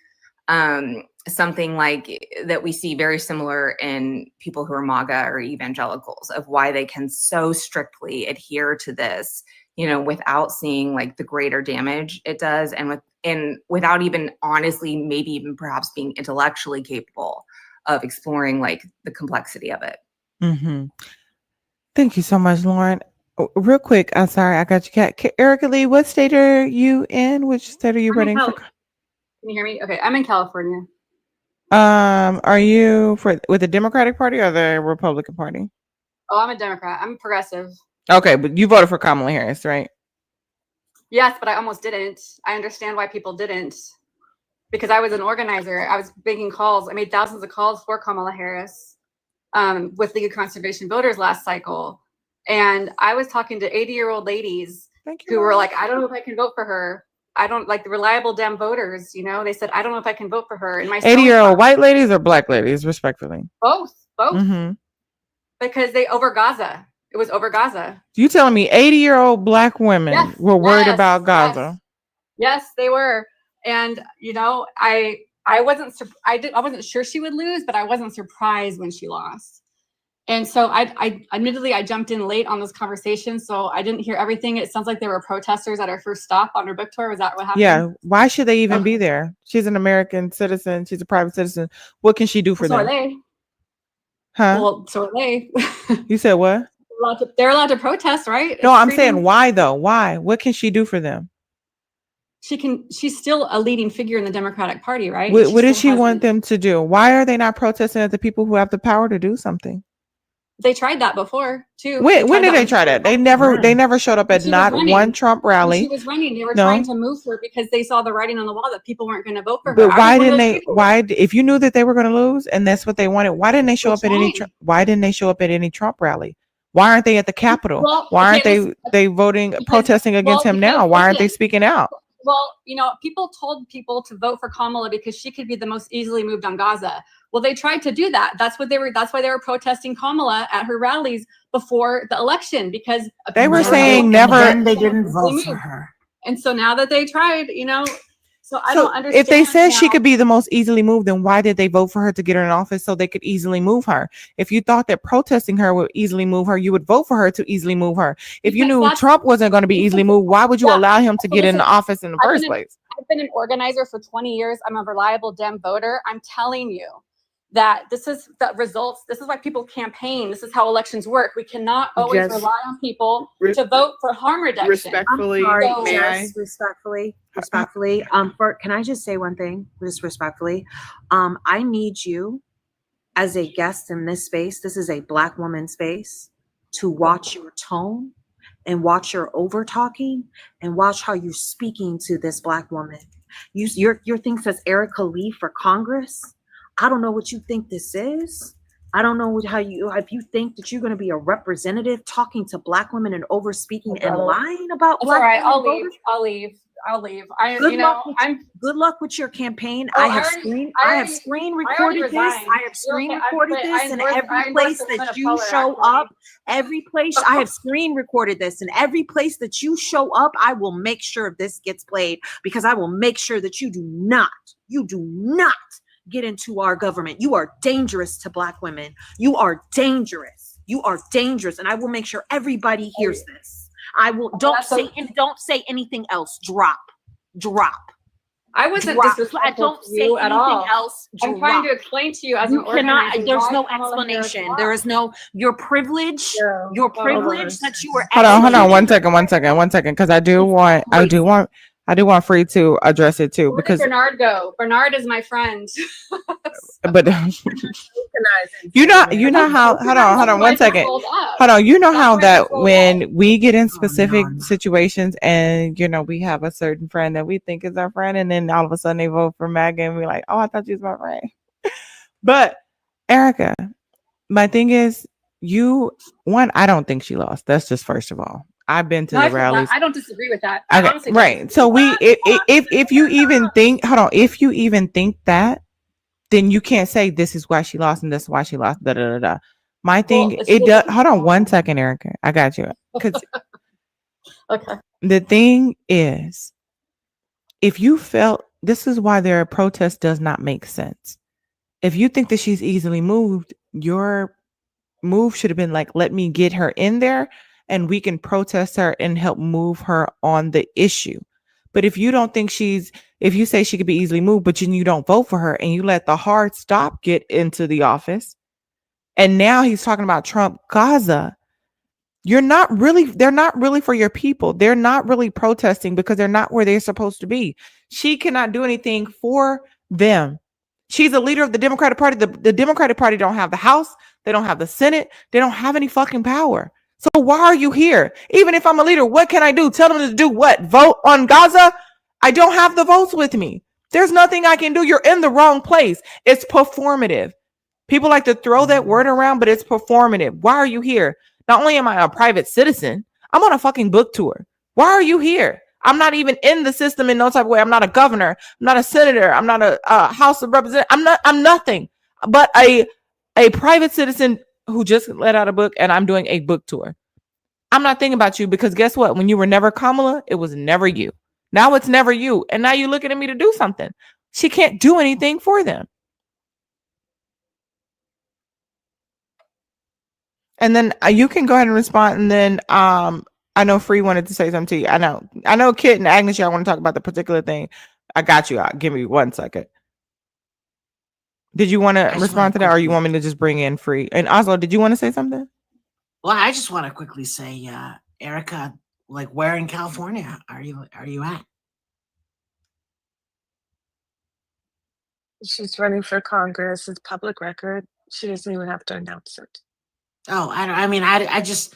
something like that we see very similar in people who are MAGA or evangelicals, of why they can so strictly adhere to this, you know, without seeing like the greater damage it does, and without even honestly, maybe even perhaps being intellectually capable of exploring like the complexity of it. Thank you so much, Lauren. Real quick, I'm sorry, I got you, Kat. Erica Lee, what state are you in? Which state are you running for? Can you hear me? Okay, I'm in California. Are you with the Democratic Party or the Republican Party? Oh, I'm a Democrat. I'm progressive. Okay, but you voted for Kamala Harris, right? Yes, but I almost didn't. I understand why people didn't, because I was an organizer. I was making calls. I made thousands of calls for Kamala Harris with League of Conservation Voters last cycle. And I was talking to 80-year-old ladies who were like, I don't know if I can vote for her. I don't like the reliable damn voters, you know. They said, I don't know if I can vote for her. And my 80-year-old white ladies or black ladies, respectfully? Both. Because they over Gaza. It was over Gaza. You telling me 80-year-old black women were worried about Gaza? Yes, they were. And you know, I wasn't sure she would lose, but I wasn't surprised when she lost. And so I admittedly, I jumped in late on this conversation, so I didn't hear everything. It sounds like there were protesters at our first stop on her book tour. Was that what happened? Yeah. Why should they even be there? She's an American citizen. She's a private citizen. What can she do for them? So are they. Huh? Well, so are they. You said what? They're allowed to protest, right? No, I'm saying why though? Why? What can she do for them? She's still a leading figure in the Democratic Party, right? What did she want them to do? Why are they not protesting at the people who have the power to do something? They tried that before too. When did they try that? They never showed up at not one Trump rally. When she was running, they were trying to move her because they saw the writing on the wall that people weren't going to vote for her. But why didn't they? Why, if you knew that they were going to lose and that's what they wanted, why didn't they show up at any? Why didn't they show up at any Trump rally? Why aren't they at the Capitol? Why aren't they voting, protesting against him now? Why aren't they speaking out? Well, you know, people told people to vote for Kamala because she could be the most easily moved on Gaza. Well, they tried to do that. That's why they were protesting Kamala at her rallies before the election, because they were saying they didn't vote for her. And so now that they tried, you know, so I don't understand. If they said she could be the most easily moved, then why did they vote for her to get her in office so they could easily move her? If you thought that protesting her would easily move her, you would vote for her to easily move her. If you knew Trump wasn't going to be easily moved, why would you allow him to get in the office in the first place? I've been an organizer for 20 years. I'm a reliable Dem voter. I'm telling you that this is the results. This is why people campaign. This is how elections work. We cannot always rely on people to vote for harm reduction. Respectfully, may I? Respectfully, can I just say one thing, just respectfully? I need you as a guest in this space. This is a Black woman space, to watch your tone and watch your over talking and watch how you're speaking to this Black woman. Your thing says Erica Lee for Congress. I don't know what you think this is. I don't know if you think that you're going to be a representative talking to Black women and over speaking and lying about Black women. All right, I'll leave. I'll leave. Good luck with your campaign. Oh, I have I already screen already recorded this. resigned. I have screen You're okay. recorded this, and every place that you show up, every place I have screen recorded this, and every place that you show up, I will make sure this gets played, because I will make sure that you do not get into our government. You are dangerous to Black women. You are dangerous. You are dangerous, and I will make sure everybody hears this. I will. Don't say anything else. Drop. I wasn't disrespectful to you at all. I'm trying to explain to you as an organizer. There's no explanation. There is no your privilege. Your privilege that you were. Hold on, one second, because I do want Free to address it too. Where Because did Bernard go? Bernard is my friend. but you know how, hold on one second. Hold on, you know how that when we get in specific situations and we have a certain friend that we think is our friend, and then all of a sudden they vote for MAGA and we're like, oh, I thought you was my friend. But Erica, my thing is, I don't think she lost. That's just first of all. I've been to the rallies. I don't disagree with that. Okay, right. So if you even think, if you even think that, then you can't say this is why she lost and this is why she lost. Da da da da. My thing, hold on one second, Erica. I got you. Because okay. The thing is, if you felt this is why their protest does not make sense. If you think that she's easily moved, your move should have been like, let me get her in there and we can protest her and help move her on the issue. But if you don't think if you say she could be easily moved, but you don't vote for her and you let the hard stop get into the office, and now he's talking about Trump, Gaza, they're not really for your people. They're not really protesting because they're not where they're supposed to be. She cannot do anything for them. She's a leader of the Democratic Party. The Democratic Party don't have the House. They don't have the Senate. They don't have any fucking power. So why are you here? Even if I'm a leader, what can I do? Tell them to do what? Vote on Gaza? I don't have the votes with me. There's nothing I can do. You're in the wrong place. It's performative. People like to throw that word around, but it's performative. Why are you here? Not only am I a private citizen, I'm on a fucking book tour. Why are you here? I'm not even in the system in no type of way. I'm not a governor. I'm not a senator. I'm not a House of Representatives. I'm nothing but a private citizen who just let out a book, and I'm doing a book tour. I'm not thinking about you because guess what? When you were never Kamala, it was never you. Now it's never you. And now you're looking at me to do something. She can't do anything for them. And then you can go ahead and respond. And then I know Free wanted to say something to you. I know Kit and Agnes, y'all want to talk about the particular thing. I got you. Give me 1 second. Did you want to respond to that, or you want me to just bring in Free? And Oslo, did you want to say something? Well, I just want to quickly say, Erica, like, where in California are you at? She's running for Congress. It's public record. She doesn't even have to announce it. Oh, I just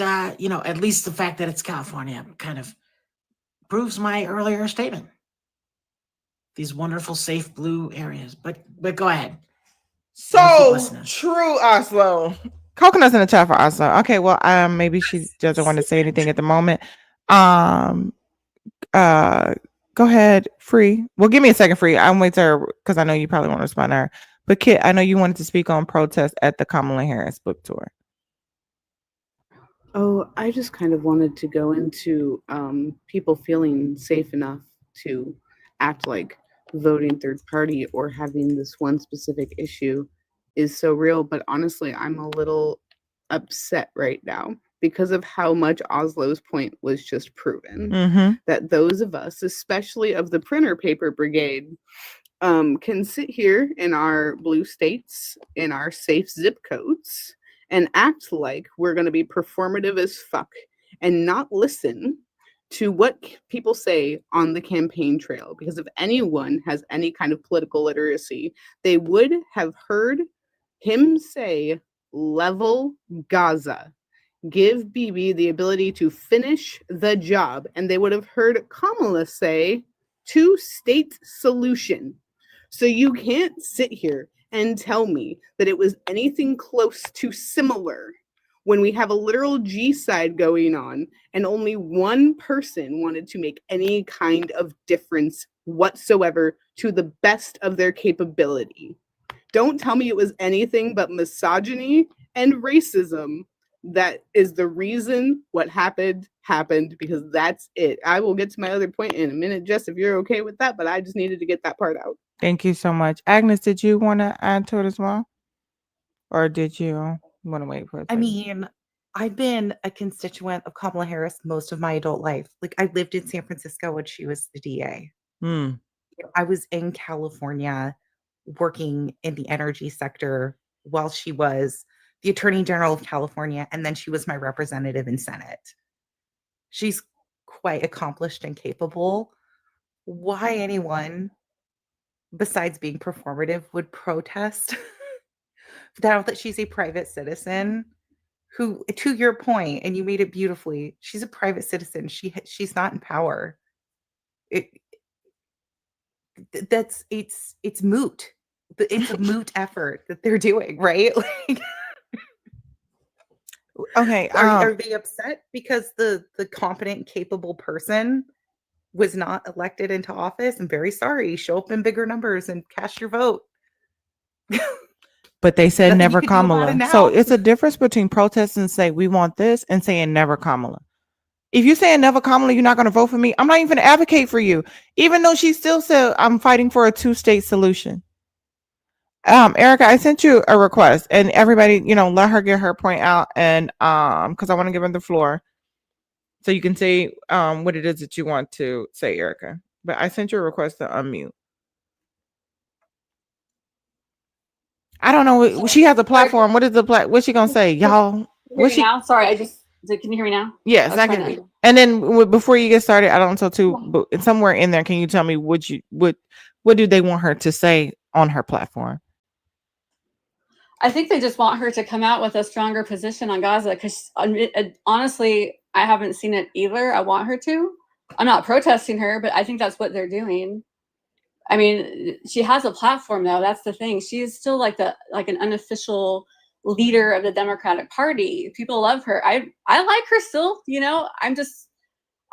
at least the fact that it's California kind of proves my earlier statement. These wonderful, safe blue areas. But go ahead. So true, Oslo. Coconuts in the chat for Oslo. Okay, well, maybe she doesn't want to say anything at the moment. Go ahead, Free. Well, give me a second, Free. I'm waiting to her because I know you probably want to respond to her. But Kit, I know you wanted to speak on protest at the Kamala Harris book tour. Oh, I just kind of wanted to go into people feeling safe enough to act like voting third party or having this one specific issue is so real. But honestly, I'm a little upset right now because of how much Oslo's point was just proven. That those of us, especially of the printer paper brigade, can sit here in our blue states, in our safe zip codes, and act like we're going to be performative as fuck and not listen to what people say on the campaign trail. Because if anyone has any kind of political literacy, they would have heard him say, level Gaza. Give Bibi the ability to finish the job. And they would have heard Kamala say, two-state solution. So you can't sit here and tell me that it was anything close to similar when we have a literal G-side going on and only one person wanted to make any kind of difference whatsoever to the best of their capability. Don't tell me it was anything but misogyny and racism that is the reason what happened, because that's it. I will get to my other point in a minute, Jess, if you're okay with that, but I just needed to get that part out. Thank you so much. Agnes, did you want to add to it as well? Or did you want to wait for it? I mean, I've been a constituent of Kamala Harris most of my adult life. Like, I lived in San Francisco when she was the DA. I was in California working in the energy sector while she was the Attorney General of California, and then she was my representative in Senate. She's quite accomplished and capable. Why anyone, besides being performative, would protest now that she's a private citizen who, to your point, and you made it beautifully, she's a private citizen. She's not in power. It's moot. It's a moot effort that they're doing, right? Like, okay, are they upset because the competent and capable person was not elected into office? I'm very sorry. Show up in bigger numbers and cast your vote. But they said Nothing you never could do about Kamala. it now. So it's a difference between protesting and say we want this and saying never Kamala. If you're saying never Kamala, you're not going to vote for me. I'm not even going to advocate for you, even though she still said I'm fighting for a 2-state solution. Erica, I sent you a request, and everybody, let her get her point out, and because I want to give her the floor, so you can say what it is that you want to say, Erica. But I sent you a request to unmute. I don't know. She has a platform. What is the what's she gonna say, y'all? What's she? Now? Sorry, can you hear me now? Yes, I can. And then before you get started, I don't know too, but somewhere in there, can you tell me what do they want her to say on her platform? I think they just want her to come out with a stronger position on Gaza because honestly, I haven't seen it either. I want her to. I'm not protesting her, but I think that's what they're doing. I mean, she has a platform though. That's the thing. She is still like an unofficial leader of the Democratic Party. People love her. I like her still,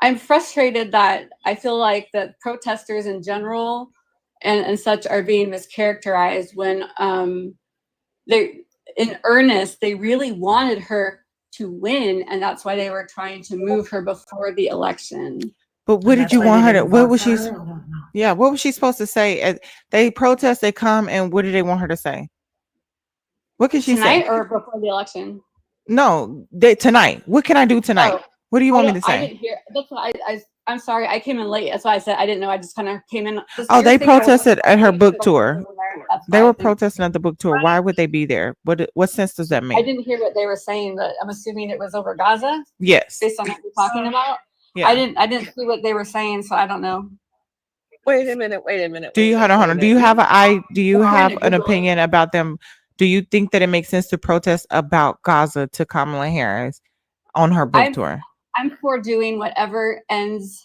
I'm frustrated that I feel like that protesters in general and such are being mischaracterized when they in earnest, they really wanted her to win, and that's why they were trying to move her before the election. But what did you want her to? What was she? Yeah, what was she supposed to say? They protest, they come, and what did they want her to say? What can she say? Tonight or before the election? No, tonight. What can I do tonight? Oh, what do you want me to say? I didn't hear. That's why I'm sorry. I came in late. That's why I said I didn't know. I just kind of came in. Oh, they protested at her book tour. They were protesting at the book tour. Why would they be there? What sense does that make? I didn't hear what they were saying, but I'm assuming it was over Gaza. Yes. Based on what you're talking about. Yeah. I didn't see what they were saying, so I don't know. Wait a minute. Do you hold on? Do you have an opinion about them? Do you think that it makes sense to protest about Gaza to Kamala Harris on her book tour? I'm for doing whatever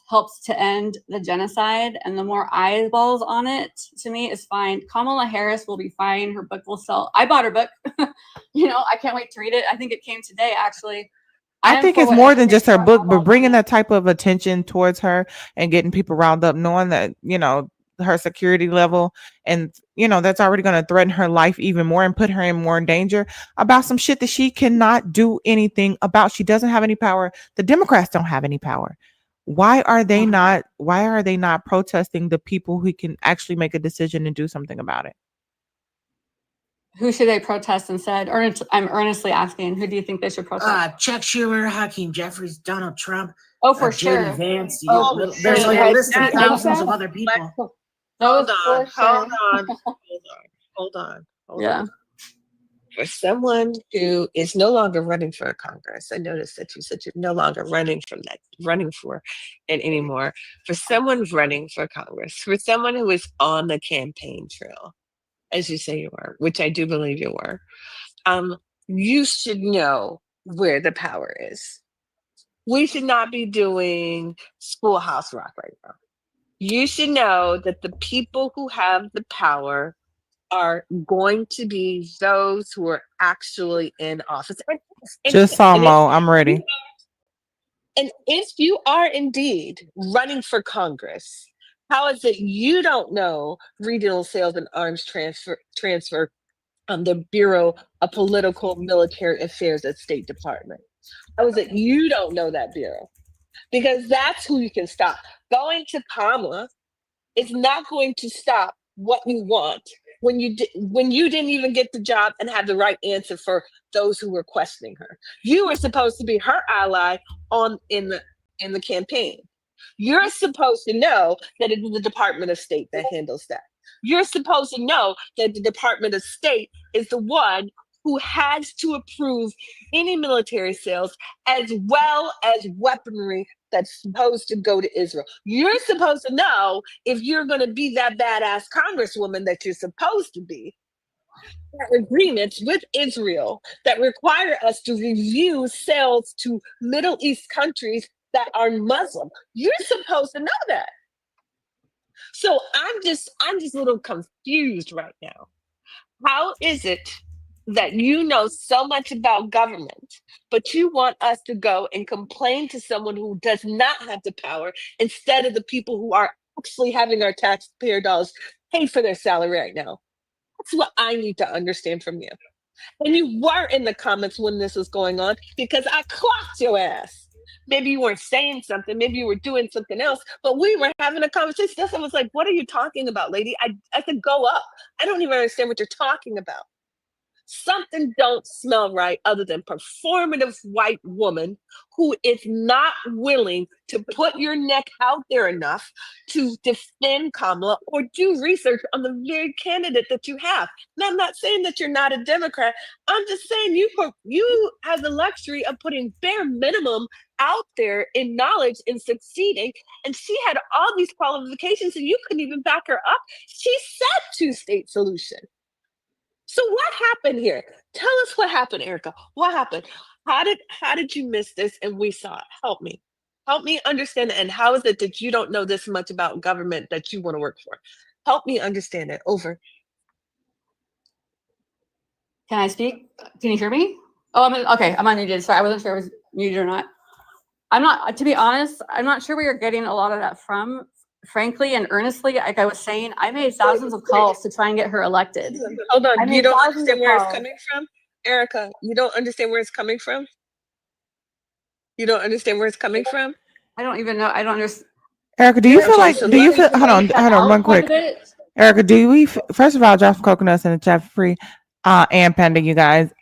helps to end the genocide, and the more eyeballs on it, to me, is fine. Kamala Harris will be fine. Her book will sell. I bought her book. I can't wait to read it. I think it came today, actually. I think it's more than just her book, but bringing that type of attention towards her and getting people riled up, knowing that, her security level and, that's already going to threaten her life even more and put her in more danger about some shit that she cannot do anything about. She doesn't have any power. The Democrats don't have any power. Why are they not protesting the people who can actually make a decision and do something about it? Who should they protest instead? Or I'm earnestly asking, who do you think they should protest? Chuck Schumer, Hakeem Jeffries, Donald Trump. Oh, for J.D. sure. Vance. There's like a list of thousands of other people. Hold on. Yeah. For someone who is no longer running for Congress, I noticed that you said you're no longer running for it anymore. For someone running for Congress, for someone who is on the campaign trail, as you say you are, which I do believe you were, you should know where the power is. We should not be doing Schoolhouse Rock right now. You should know that the people who have the power are going to be those who are actually in office. And Just saw Mo. I'm ready. And if you are indeed running for Congress, how is it you don't know regional sales and arms transfer the Bureau of Political Military Affairs at State Department? How is it you don't know that bureau? Because that's who you can stop. Going to Kamala is not going to stop what you want when you didn't even get the job and have the right answer for those who were questioning her. You were supposed to be her ally in the campaign. You're supposed to know that it is the Department of State that handles that. You're supposed to know that the Department of State is the one who has to approve any military sales as well as weaponry that's supposed to go to Israel. You're supposed to know if you're going to be that badass congresswoman that you're supposed to be. Agreements with Israel that require us to review sales to Middle East countries that are Muslim. You're supposed to know that. So I'm just a little confused right now. How is it that you know so much about government, but you want us to go and complain to someone who does not have the power instead of the people who are actually having our taxpayer dollars pay for their salary right now? That's what I need to understand from you. And you were in the comments when this was going on because I clocked your ass. Maybe you weren't saying something, maybe you were doing something else, but we were having a conversation. I was like, what are you talking about, lady? I said, go up. I don't even understand what you're talking about. Something don't smell right other than performative white woman who is not willing to put your neck out there enough to defend Kamala or do research on the very candidate that you have. And I'm not saying that you're not a Democrat. I'm just saying you have the luxury of putting bare minimum out there in knowledge and succeeding. And she had all these qualifications and you couldn't even back her up. She said two-state solution. So what happened here? Tell us what happened, Erica. What happened? How did you miss this and we saw it? Help me understand it. And how is it that you don't know this much about government that you want to work for? Help me understand it. Over. Can I speak? Can you hear me? Oh, I'm unmuted. Sorry, I wasn't sure I was muted or not. To be honest, I'm not sure where you're getting a lot of that from. Frankly and earnestly, like I was saying, I made thousands of calls to try and get her elected. Hold on, you don't understand where it's coming from? Erica, you don't understand where it's coming from? You don't understand where it's coming from? I don't even know. I don't understand. Erica, do you feel hold on, one quick. Erica, first of all, drop some coconuts in the chat for free. And Panda, you guys.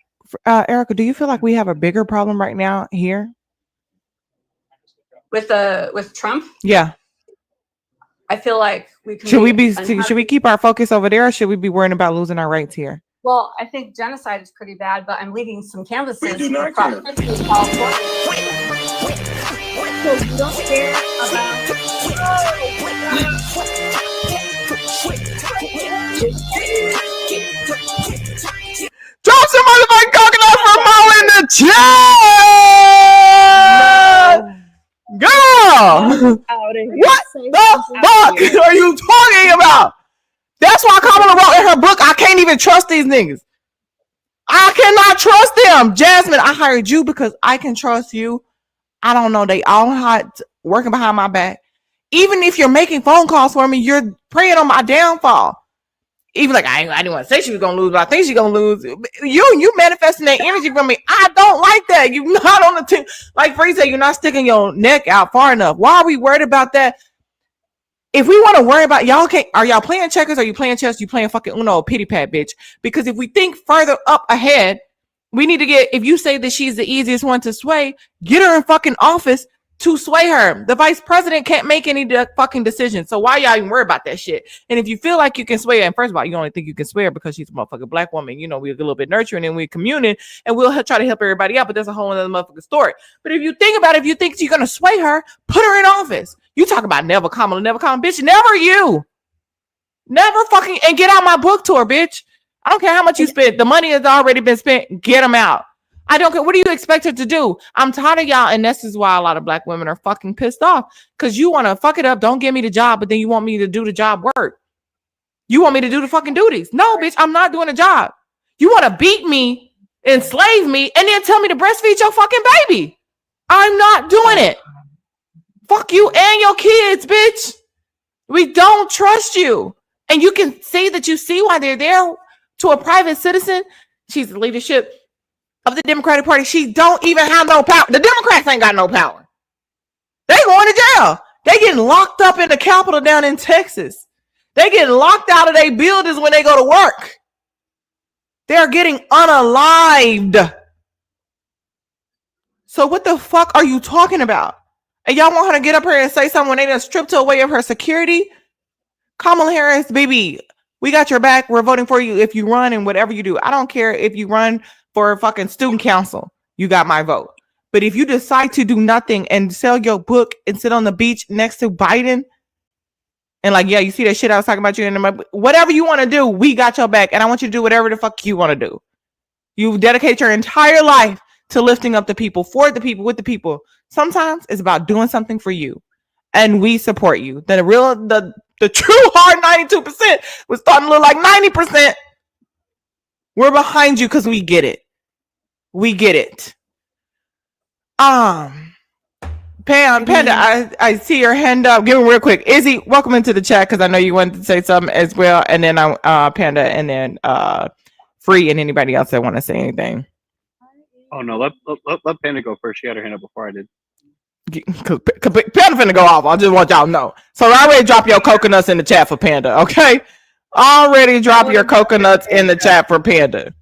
Erica, do you feel like we have a bigger problem right now here? With Trump? Yeah. I feel like we can. Should we keep our focus over there, or should we be worrying about losing our rights here? Well, I think genocide is pretty bad, but I'm leading some canvases across the country in California. So you don't care about. Drop some motherfucking coconut for Mo in the chat! Girl! What the fuck are you talking about? That's why Kamala wrote in her book, I can't even trust these niggas. I cannot trust them. Jasmine, I hired you because I can trust you. I don't know. They all hot working behind my back. Even if you're making phone calls for me, you're preying on my downfall. Even like I didn't want to say she was gonna lose, but I think she's gonna lose. You manifesting that energy from me. I don't like that. You're not on the team. Like Free said, you're not sticking your neck out far enough. Why are we worried about that? If we want to worry about are y'all playing checkers? Or are you playing chess? You playing fucking Uno or pity pat, bitch? Because if we think further up ahead, we need to if you say that she's the easiest one to sway, get her in fucking office to sway her. The vice president can't make any fucking decisions. So why y'all even worry about that shit? And if you feel like you can sway her, and first of all, you only think you can sway her because she's a motherfucking black woman. You know, we're a little bit nurturing and we're communing and we'll try to help everybody out, but that's a whole other motherfucking story. But if you think about it, if you think you're going to sway her, put her in office. You talk about never Kamala, bitch. Never you. Never fucking, and get out my book tour, bitch. I don't care how much you spent. The money has already been spent. Get them out. I don't care. What do you expect her to do? I'm tired of y'all. And this is why a lot of black women are fucking pissed off. Because you want to fuck it up. Don't give me the job. But then you want me to do the job work. You want me to do the fucking duties. No, bitch. I'm not doing a job. You want to beat me enslave me, and then tell me to breastfeed your fucking baby. I'm not doing it. Fuck you and your kids, bitch. We don't trust you. And you can say that you see why they're there to a private citizen. She's the leadership of the Democratic Party. She don't even have no power. The Democrats ain't got no power. They going to jail. They getting locked up in the Capitol down in Texas. They getting locked out of their buildings when they go to work. They're getting unalived. So what the fuck are you talking about? And y'all want her to get up here and say something when they done stripped her away of her security? Kamala Harris, baby, we got your back. We're voting for you if you run and whatever you do. I don't care if you run for a fucking student council. You got my vote. But if you decide to do nothing and sell your book and sit on the beach next to Biden and like, yeah, you see that shit I was talking about you and whatever you want to do, we got your back. And I want you to do whatever the fuck you want to do. You dedicate your entire life to lifting up the people, for the people, with the people. Sometimes it's about doing something for you. And we support you. The true hard 92% was starting to look like 90%. We're behind you because we get it. We get it. Panda, I see your hand up. Give him real quick. Izzy, welcome into the chat because I know you wanted to say something as well. And then Panda, and then Free, and anybody else that want to say anything. Oh no, let Panda go first. She had her hand up before I did. Panda finna go off. I just want y'all to know. So already drop your coconuts in the chat for Panda, okay? Already drop your coconuts in the chat for Panda. I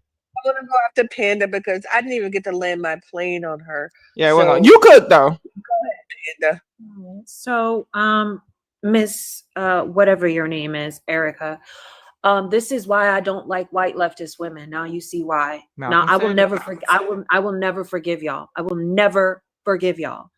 want to go after Panda because I didn't even get to land my plane on her. Yeah, so, you could though. Go ahead, Panda. So, Miss whatever your name is, Erica. This is why I don't like white leftist women. Now you see why. Now I will never I will never forgive y'all. I will never forgive y'all.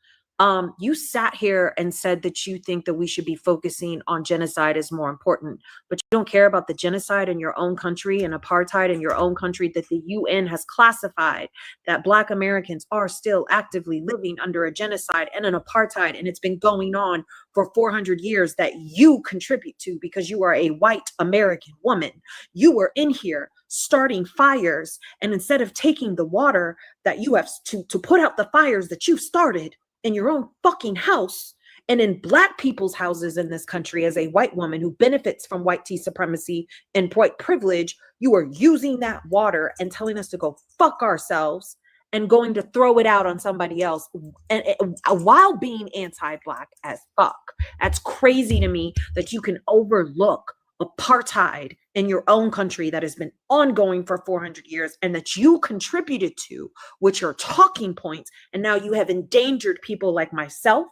You sat here and said that you think that we should be focusing on genocide is more important, but you don't care about the genocide in your own country and apartheid in your own country that the UN has classified that Black Americans are still actively living under a genocide and an apartheid. And it's been going on for 400 years that you contribute to because you are a white American woman. You were in here starting fires. And instead of taking the water that you have to put out the fires that you started, in your own fucking house and in Black people's houses in this country as a white woman who benefits from white tea supremacy and white privilege, you are using that water and telling us to go fuck ourselves and going to throw it out on somebody else and while being anti-Black as fuck. That's crazy to me that you can overlook apartheid in your own country that has been ongoing for 400 years and that you contributed to with your talking points. And now you have endangered people like myself,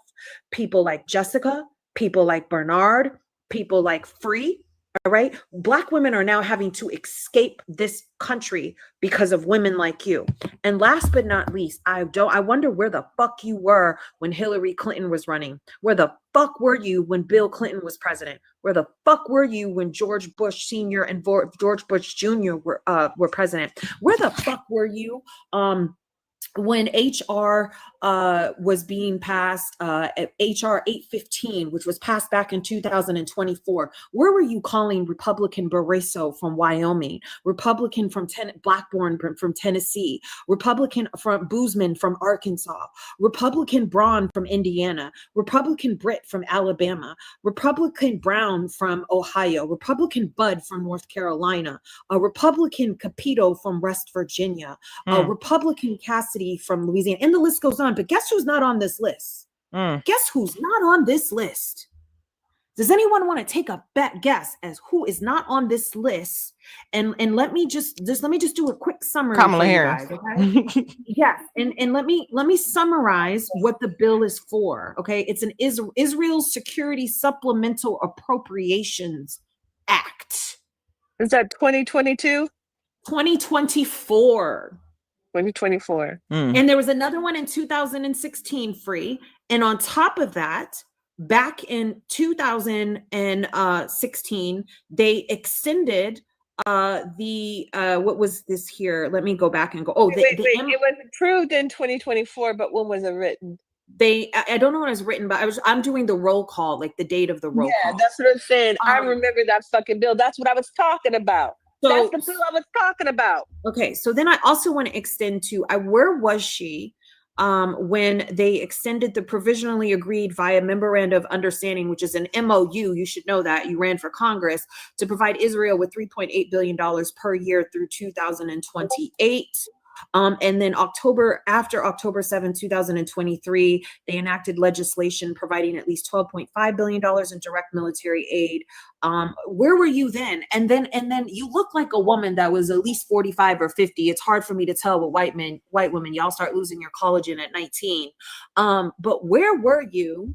people like Jessica, people like Bernard, people like Free. All right. Black women are now having to escape this country because of women like you. And last but not least, I wonder where the fuck you were when Hillary Clinton was running. Where the fuck were you when Bill Clinton was president? Where the fuck were you when George Bush Sr. and George Bush Jr. were president? Where the fuck were you when HR was being passed, HR 815, which was passed back in 2024, where were you calling Republican Barresso from Wyoming, Republican from Blackburn from Tennessee, Republican from Boozman from Arkansas, Republican Braun from Indiana, Republican Britt from Alabama, Republican Brown from Ohio, Republican Bud from North Carolina, Republican Capito from West Virginia, Republican Cassidy from Louisiana, and the list goes on. But guess who's not on this list? Guess who's not on this list? Does anyone want to take a guess as who is not on this list? And let me just do a quick summary. Kamala for you Harris. guys, okay? Yes, and let me summarize what the bill is for. Okay, it's an Israel's Security Supplemental Appropriations Act. Is that 2022? 2024. 2024. And there was another one in 2016, Free. And on top of that, back in 2016, they extended what was this here? Let me go back and go. Oh, wait. It was approved in 2024, but when was it written? I don't know when it was written, but I'm doing the roll call, like the date of the roll call. Yeah, that's what I'm saying. I remember that fucking bill. That's what I was talking about. That's the bill I was talking about. Okay, so then I also want to extend to where was she when they extended the provisionally agreed via memorandum of understanding, which is an MOU, you should know that, you ran for Congress, to provide Israel with $3.8 billion per year through 2028. And then after October 7, 2023, they enacted legislation providing at least $12.5 billion in direct military aid. Where were you then? And then you look like a woman that was at least 45 or 50. It's hard for me to tell with white women, y'all start losing your collagen at 19. But where were you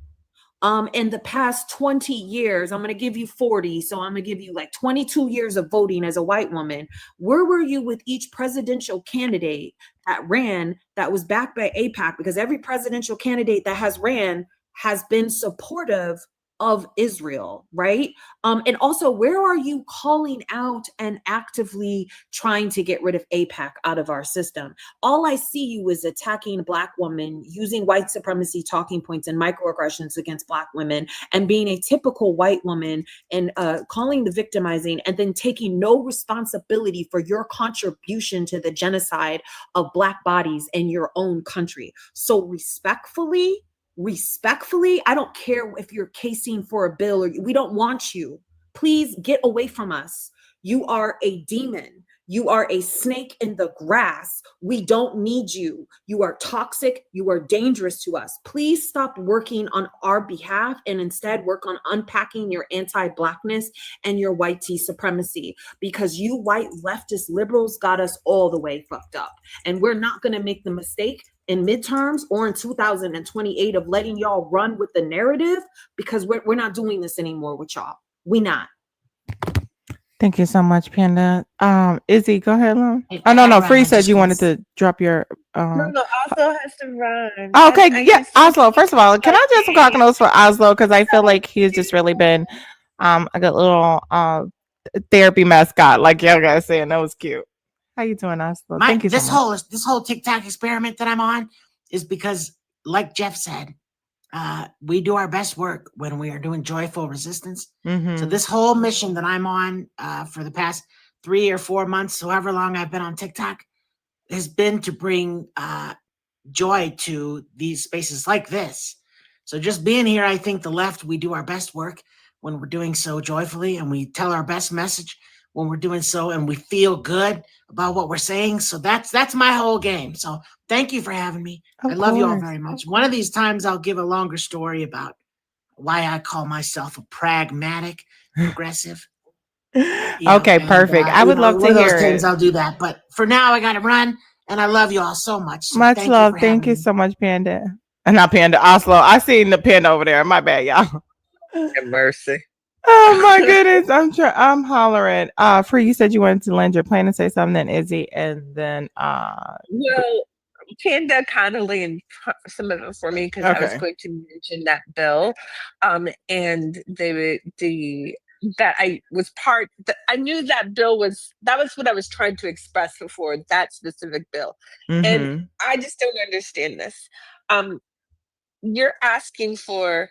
in the past 20 years? I'm going to give you 40. So I'm going to give you like 22 years of voting as a white woman. Where were you with each presidential candidate that ran that was backed by AIPAC? Because every presidential candidate that has ran has been supportive of Israel, right? And also, where are you calling out and actively trying to get rid of AIPAC out of our system? All I see you is attacking Black women, using white supremacy talking points and microaggressions against Black women, and being a typical white woman and calling the victimizing, and then taking no responsibility for your contribution to the genocide of Black bodies in your own country. So respectfully, I don't care if you're casing for a bill or we don't want you. Please get away from us. You are a demon. You are a snake in the grass. We don't need you. You are toxic. You are dangerous to us. Please stop working on our behalf and instead work on unpacking your anti-Blackness and your white tea supremacy, because you white leftist liberals got us all the way fucked up. And we're not going to make the mistake in midterms or in 2028 of letting y'all run with the narrative, because we're not doing this anymore with y'all. We not. Thank you so much, Panda. Izzy, go ahead, Lon. Oh no, Free said you wanted to drop your No, Oslo has to run. Oh, okay, yeah, Oslo. First of all, can I just some cock notes for Oslo, because I feel like he's just really been a good little therapy mascot, like y'all guys saying. That was cute. How you doing, Oslo? Thank you so much. This whole TikTok experiment that I'm on is because, like Jeff said, we do our best work when we are doing joyful resistance. So this whole mission that I'm on for the past 3 or 4 months, however long I've been on TikTok, has been to bring joy to these spaces like this. So just being here, I think the left, we do our best work when we're doing so joyfully, and we tell our best message when we're doing so, and we feel good about what we're saying. So that's my whole game. So thank you for having me. I love you all very much. One of these times I'll give a longer story about why I call myself a pragmatic progressive. Okay, perfect. I would love to one of hear those things it. I'll do that. But for now, I got to run, and I love you all so much. So Much thank love. You for Thank having you me. so much, Panda. Not Panda, Oslo. I seen the panda over there. My bad, y'all. Have mercy. Oh my goodness. I'm hollering. Free, you said you wanted to land your plane and say something, then Izzy, and then Well, Panda kind of laid some of it for me, because I was Okay. going to mention that bill, and that I was part. I knew that bill was what I was trying to express before, that specific bill, and I just don't understand this. You're asking for.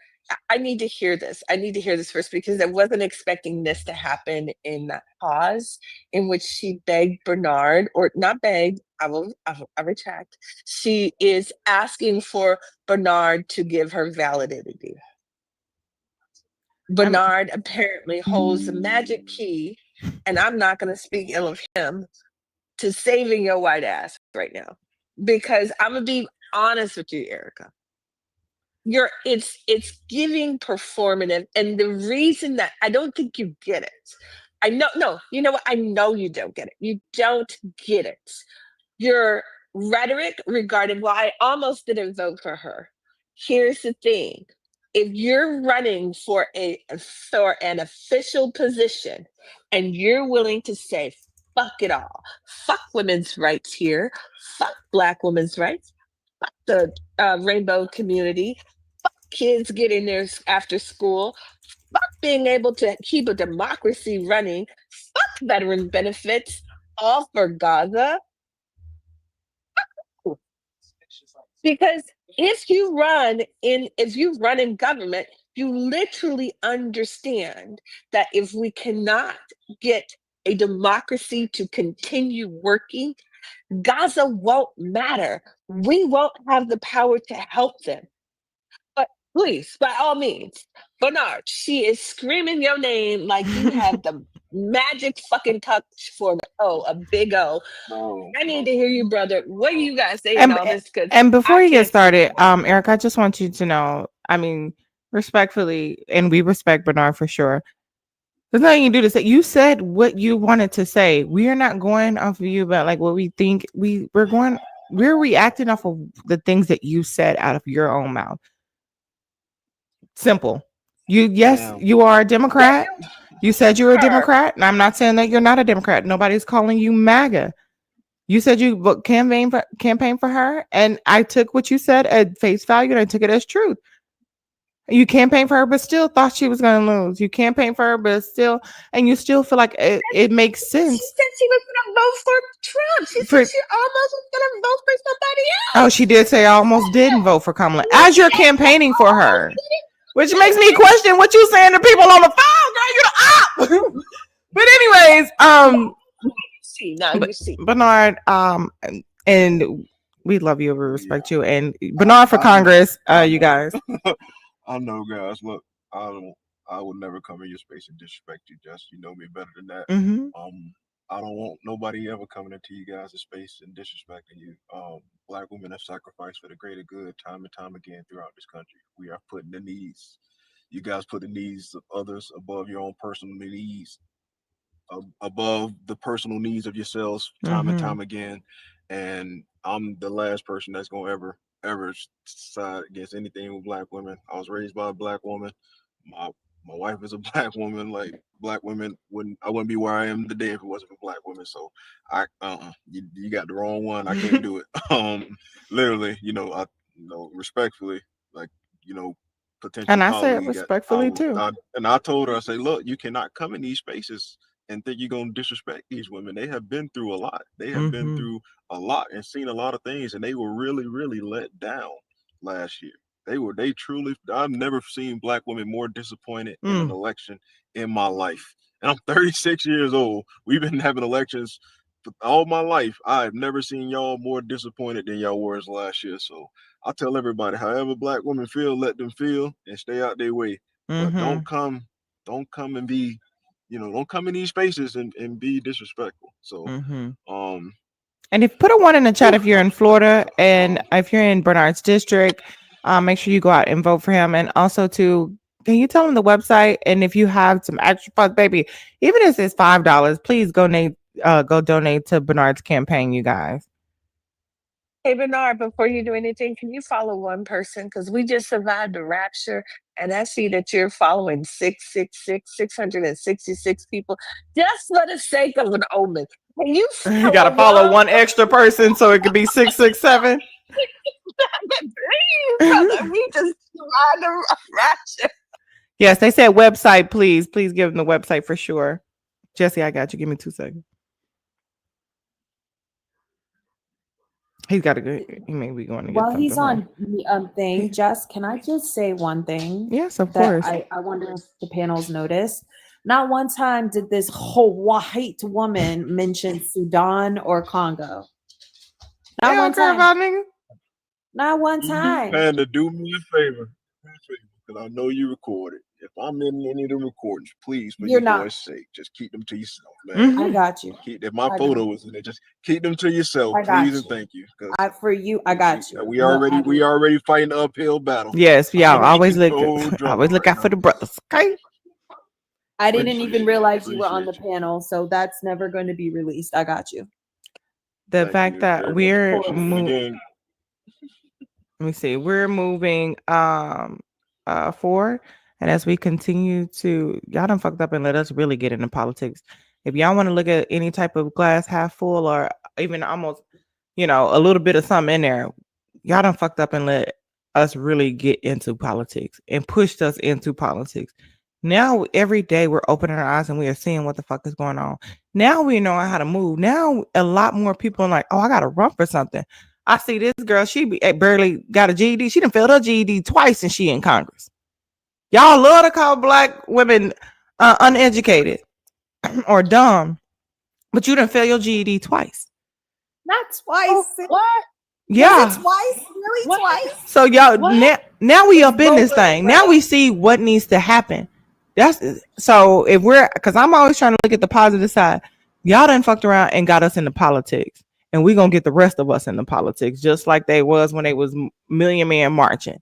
I need to hear this. I need to hear this first, because I wasn't expecting this to happen in that pause in which she begged Bernard, or not begged, I retract. She is asking for Bernard to give her validity. Bernard apparently holds the magic key, and I'm not going to speak ill of him, to saving your white ass right now. Because I'm going to be honest with you, Erica. It's giving performative, and the reason that I don't think you get it, you know what, I know you don't get it. You don't get it. Your rhetoric regarding why I almost didn't vote for her. Here's the thing: if you're running for an official position, and you're willing to say fuck it all, fuck women's rights here, fuck Black women's rights, fuck the rainbow community, kids getting there after school, fuck being able to keep a democracy running, fuck veteran benefits, all for Gaza. Because if you run in government, you literally understand that if we cannot get a democracy to continue working, Gaza won't matter. We won't have the power to help them. But please, by all means, Bernard, she is screaming your name like you have the magic fucking touch for a big O. I need to hear you, brother. What do you guys say in all this? And before I you get can't started, Eric, I just want you to know, I mean, respectfully, and we respect Bernard for sure. There's nothing you can do to say. You said what you wanted to say. We are not going off of you about like what we think. We're reacting off of the things that you said out of your own mouth. Simple. You are a Democrat. You said you were a Democrat, and I'm not saying that you're not a Democrat. Nobody's calling you MAGA. You said you campaign for her, and I took what you said at face value, and I took it as truth. You campaigned for her, but still thought she was going to lose. You campaigned for her, but still, and you still feel like it makes sense. She said she was going to vote for Trump. She said she almost was going to vote for somebody else. Oh, she did say I almost didn't vote for Kamala as you're campaigning for her, which makes me question what you saying to people on the phone, girl. You're the op. But anyways, Bernard, and we love you, we respect you, and Bernard for Congress, you guys. I know, guys. Look, I would never come in your space and disrespect you. Just you know me better than that. Mhm. I don't want nobody ever coming into you guys' space and disrespecting you. Black women have sacrificed for the greater good time and time again throughout this country. We are putting the needs. You guys put the needs of others above your own personal needs, above the personal needs of yourselves time and time again. And I'm the last person that's gonna ever side against anything with black women. I was raised by a black woman. My wife is a black woman. Like black women I wouldn't be where I am today if it wasn't for black women. So you got the wrong one. I can't do it. Literally, respectfully, like, potential And I say it colleague, respectfully too. and I told her, I say, look, you cannot come in these spaces and think you're going to disrespect these women. They have been through a lot. They have been through a lot and seen a lot of things, and they were really, really let down last year. They truly, I've never seen black women more disappointed in an election in my life. And I'm 36 years old. We've been having elections for all my life. I've never seen y'all more disappointed than y'all were last year. So I tell everybody, however black women feel, let them feel and stay out their way. But don't come and be, don't come in these spaces and be disrespectful. So And if put a 1 in the chat if you're in Florida, and if you're in Bernard's district, make sure you go out and vote for him. And also can you tell him the website? And if you have some extra funds, baby, even if it's $5, please go donate to Bernard's campaign, you guys. Hey, Bernard, before you do anything, can you follow one person? Because we just survived the rapture, and I see that you're following 666 people just for the sake of an omen. Can you You got to follow one extra person so it could be 667. Please, brother, we just survived the rapture. Yes, they said website, please. Please give them the website for sure. Jesse, I got you. Give me 2 seconds. He's got to go. He may be going to get While he's something on the thing, Jess, can I just say one thing? Yes, of that course. I wonder if the panel's noticed. Not one time did this whole white woman mention Sudan or Congo. Not one time. Not one time. Panda, do me a favor, because I know you recorded. If I'm in any of the recordings, please, for You're your not. voice sake, just keep them to yourself, man. I got you. If my I photo got was in there, just keep them to yourself, I got please, and you. thank you. 'Cause For you, I got you. we already fighting the uphill battle. Yes, yeah. I'm Always so look drunk out for the brothers. Okay. I didn't even realize you were on the panel, so that's never going to be released. I got you. The fact that we're Again, let me see, we're moving forward, and as we continue to, y'all done fucked up and let us really get into politics. If y'all want to look at any type of glass half full or even almost, a little bit of something in there, y'all done fucked up and let us really get into politics and pushed us into politics. Now every day we're opening our eyes and we are seeing what the fuck is going on. Now we know how to move. Now a lot more people are like, oh, I gotta run for something. I see this girl, she barely got a GED. She done failed her GED twice and she in Congress. Y'all love to call black women uneducated or dumb. But you didn't fail your GED twice. Not twice. What? Yeah. Was it twice? Really? What? Twice? So y'all now we up in this Boba, thing. Now right? we see what needs to happen. That's so if we're because I'm always trying to look at the positive side. Y'all done fucked around and got us into politics. And we're gonna get the rest of us into politics, just like they was when they was Million Man marching.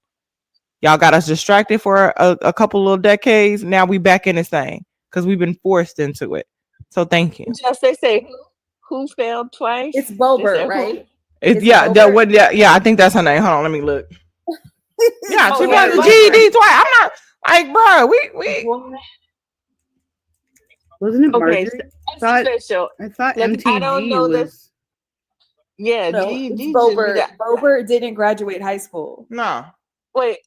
Y'all got us distracted for a couple little decades. Now we back in this thing because we've been forced into it. So thank you. Just they say who failed twice? It's They Bober, said, right? It's, yeah, that what? Yeah, I think that's her name. Hold on, let me look. Yeah, she yeah, got the Bober. GED twice. I'm not like, bro. We. Wasn't it Okay, Marjorie? so I thought, official. I thought Look, MTG I don't know was. this. Yeah, No, GED it's should be Bober. that. Bober didn't graduate high school. No. Wait.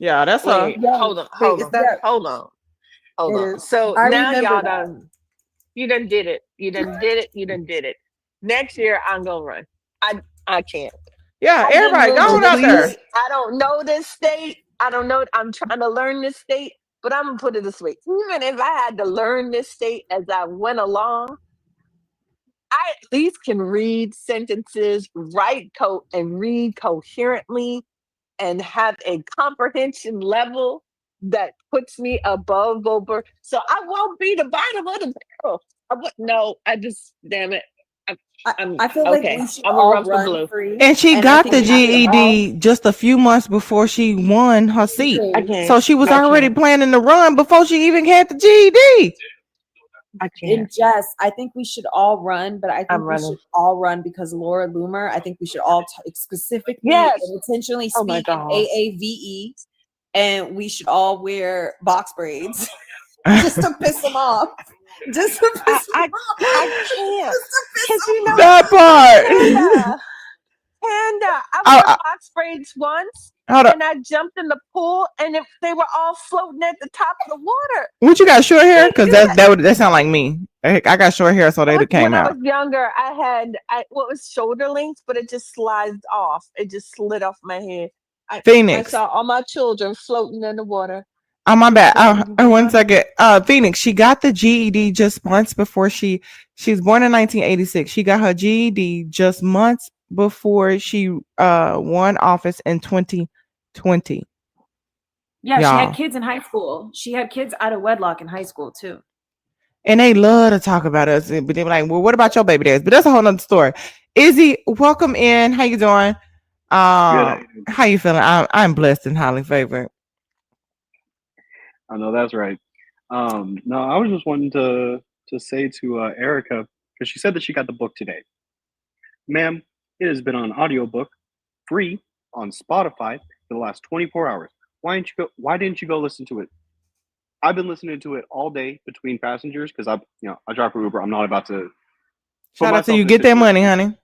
Yeah, that's her. Wait, Yeah. hold on. Wait, is that? Hold on. It is. So I now remember y'all that. you done did it. You done did it. Next year I'm gonna run. I can't. Yeah, I didn't everybody move go to on this out there. state. I don't know this state. I don't know. I'm trying to learn this state, but I'm gonna put it this way. Even if I had to learn this state as I went along, I at least can read sentences, and read coherently and have a comprehension level that puts me above Bober. So I won't be the bottom of the barrel. Damn it. I feel like we should I'm a all run for run blue. free. And she I got think the we should all- GED just a few months before she won her seat. I can't. So she was I already can't. planning to run before she even had the GED. I In can't. jest, I think we should all run, but I think I'm we running. should all run because Laura Loomer. I think we should all specifically Yes. and intentionally Oh my speak in God. AAVE, and we should all wear box braids just to piss them off. Just to piss them off. I can't. Because you know That part. Panda, I Oh, wore box braids once, hold up. and I jumped in the pool, and they were all floating at the top of the water. What you got short hair? Because that sound like me. I got short hair, so they came When I out. was younger, it was shoulder length, but it just slides off. It just slid off my head. I Phoenix. saw all my children floating in the water. Oh, my bad. 1 second. Phoenix, she got the GED just months before she's born in 1986. She got her GED just months before she won office in 2020. Yeah, she Y'all. had kids in high school. She had kids out of wedlock in high school too. And they love to talk about us, but they're like, well, what about your baby dads? But that's a whole nother story. Izzy, welcome in. How you doing? How you feeling? I'm blessed and highly favored. I know that's right. No, I was just wanting to say to Erica, because she said that she got the book today. Ma'am, it has been on audiobook, free on Spotify for the last 24 hours. Why didn't you go listen to it? I've been listening to it all day between passengers because I drive for Uber. I'm not about to Shout out to you. Get that money, honey.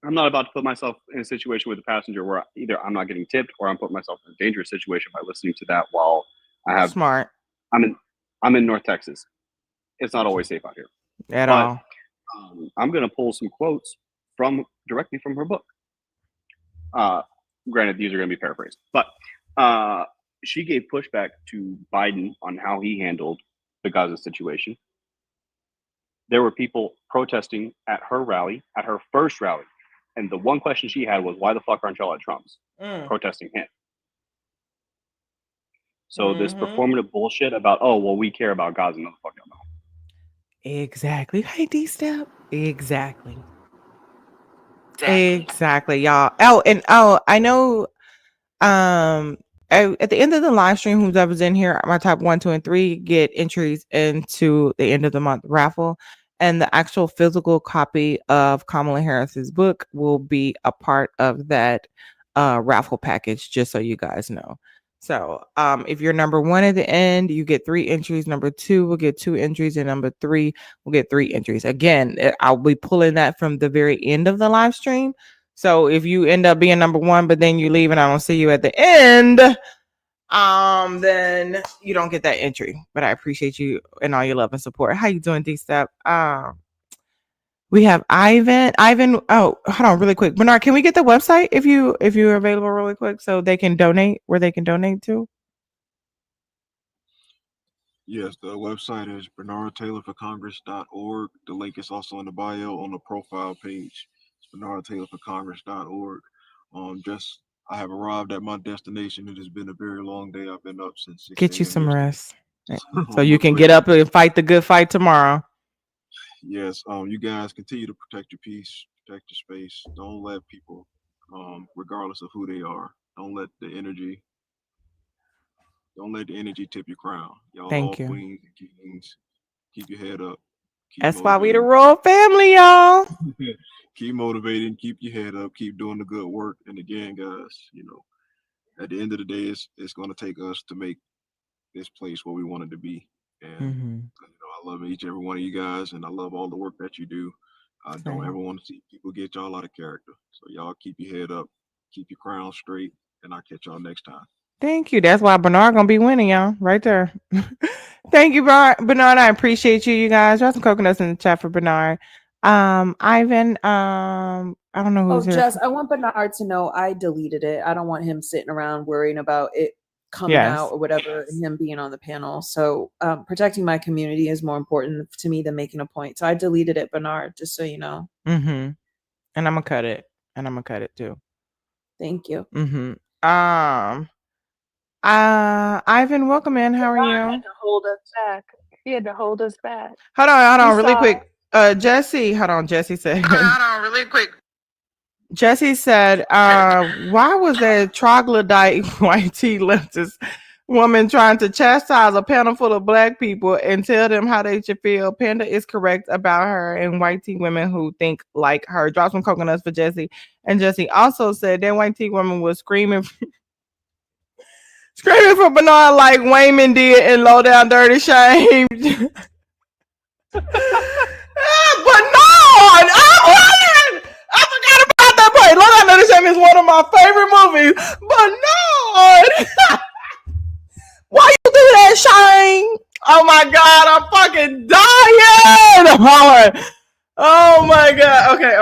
I'm not about to put myself in a situation with a passenger where either I'm not getting tipped or I'm putting myself in a dangerous situation by listening to that while I have smart. I'm in North Texas. It's not always safe out here at all. I'm gonna pull some quotes directly from her book. Granted, these are gonna be paraphrased, but she gave pushback to Biden on how he handled the Gaza situation. There were people protesting at her rally, at her first rally. And the one question she had was, why the fuck aren't y'all at Trump's protesting him? So this performative bullshit about, oh, well, we care about Gaza. No, the fuck y'all don't. Exactly. Hey, D-Step. Exactly, y'all. I know at the end of the live stream, whoever's in here, my top 1, 2, and 3 get entries into the end of the month raffle. And the actual physical copy of Kamala Harris's book will be a part of that raffle package, just so you guys know. So if you're number 1 at the end, you get 3 entries. Number 2 will get 2 entries. And number 3 will get 3 entries. Again, I'll be pulling that from the very end of the live stream. So if you end up being number 1, but then you leave and I don't see you at the end, then you don't get that entry. But I appreciate you and all your love and support. How you doing, D-Step? We have Ivan. Oh, hold on really quick. Bernard, can we get the website if you're available really quick so they can donate where they can donate to? Yes, the website is bernardtaylorforcongress.org. The link is also in the bio on the profile page. It's bernardtaylorforcongress.org. Just I have arrived at my destination. It has been a very long day. I've been up since 6 Get you a.m. some yesterday. rest so I'm you up can ready. get up and fight the good fight tomorrow. Yes, you guys continue to protect your peace, protect your space. Don't let people, regardless of who they are, don't let the energy tip your crown. Y'all all Thank you. queens and kings. Keep your head up. Keep That's why we the motivating. royal family, y'all. Keep motivating. Keep your head up. Keep doing the good work. And again, guys, at the end of the day, it's going to take us to make this place where we want it to be. And I love each and every one of you guys, and I love all the work that you do. I don't Same. ever want to see people get y'all out of character. So y'all keep your head up, keep your crown straight, and I'll catch y'all next time. Thank you. That's why Bernard gonna be winning, y'all, right there. Thank you, Bernard. I appreciate you, you guys. Drop some coconuts in the chat for Bernard. Ivan, I don't know who's Oh, here. Jess, I want Bernard to know I deleted it. I don't want him sitting around worrying about it coming out or whatever, and him being on the panel. So protecting my community is more important to me than making a point. So I deleted it, Bernard, just so you know. And I'm gonna cut it. And I'm gonna cut it too. Thank you. Ivan, welcome in. How are you? Had to hold us back. He had to hold us back. Hold on, You really saw quick. Jesse, hold on, Jesse said. really quick. Jesse said, why was that troglodyte white tea leftist woman trying to chastise a panel full of black people and tell them how they should feel? Panda is correct about her and white tea women who think like her. Drop some coconuts for Jesse. And Jesse also said that white tea woman was screaming for Bernard like Wayman did in Low Down Dirty Shame. Bernard! I forgot about that part. Low Down Dirty Shame is one of my favorite movies. Bernard! Why you do that, Shane? Oh my god, I'm fucking dying! Oh my god. Okay.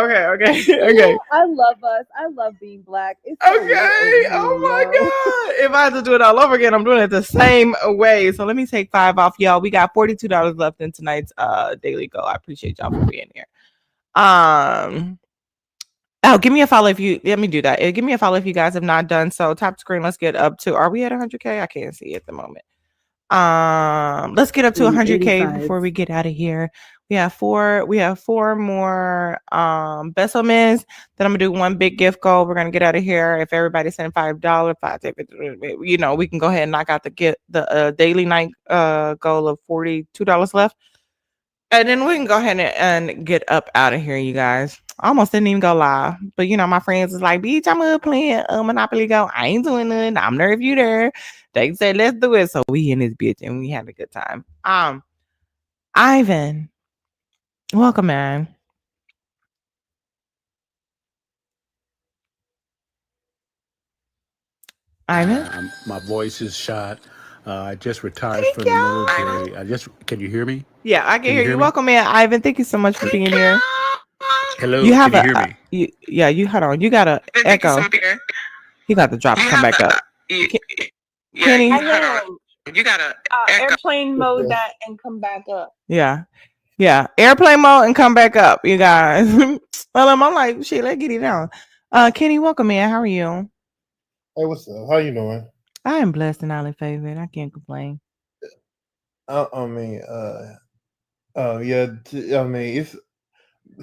I love us. I love being black. It's so okay. Oh my god. If I have to do it all over again, I'm doing it the same way. So let me take 5 off, y'all. We got $42 left in tonight's daily go. I appreciate y'all for being here. Oh, give me a follow if you let me do that. Give me a follow if you guys have not done so. Top screen. Let's get up to. Are we at 100K? I can't see at the moment. Let's get up to 100K before we get out of here. We have four more Besselmans. Then I'm gonna do one big gift goal. We're gonna get out of here. If everybody send $5, we can go ahead and knock out the daily night goal of $42 left. And then we can go ahead and get up out of here, you guys. I almost didn't even go live. But my friends was like, bitch, I'm playing Monopoly Go. I ain't doing nothing. I'm there if you there. They said, let's do it. So we in this bitch and we had a good time. Ivan. Welcome, man. Ivan? My voice is shot. I just retired from the military. Can you hear me? Yeah, I can hear you. Welcome in, Ivan. Thank you so much for being here. Hello, you have can you hear me? You hold on. You got a echo. He got the drop to come back up. Kenny, you gotta airplane mode that and come back up. Yeah, airplane mode and come back up, you guys. Well, I'm like, shit, let's get it down. Kenny, welcome in. How are you? Hey, what's up? How you doing? I am blessed and highly favored. I can't complain. It's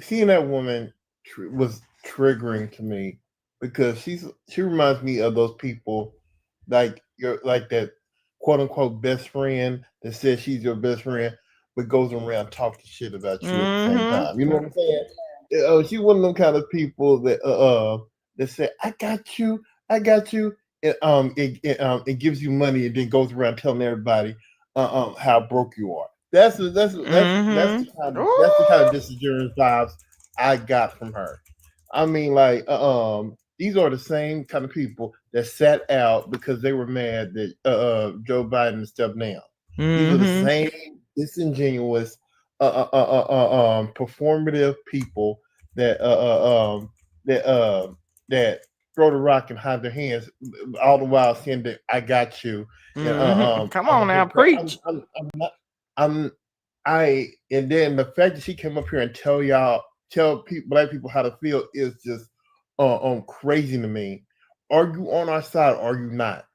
seeing that woman was triggering to me because she reminds me of those people like that quote unquote best friend that says she's your best friend but goes around talking shit about you at the same time. You know what I'm saying? She's one of them kind of people that say, I got you. It gives you money and then goes around telling everybody how broke you are. That's the kind of disingenuous vibes I got from her. I mean, these are the same kind of people that sat out because they were mad that Joe Biden stepped down. These are the same disingenuous, performative people that throw the rock and hide their hands, all the while saying that I got you. And, Come on now, preach. And then the fact that she came up here and tell people, black people how to feel is just crazy to me. Are you on our side or are you not?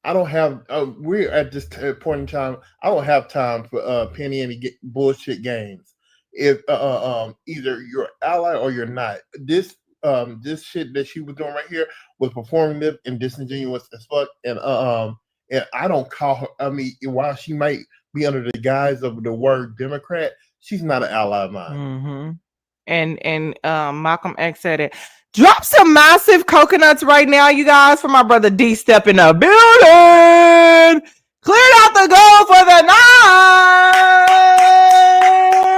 I don't have. We're at this point in time. I don't have time for penny any bullshit games. If either you're an ally or you're not. This shit that she was doing right here was performative and disingenuous as fuck. And I don't call her. I mean, while she might be under the guise of the word Democrat, she's not an ally of mine. And Malcolm X said it. Drop some massive coconuts right now, you guys, for my brother D Step in the building. Cleared out the goal for the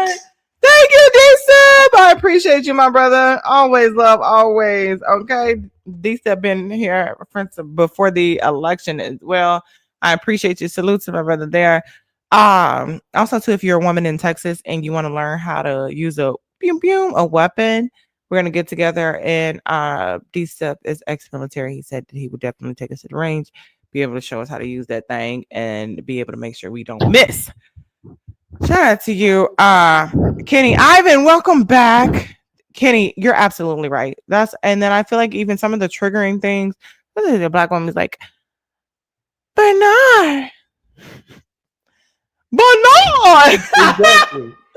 night. Thank you, D Step. I appreciate you, my brother. Always love, always. Okay, D Step been here before the election as well. I appreciate you. Salute to my brother there. Also, too, if you're a woman in Texas and you want to learn how to use a weapon, we're going to get together, and D-Step is ex-military. He said that he would definitely take us to the range, be able to show us how to use that thing, and be able to make sure we don't miss. Shout out to you, Kenny. Ivan, welcome back. Kenny, you're absolutely right. And then I feel like even some of the triggering things, the black woman is like, Bernard.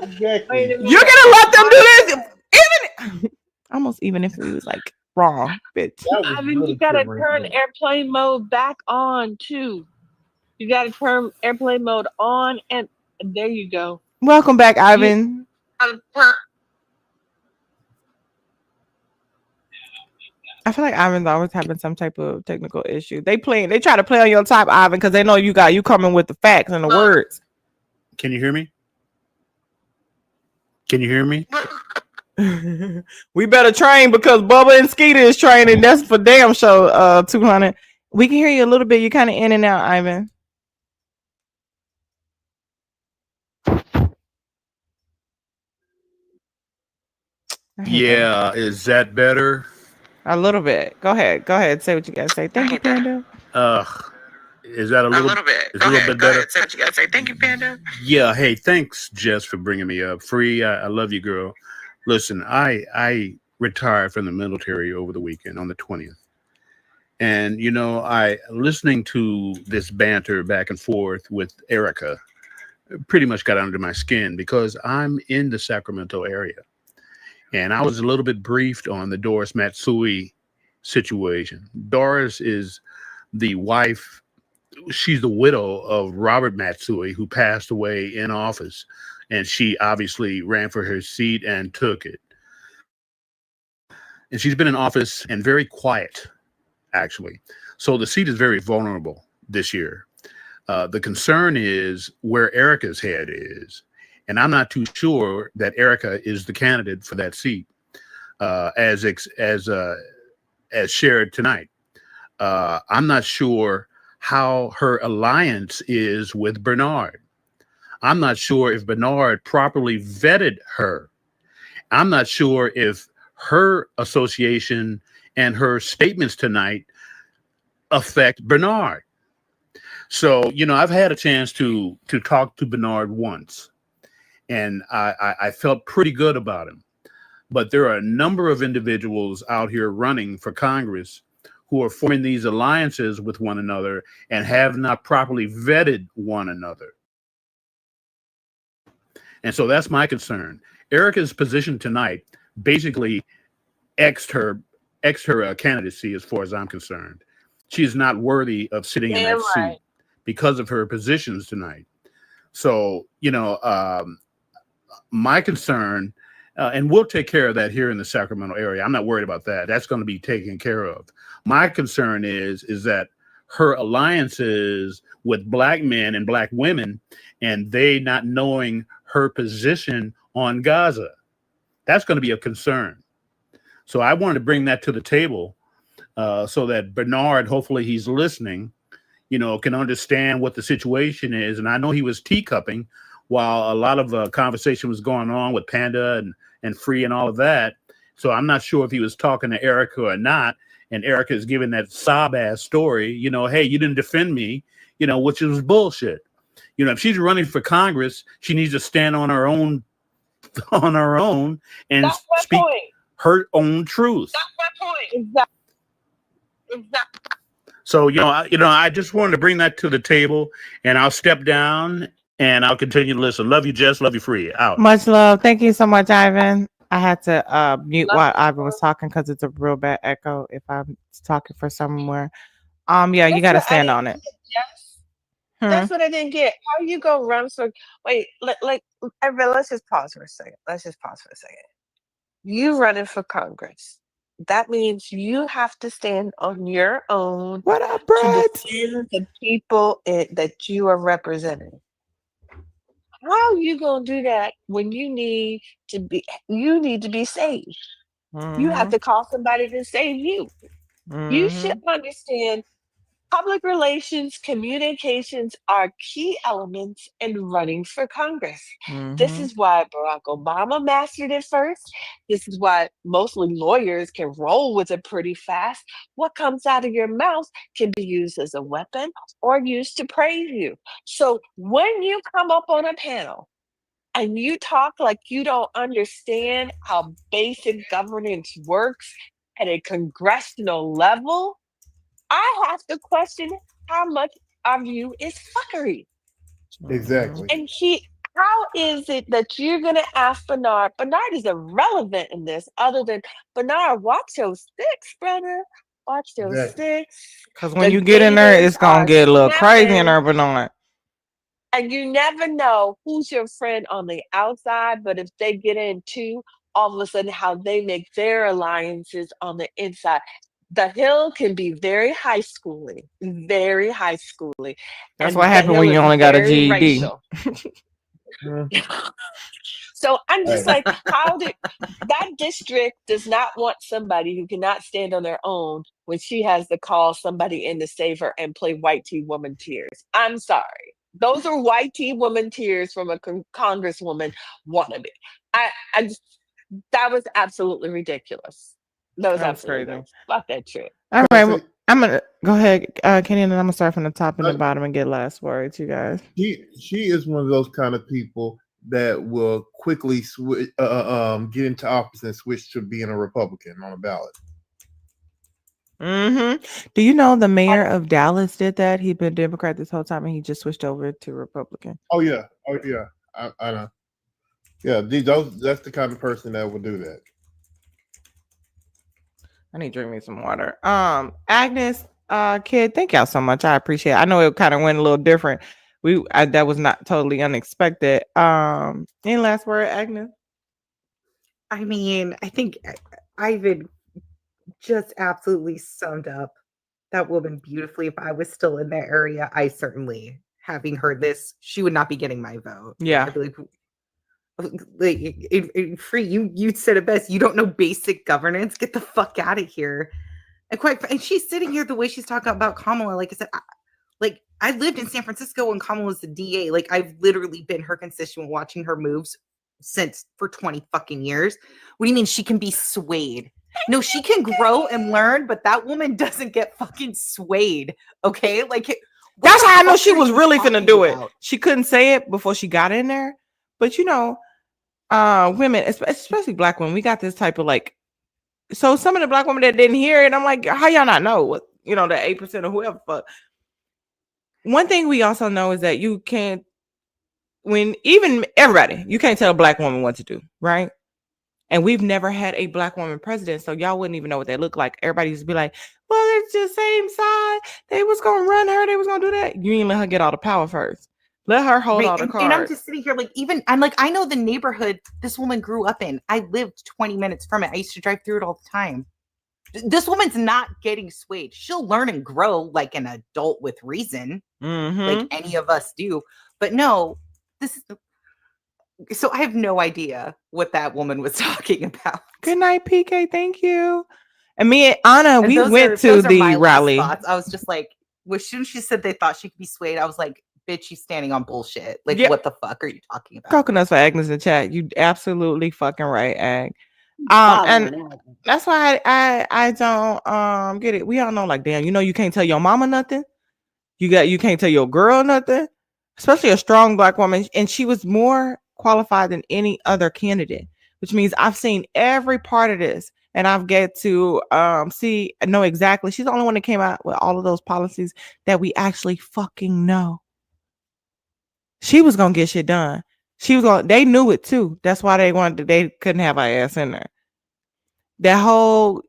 Exactly. You're gonna let them do this, even if we was like wrong, bitch. Ivan, you gotta turn airplane mode back on too. You gotta turn airplane mode on, and there you go. Welcome back, Ivan. I feel like Ivan's always having some type of technical issue. They try to play on your top, Ivan, because they know you coming with the facts and the words. Can you hear me? Can you hear me? We better train because Bubba and Skeeter is training. That's for damn show. 200. We can hear you a little bit. You're kind of in and out, Ivan. Yeah, is that better? A little bit. Go ahead. Say what you gotta say. Thank you, Panda. Is that a little bit? It's a little bit better. Say what you gotta say. Thank you, Panda. Yeah. Hey, thanks, Jess, for bringing me up. Free. I love you, girl. Listen, I retired from the military over the weekend on the 20th. And, I listening to this banter back and forth with Erica pretty much got under my skin because I'm in the Sacramento area. And I was a little bit briefed on the Doris Matsui situation. Doris is the wife. She's the widow of Robert Matsui, who passed away in office. And she obviously ran for her seat and took it. And she's been in office and very quiet, actually. So the seat is very vulnerable this year. The concern is where Erica's head is. And I'm not too sure that Erica is the candidate for that seat, as shared tonight. I'm not sure how her alliance is with Bernard. I'm not sure if Bernard properly vetted her. I'm not sure if her association and her statements tonight affect Bernard. So, I've had a chance to talk to Bernard once, and I felt pretty good about him. But there are a number of individuals out here running for Congress who are forming these alliances with one another and have not properly vetted one another. And so that's my concern. Erica's position tonight basically X'd her candidacy as far as I'm concerned. She is not worthy of sitting in that seat because of her positions tonight. So, my concern, and we'll take care of that here in the Sacramento area. I'm not worried about that. That's going to be taken care of. My concern is that her alliances with black men and black women, and they not knowing her position on Gaza. That's going to be a concern. So I wanted to bring that to the table so that Bernard, hopefully he's listening, can understand what the situation is. And I know he was teacupping while a lot of conversation was going on with Panda and Free and all of that. So I'm not sure if he was talking to Erica or not. and Erica is giving that sob ass story, you know, hey, you didn't defend me, you know, which is bullshit. You know, if she's running for Congress, she needs to stand on her own and speak her own truth. That's my point. Exactly. So, you know, I just wanted to bring that to the table, and I'll step down and I'll continue to listen. Love you, Jess. Love you, Free. Out. Much love. Thank you so much, Ivan. I had to mute while Ivan was talking because it's a real bad echo if I'm talking for somewhere. Yeah, you got to stand on it. That's what I didn't get. How you go run for? Wait, let's just pause for a second. You running for Congress? That means you have to stand on your own. What up, Brett? To defend the people that you are representing. How are you gonna do that when you need to be saved? You have to call somebody to save you. You should understand public relations, communications are key elements in running for Congress. This is why Barack Obama mastered it first. This is why mostly lawyers can roll with it pretty fast. What comes out of your mouth can be used as a weapon or used to praise you. So when you come up on a panel and you talk like you don't understand how basic governance works at a congressional level, I have to question how much of you is fuckery. Exactly. And how is it that you're going to ask Bernard? Bernard is irrelevant in this, other than Bernard, watch your sticks, brother. Watch your sticks. Because when you get in there, it's going to get a little crazy in there, Bernard. And you never know who's your friend on the outside, but if they get in too, all of a sudden how they make their alliances on the inside. The Hill can be very high schooly. That's what happened when you only got a GED. So I'm just like, that district does not want somebody who cannot stand on their own when she has to call somebody in to save her and play white tea woman tears. I'm sorry. Those are white tea woman tears from a congresswoman wannabe. That was absolutely ridiculous. That was absolutely crazy. Fuck that trip. All right, I'm gonna go ahead, Kenny, and I'm gonna start from the top and the bottom and get last words, you guys. She is one of those kind of people that will quickly switch, get into office and switch to being a Republican on a ballot. Do you know the mayor of Dallas did that? He'd been Democrat this whole time, and he just switched over to Republican. Oh yeah, I know. Yeah, that's the kind of person that would do that. I need to drink me some water. Agnes, kid, thank y'all so much. I appreciate it. I know it kind of went a little different. That was not totally unexpected. Any last word, Agnes? I mean, I think Ivan just absolutely summed up that woman beautifully. If I was still in that area, I certainly, having heard this, she would not be getting my vote. Yeah. I'd be like, Free, you said it best. You don't know basic governance. Get the fuck out of here. And she's sitting here the way she's talking about Kamala. Like I said, I lived in San Francisco when Kamala was the DA. Like, I've literally been her constituent watching her moves for 20 fucking years. What do you mean she can be swayed? No, she can grow and learn, but that woman doesn't get fucking swayed. Okay? Like, that's how I know she was really finna do it. She couldn't say it before she got in there. But you know, women, especially black women, we got this type of like. So some of the black women that didn't hear it, I'm like, how y'all not know? What, you know, the 8% or whoever. But one thing we also know is that you can't, you can't tell a black woman what to do, right? And we've never had a black woman president, so y'all wouldn't even know what they look like. Everybody used to be like, well, it's just same side. They was gonna run her. They was gonna do that. You ain't let her get all the power first. Let her hold all the cards. And I'm just sitting here like, I know the neighborhood this woman grew up in. I lived 20 minutes from it. I used to drive through it all the time. This woman's not getting swayed. She'll learn and grow like an adult with reason, like any of us do. But no, so I have no idea what that woman was talking about. Good night, PK. Thank you. And me and Anna, we went to the rally. I was just like, as soon as she said they thought she could be swayed, I was like, bitch, you standing on bullshit. Like, what the fuck are you talking about? Coconuts for Agnes in the chat. You absolutely fucking right, Ag. And that's why I don't get it. We all know, like, damn, you can't tell your mama nothing. You can't tell your girl nothing, especially a strong Black woman. And she was more qualified than any other candidate, which means I've seen every part of this, and I've get to know exactly. She's the only one that came out with all of those policies that we actually fucking know. She was gonna get shit done. They knew it too. That's why they couldn't have our ass in there. That whole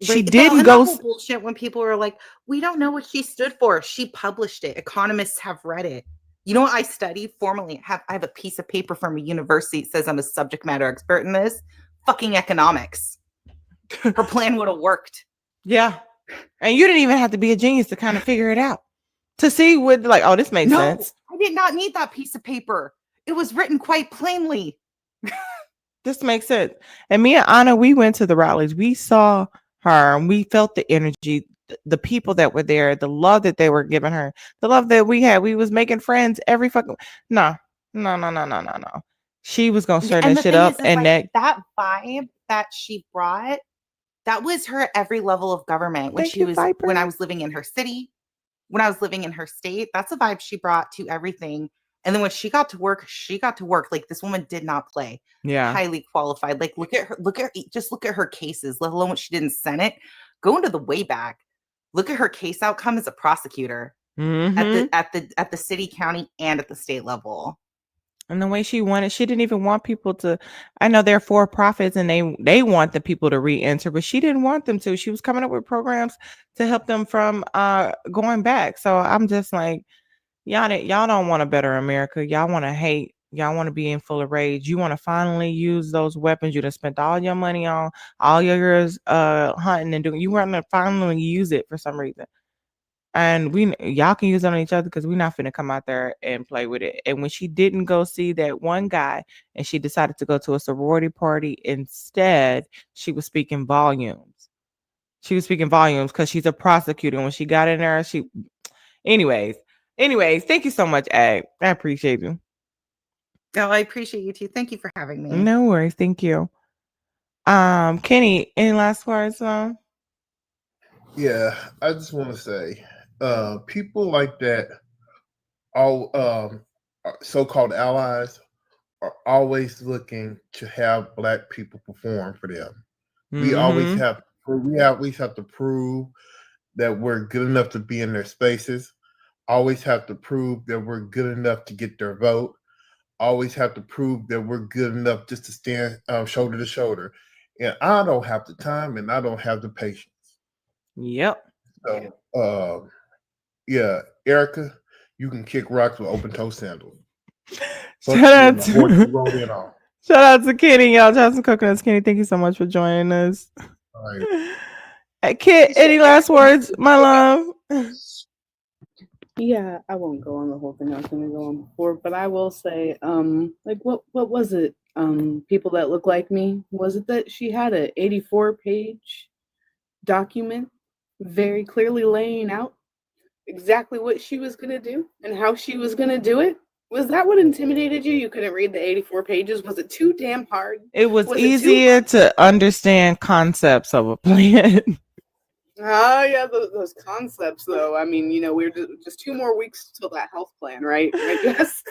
she didn't go bullshit when people were like, we don't know what she stood for. She published it. Economists have read it. You know what I studied formally? I have a piece of paper from a university that says I'm a subject matter expert in this. Fucking economics. Her plan would have worked. Yeah. And you didn't even have to be a genius to kind of figure it out. To see what, like, oh, this makes sense. I did not need that piece of paper. It was written quite plainly. This makes sense. And me and Anna, we went to the rallies. We saw her and we felt the energy, the people that were there, the love that they were giving her, the love that we had. We was making friends every fucking no. She was gonna stir that shit up, and like, that vibe that she brought, that was her at every level of government. When when I was living in her city, when I was living in her state, that's the vibe she brought to everything. And then when she got to work, like, this woman did not play. Yeah. Highly qualified. Like, look at her cases, let alone what she did in Senate. Go into the way back. Look at her case outcome as a prosecutor at the city, county, and at the state level. And the way she wanted, she didn't even want people to. I know they're for profits and they want the people to re-enter, but she didn't want them to. She was coming up with programs to help them from going back. So I'm just like, y'all don't want a better America. Y'all want to hate. Y'all want to be in full of rage. You want to finally use those weapons you done spent all your money on, all your years hunting and doing. You want to finally use it for some reason. And y'all can use it on each other because we're not finna come out there and play with it. And when she didn't go see that one guy and she decided to go to a sorority party instead, she was speaking volumes. She was speaking volumes because she's a prosecutor. And when she got in there, anyways, thank you so much, Ag. I appreciate you. Oh, I appreciate you too. Thank you for having me. No worries. Thank you. Kenny, any last words? Yeah, I just want to say, people like that, all so-called allies, are always looking to have Black people perform for them. We always have to prove that we're good enough to be in their spaces. Always have to prove that we're good enough to get their vote. Always have to prove that we're good enough just to stand shoulder to shoulder. And I don't have the time and I don't have the patience. Yep. So, yeah, Erica, you can kick rocks with open-toe sandals. Shout out to Kenny, y'all. Johnson Coconuts. Kenny, thank you so much for joining us. All right. Kit, any last words, my love? Yeah, I won't go on the whole thing I was going to go on before, but I will say, like, what was it? People that look like me. Was it that she had a 84-page document very clearly laying out exactly what she was going to do and how she was going to do it? Was that what intimidated you? You couldn't read the 84 pages? Was it too damn hard? It was easier to understand concepts of a plan. Oh, yeah, those concepts, though. I mean, we're just 2 more weeks till that health plan, right? I guess.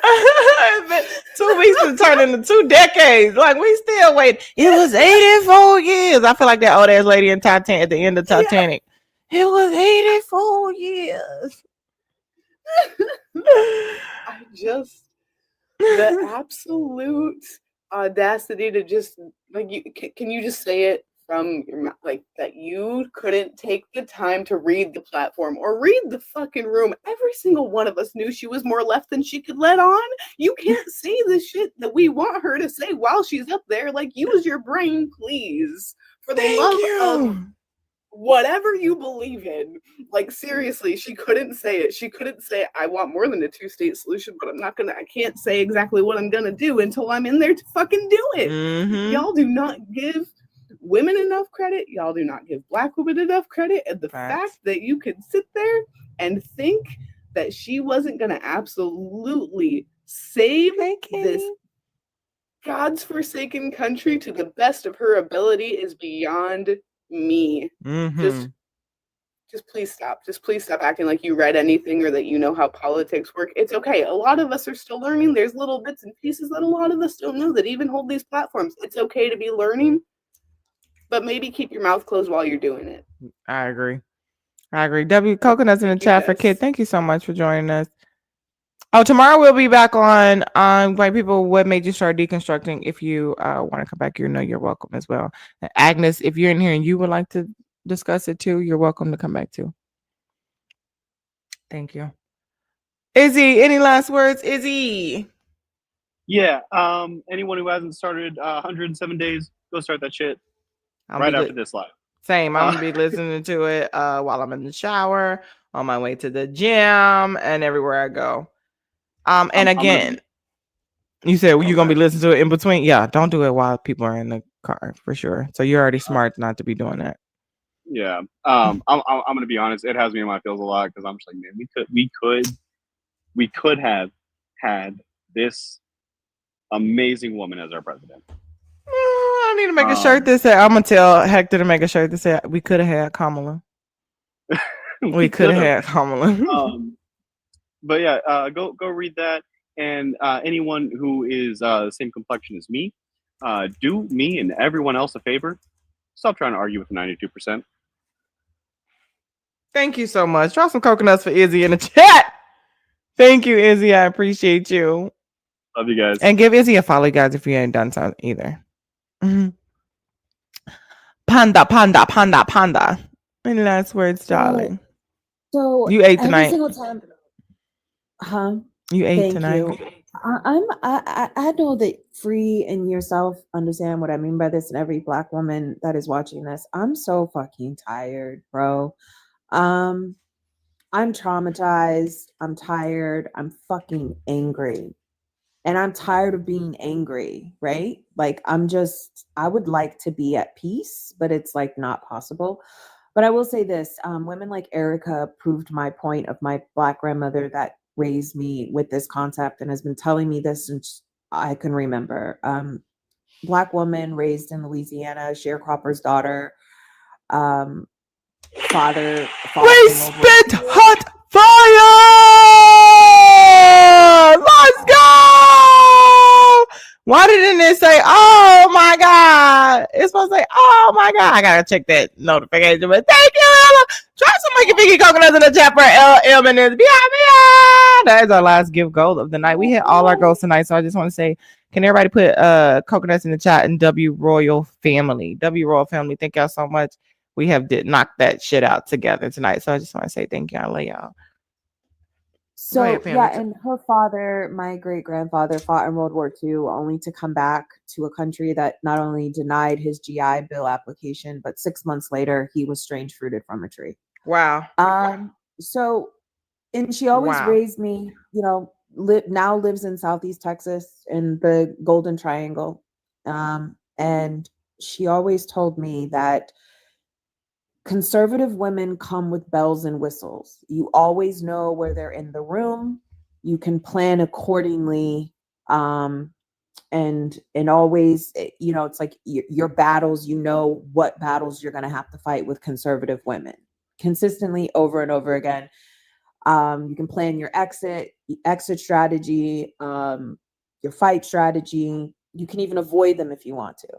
2 weeks to turn into 2 decades. Like, we still wait. It was 84 years. I feel like that old ass lady in Titanic at the end of Titanic. Yeah. It was 84 years. The absolute audacity to just, like, can you just say it from your mouth, like, that you couldn't take the time to read the platform or read the fucking room. Every single one of us knew she was more left than she could let on. You can't say the shit that we want her to say while she's up there. Like, use your brain, please, for the love of whatever you believe in. Like, seriously, she couldn't say it. She couldn't say, I want more than a 2-state solution, but I can't say exactly what I'm gonna do until I'm in there to fucking do it. Y'all do not give women enough credit. Y'all do not give Black women enough credit. And the fact that you could sit there and think that she wasn't gonna absolutely save this God's forsaken country to the best of her ability is beyond me. Just please stop. Just please stop acting like you read anything or that you know how politics work. It's okay. A lot of us are still learning. There's little bits and pieces that a lot of us don't know that even hold these platforms. It's okay to be learning, but maybe keep your mouth closed while you're doing it. I agree. W Coconuts in the chat for Kid. Thank you so much for joining us. Oh, tomorrow we'll be back on White People, What Made You Start Deconstructing. If you want to come back, you're welcome as well. And Agnes, if you're in here and you would like to discuss it too, you're welcome to come back too. Thank you. Izzy, any last words? Izzy. Yeah. Anyone who hasn't started 107 days, go start that shit right after this live. Same. I'm gonna be listening to it while I'm in the shower, on my way to the gym, and everywhere I go. And again, you said you're gonna be listening to it in between. Yeah, don't do it while people are in the car for sure. So you're already smart not to be doing that. Yeah. I'm gonna be honest. It has me in my feels a lot because I'm just like, man, we could have had this amazing woman as our president. I need to make a shirt that said, I'm gonna tell Hector to make a shirt that said we could have had Kamala. we could have had Kamala. But yeah, go read that. And anyone who is the same complexion as me, do me and everyone else a favor. Stop trying to argue with the 92%. Thank you so much. Drop some coconuts for Izzy in the chat. Thank you, Izzy. I appreciate you. Love you guys. And give Izzy a follow, guys, if you ain't done so either. Panda. Any last words, darling? So you ate every tonight. single time, huh? You ate Thank tonight. you. I know that Free and yourself understand what I mean by this, and every Black woman that is watching this. I'm so fucking tired, bro. I'm traumatized. I'm tired. I'm fucking angry. And I'm tired of being angry, right? Like I would like to be at peace, but it's like not possible. But I will say this, women like Erica proved my point of my Black grandmother that raised me with this concept and has been telling me this since I can remember. Black woman raised in Louisiana, sharecropper's daughter, father. We spit hot fire! Let's go! Why didn't it say, oh my God? It's supposed to say, oh my God. I gotta check that notification. But thank you, Ella. Drop some Mickey coconuts in the chat for LM and this. That is our last gift goal of the night. We hit all our goals tonight. So I just want to say, can everybody put coconuts in the chat and W Royal Family? W Royal Family, thank y'all so much. We have knock that shit out together tonight. So I just want to say thank you. I love y'all. So and her father, my great grandfather, fought in World War II only to come back to a country that not only denied his GI Bill application, but 6 months later he was strange fruited from a tree. Wow. So, and she always raised me, now lives in Southeast Texas in the Golden Triangle. And she always told me that conservative women come with bells and whistles. You always know where they're in the room. You can plan accordingly. And always, it's like your battles, what battles you're going to have to fight with conservative women consistently over and over again. You can plan your exit strategy, your fight strategy. You can even avoid them if you want to.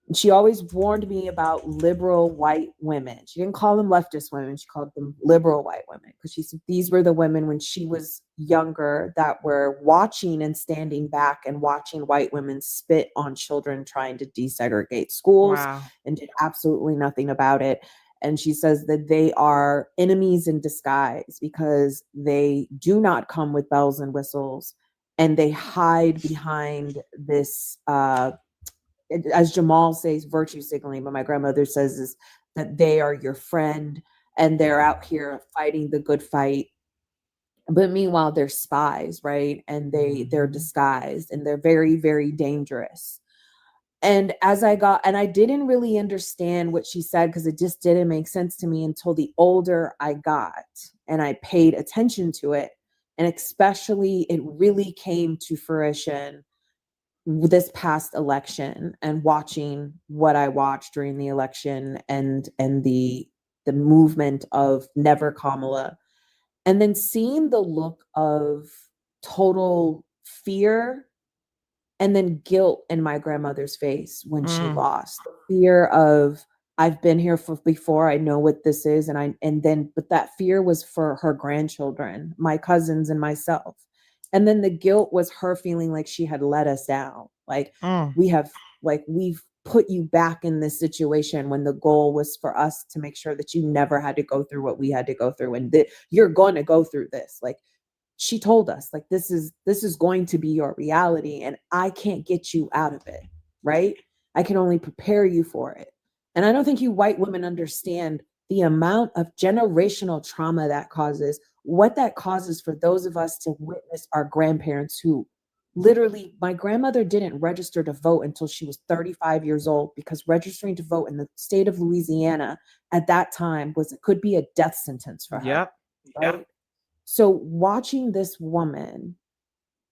And she always warned me about liberal white women. She didn't call them leftist women. She called them liberal white women because she said these were the women when she was younger that were watching and standing back and watching white women spit on children trying to desegregate schools and did absolutely nothing about it. And she says that they are enemies in disguise because they do not come with bells and whistles and they hide behind this as Jamal says, virtue signaling, but my grandmother says is that they are your friend and they're out here fighting the good fight. But meanwhile, they're spies, right? And they're disguised and they're very, very dangerous. And I didn't really understand what she said because it just didn't make sense to me until the older I got and I paid attention to it. And especially it really came to fruition this past election and watching what I watched during the election and the movement of Never Kamala, and then seeing the look of total fear and then guilt in my grandmother's face when she lost. The fear of, I've been here before, I know what this is, but that fear was for her grandchildren, my cousins and myself. And then the guilt was her feeling like she had let us down. Like we've put you back in this situation when the goal was for us to make sure that you never had to go through what we had to go through, and you're going to go through this. Like, she told us, like, this is going to be your reality, and I can't get you out of it, right? I can only prepare you for it. And I don't think you white women understand the amount of generational trauma that causes, what that causes for those of us to witness our grandparents who literally, my grandmother didn't register to vote until she was 35 years old, because registering to vote in the state of Louisiana at that time could be a death sentence for her. Yep. Right? Yep. So watching this woman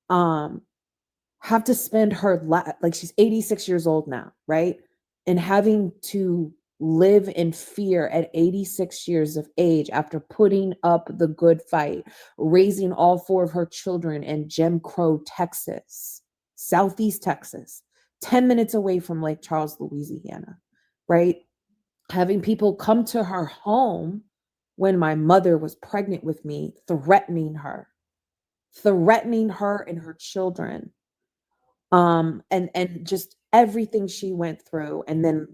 have to spend her like, she's 86 years old now, right? And having to live in fear at 86 years of age after putting up the good fight, raising all 4 of her children in Jim Crow, Texas, Southeast Texas, 10 minutes away from Lake Charles, Louisiana, right? Having people come to her home when my mother was pregnant with me, threatening her and her children. And just everything she went through, and then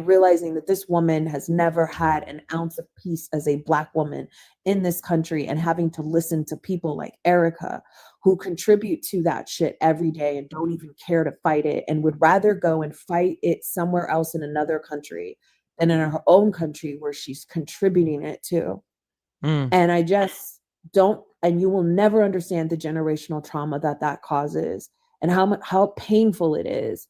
realizing that this woman has never had an ounce of peace as a Black woman in this country, and having to listen to people like Erica who contribute to that shit every day and don't even care to fight it, and would rather go and fight it somewhere else in another country than in her own country where she's contributing it to. And I just don't, and you will never understand the generational trauma that causes, and how painful it is.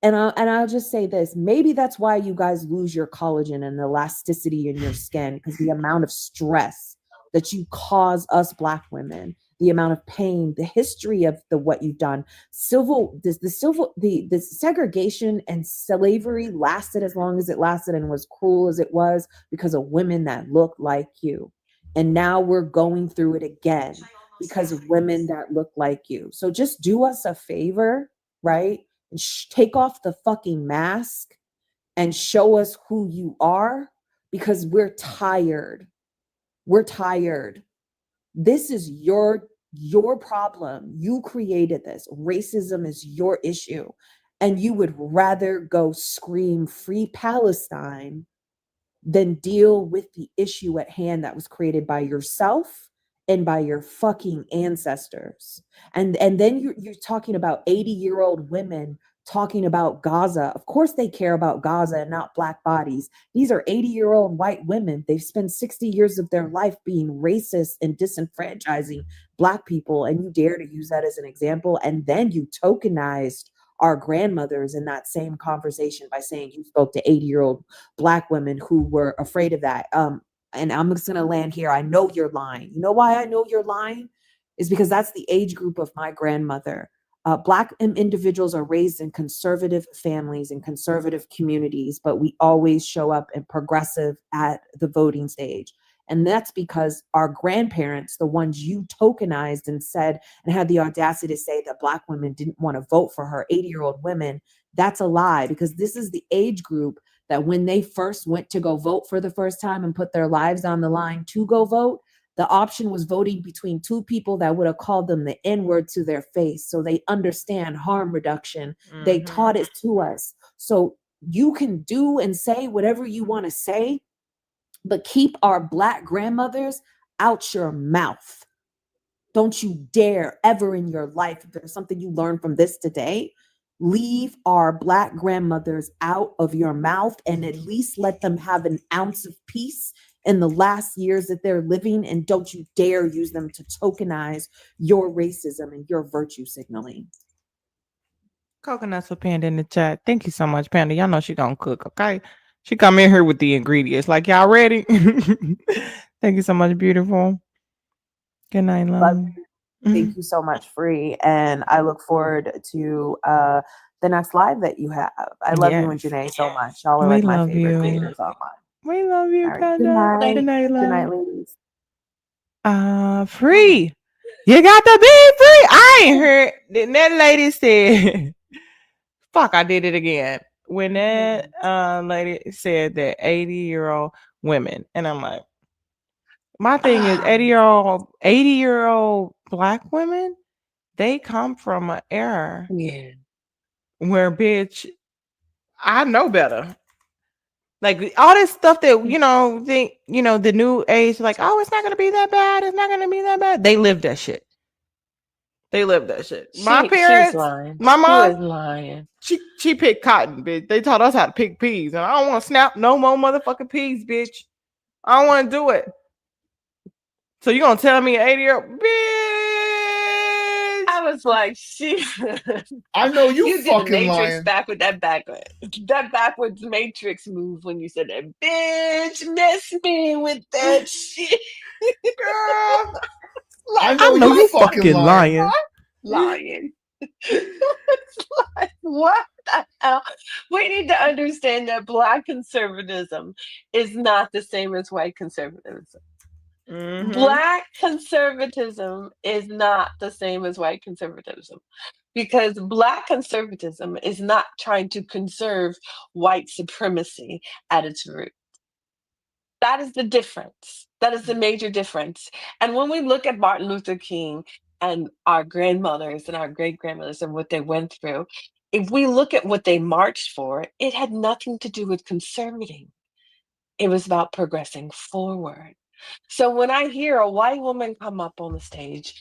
And I'll just say this, maybe that's why you guys lose your collagen and elasticity in your skin, because the amount of stress that you cause us Black women, the amount of pain, the history of what you've done, the segregation and slavery lasted as long as it lasted and was cruel as it was because of women that look like you. And now we're going through it again because of women that look like you. So just do us a favor, right? And take off the fucking mask and show us who you are, because we're tired. We're tired. This is your problem. You created this. Racism is your issue. And you would rather go scream free Palestine than deal with the issue at hand that was created by yourself and by your fucking ancestors. And then you're talking about 80-year-old women talking about Gaza. Of course they care about Gaza and not Black bodies. These are 80-year-old white women. They've spent 60 years of their life being racist and disenfranchising Black people, and you dare to use that as an example. And then you tokenized our grandmothers in that same conversation by saying you spoke to 80-year-old Black women who were afraid of that. And I'm just going to land here. I know you're lying. You know why I know you're lying? Is because that's the age group of my grandmother. Black individuals are raised in conservative families and conservative communities, but we always show up and progressive at the voting stage. And that's because our grandparents, the ones you tokenized and said and had the audacity to say that Black women didn't want to vote for her, 80-year-old women, that's a lie, because this is the age group that when they first went to go vote for the first time and put their lives on the line to go vote, the option was voting between 2 people that would have called them the N-word to their face. So they understand harm reduction. They taught it to us. So you can do and say whatever you want to say, but keep our Black grandmothers out your mouth. Don't you dare ever in your life, if there's something you learned from this today, leave our Black grandmothers out of your mouth, and at least let them have an ounce of peace in the last years that they're living. And don't you dare use them to tokenize your racism and your virtue signaling. Coconuts for Panda in the chat. Thank you so much, Panda. Y'all know she gonna cook, okay? She come in here with the ingredients. Like, y'all ready? Thank you so much, beautiful. Good night, love. Thank you so much, Free. And I look forward to the next live that you have. I love you and Yes. Janae so much. Y'all are We like my love favorite you. creators online. We love you, All right. Panda. Good night. Good night, Good love. night, ladies. Free. You got to be free. I ain't heard. Then that lady said, fuck, I did it again. When that lady said that 80-year-old women, and I'm like, my thing is 80-year-old black women, they come from an era where, bitch, I know better. Like all this stuff that the new age, like, oh, it's not gonna be that bad. It's not gonna be that bad. They live that shit. My parents, lying. my mom, She was lying. She picked cotton, bitch. They taught us how to pick peas, and I don't want to snap no more motherfucking peas, bitch. I don't want to do it. So you gonna tell me 80-year-old bitch? I was like, she. I know you did the fucking Matrix lying. back with that backwards Matrix move when you said that. Bitch, miss me with that shit, girl. I know you fucking lying. Lying. It's like, what the hell? We need to understand that Black conservatism is not the same as white conservatism. Black conservatism is not the same as white conservatism, because Black conservatism is not trying to conserve white supremacy at its root. That is the difference. That is the major difference. And when we look at Martin Luther King and our grandmothers and our great grandmothers and what they went through, if we look at what they marched for, it had nothing to do with conservating. It was about progressing forward. So when I hear a white woman come up on the stage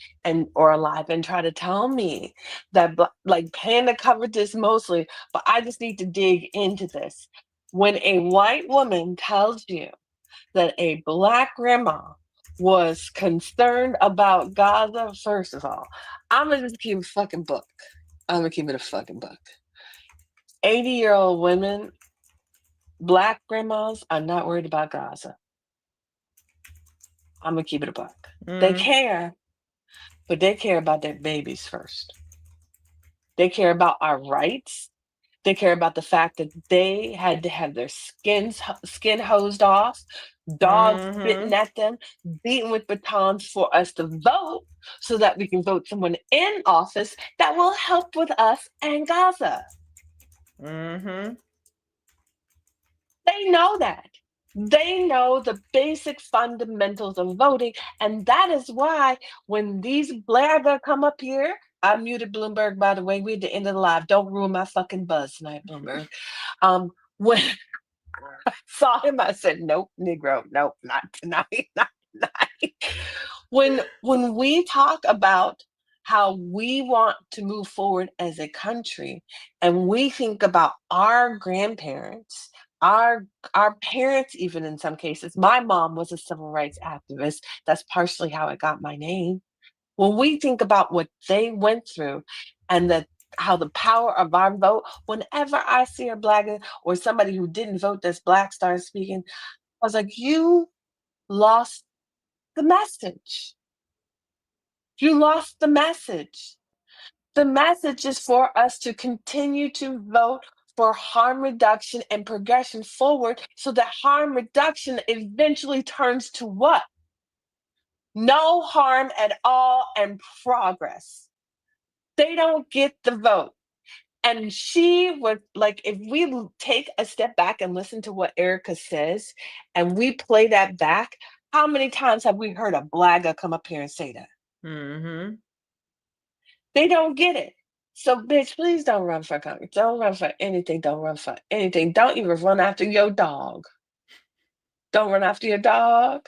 or live and try to tell me that like Panda covered this mostly, but I just need to dig into this. When a white woman tells you that a Black grandma was concerned about Gaza, first of all, I'm gonna just keep a fucking book. I'm gonna keep it a fucking book. 80-year-old women, Black grandmas are not worried about Gaza. I'm gonna keep it a buck. They care, but they care about their babies first. They care about our rights. They care about the fact that they had to have their skin hosed off, dogs spitting at them, beaten with batons for us to vote so that we can vote someone in office that will help with us and Gaza. They know that. They know the basic fundamentals of voting. And that is why when these blagger come up here, I muted Bloomberg, by the way. We're at the end of the live. Don't ruin my fucking buzz tonight, Bloomberg. When I saw him, I said, nope, Negro, nope, not tonight, not tonight. When we talk about how we want to move forward as a country, and we think about our grandparents, our parents, even in some cases. My mom was a civil rights activist. That's partially how I got my name. When we think about what they went through and how the power of our vote, whenever I see a Black or somebody who didn't vote that's Black start speaking, I was like, you lost the message. You lost the message. The message is for us to continue to vote for harm reduction and progression forward so that harm reduction eventually turns to what? No harm at all and progress. They don't get the vote. And she was like, if we take a step back and listen to what Erica says and we play that back, how many times have we heard a blagger come up here and say that? They don't get it. So, bitch, please don't run for Congress. Don't run for anything. Don't run for anything. Don't even run after your dog. Don't run after your dog.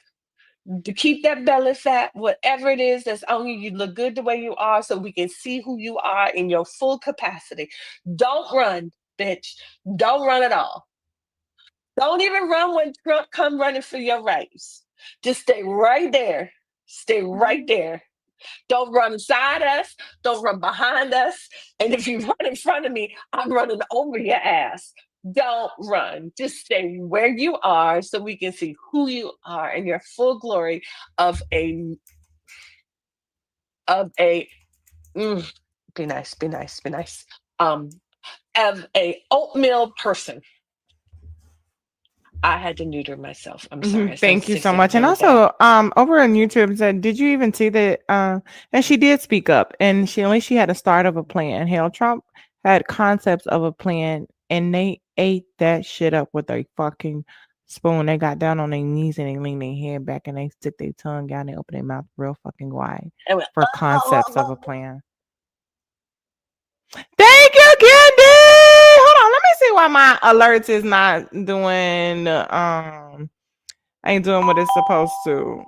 To keep that belly fat, whatever it is that's on you, you look good the way you are so we can see who you are in your full capacity. Don't run, bitch. Don't run at all. Don't even run when Trump come running for your rights. Just stay right there. Stay right there. Don't run beside us. Don't run behind us. And if you run in front of me, I'm running over your ass. Don't run. Just stay where you are so we can see who you are in your full glory of a of a be nice, of a oatmeal person. I had to neuter myself. I'm sorry. I Thank you said so something much. And really bad. also, over on YouTube said, did you even see that? And she did speak up, and she had a start of a plan. Hell, Trump had concepts of a plan, and they ate that shit up with a fucking spoon. They got down on their knees and they leaned their head back and they stick their tongue out and they open their mouth real fucking wide And went, for concepts of a plan. Thank you, Candy. Hold on, let me see why my alerts is not doing ain't doing what it's supposed to.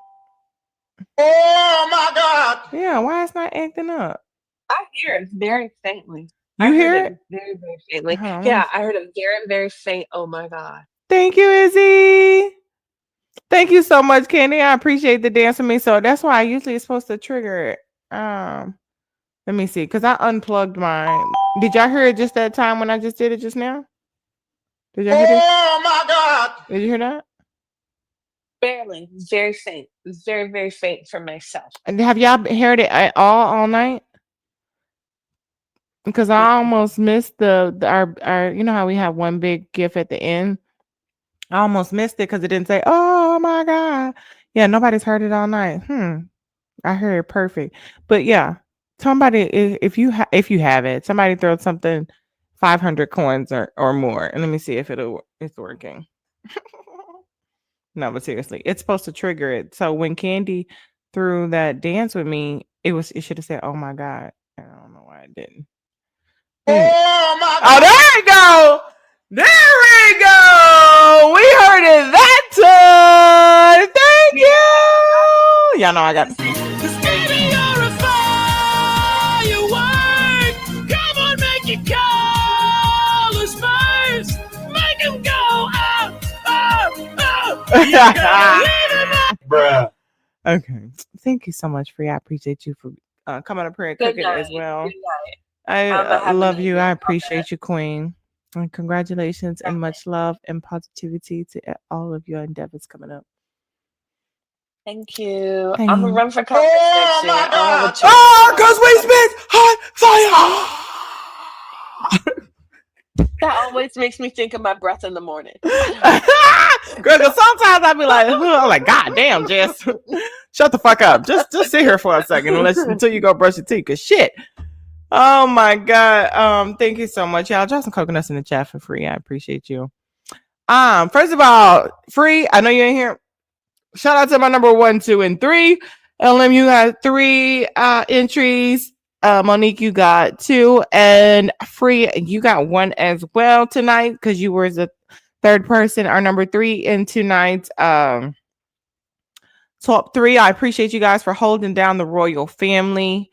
Oh my God. Yeah, why it's not acting up? I hear it very faintly. You hear it? Very, very faintly. Hold on, Yeah, I heard a very, very faint, oh my God. Thank you, Izzy. Thank you so much, Candy. I appreciate the dance with me. So that's why I usually it's supposed to trigger it. Let me see, because I unplugged mine. Did y'all hear it just that time when I just did it just now? Did y'all hear it? Oh my God. Did you hear that? Barely. Very faint. Very, very faint for myself. And have y'all heard it at all night? Because I almost missed our you know how we have one big GIF at the end? I almost missed it because it didn't say, oh my God. Yeah, nobody's heard it all night. I heard it perfect. But yeah, somebody, if you have it, somebody throw something 500 coins or more. And let me see if it's working. No, but seriously, it's supposed to trigger it. So when Candy threw that dance with me, it should have said, oh my God. I don't know why it didn't. Oh my God. Oh, there we go. There we go. We heard it that time. Thank you. Y'all know I got. Baby, you're a firework. Come on, make it colors first. Make them go up, up, up. Bruh. Okay. Thank you so much, Free. I appreciate you for coming up here and cooking as well. Good night. I love you. I appreciate you, Queen. And congratulations and much love and positivity to all of your endeavors coming up. Thank you. Thank I'm gonna you. run for Congress next year. I don't have a choice. Oh, because we spent hot fire. That always makes me think of my breath in the morning. Girl, because sometimes I'll be like, I'm like, God damn, Jess. Shut the fuck up. Just sit here for a second until you go brush your teeth. Cause shit. Oh my God. Thank you so much. Y'all drop some coconuts in the chat for Free. I appreciate you. First of all, Free, I know you ain't here. Shout out to my number 1, 2, and 3. LM, you got 3 entries. Monique, you got 2, and Free, you got 1 as well tonight because you were the third person, our number 3 in tonight's top 3. I appreciate you guys for holding down the royal family,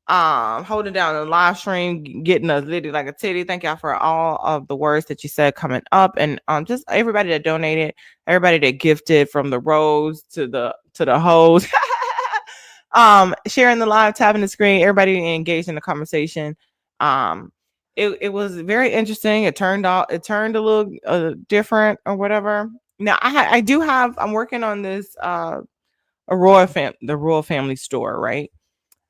holding down the live stream, getting us litty like a titty. Thank y'all for all of the words that you said coming up, and just everybody that donated, everybody that gifted, from the rose to the hoes. Sharing the live, tapping the screen, everybody engaged in the conversation. It was very interesting. It turned a little different or whatever. Now I'm working on this the Royal Family store, right?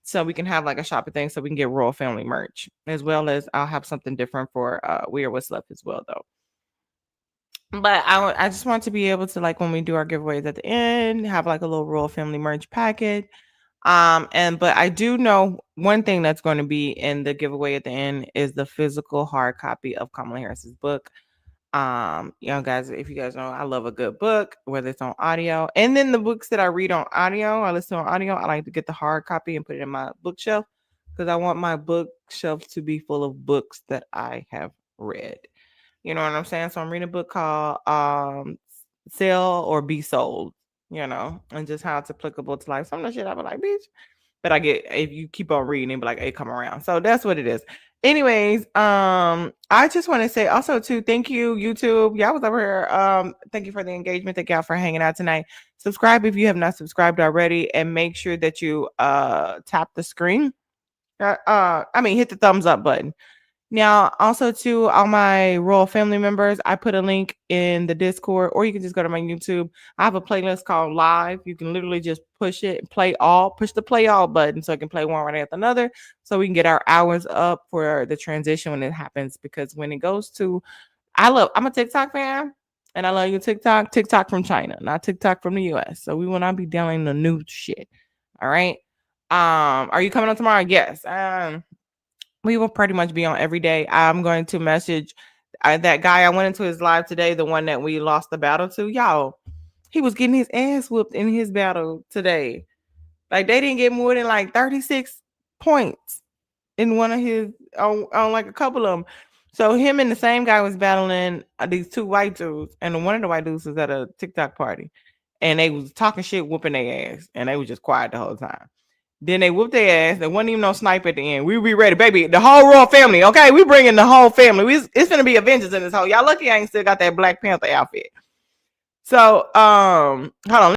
So we can have like a shopping thing, so we can get Royal Family merch, as well as I'll have something different for We Are What's Left as well, though. But I just want to be able to, like, when we do our giveaways at the end, have like a little Royal Family merch packet. But I do know one thing that's going to be in the giveaway at the end is the physical hard copy of Kamala Harris's book. Guys, if you guys know, I love a good book, whether it's on audio, and then the books that I read on audio, I listen on audio. I like to get the hard copy and put it in my bookshelf because I want my bookshelf to be full of books that I have read. You know what I'm saying? So I'm reading a book called Sell or Be Sold, and just how it's applicable to life. Some of the shit I be like, bitch. But I get, if you keep on reading, it be like, hey, come around. So that's what it is. Anyways, I just want to say also too, thank you, YouTube. Y'all was over here. Thank you for the engagement. Thank y'all for hanging out tonight. Subscribe if you have not subscribed already, and make sure that you tap the screen. Hit the thumbs up button. Now, also to all my royal family members, I put a link in the Discord, or you can just go to my YouTube. I have a playlist called Live. You can literally just push it, push the play all button so I can play one right after another, so we can get our hours up for the transition when it happens. Because when it goes to, I'm a TikTok fan, and I love you TikTok from China, not TikTok from the US. So we will not be downloading the new shit. All right. Are you coming on tomorrow? Yes. We will pretty much be on every day. I'm going to message that guy. I went into his live today, the one that we lost the battle to. Y'all, he was getting his ass whooped in his battle today. Like, they didn't get more than like 36 points in one of his, on like a couple of them. So him and the same guy was battling these two white dudes, and one of the white dudes was at a TikTok party, and they was talking shit, whooping their ass, and they was just quiet the whole time. Then they whooped their ass. There wasn't even no snipe at the end. We be ready, baby. The whole royal family, okay? We bringing the whole family. It's gonna be Avengers in this whole. Y'all lucky I ain't still got that Black Panther outfit. So, hold on.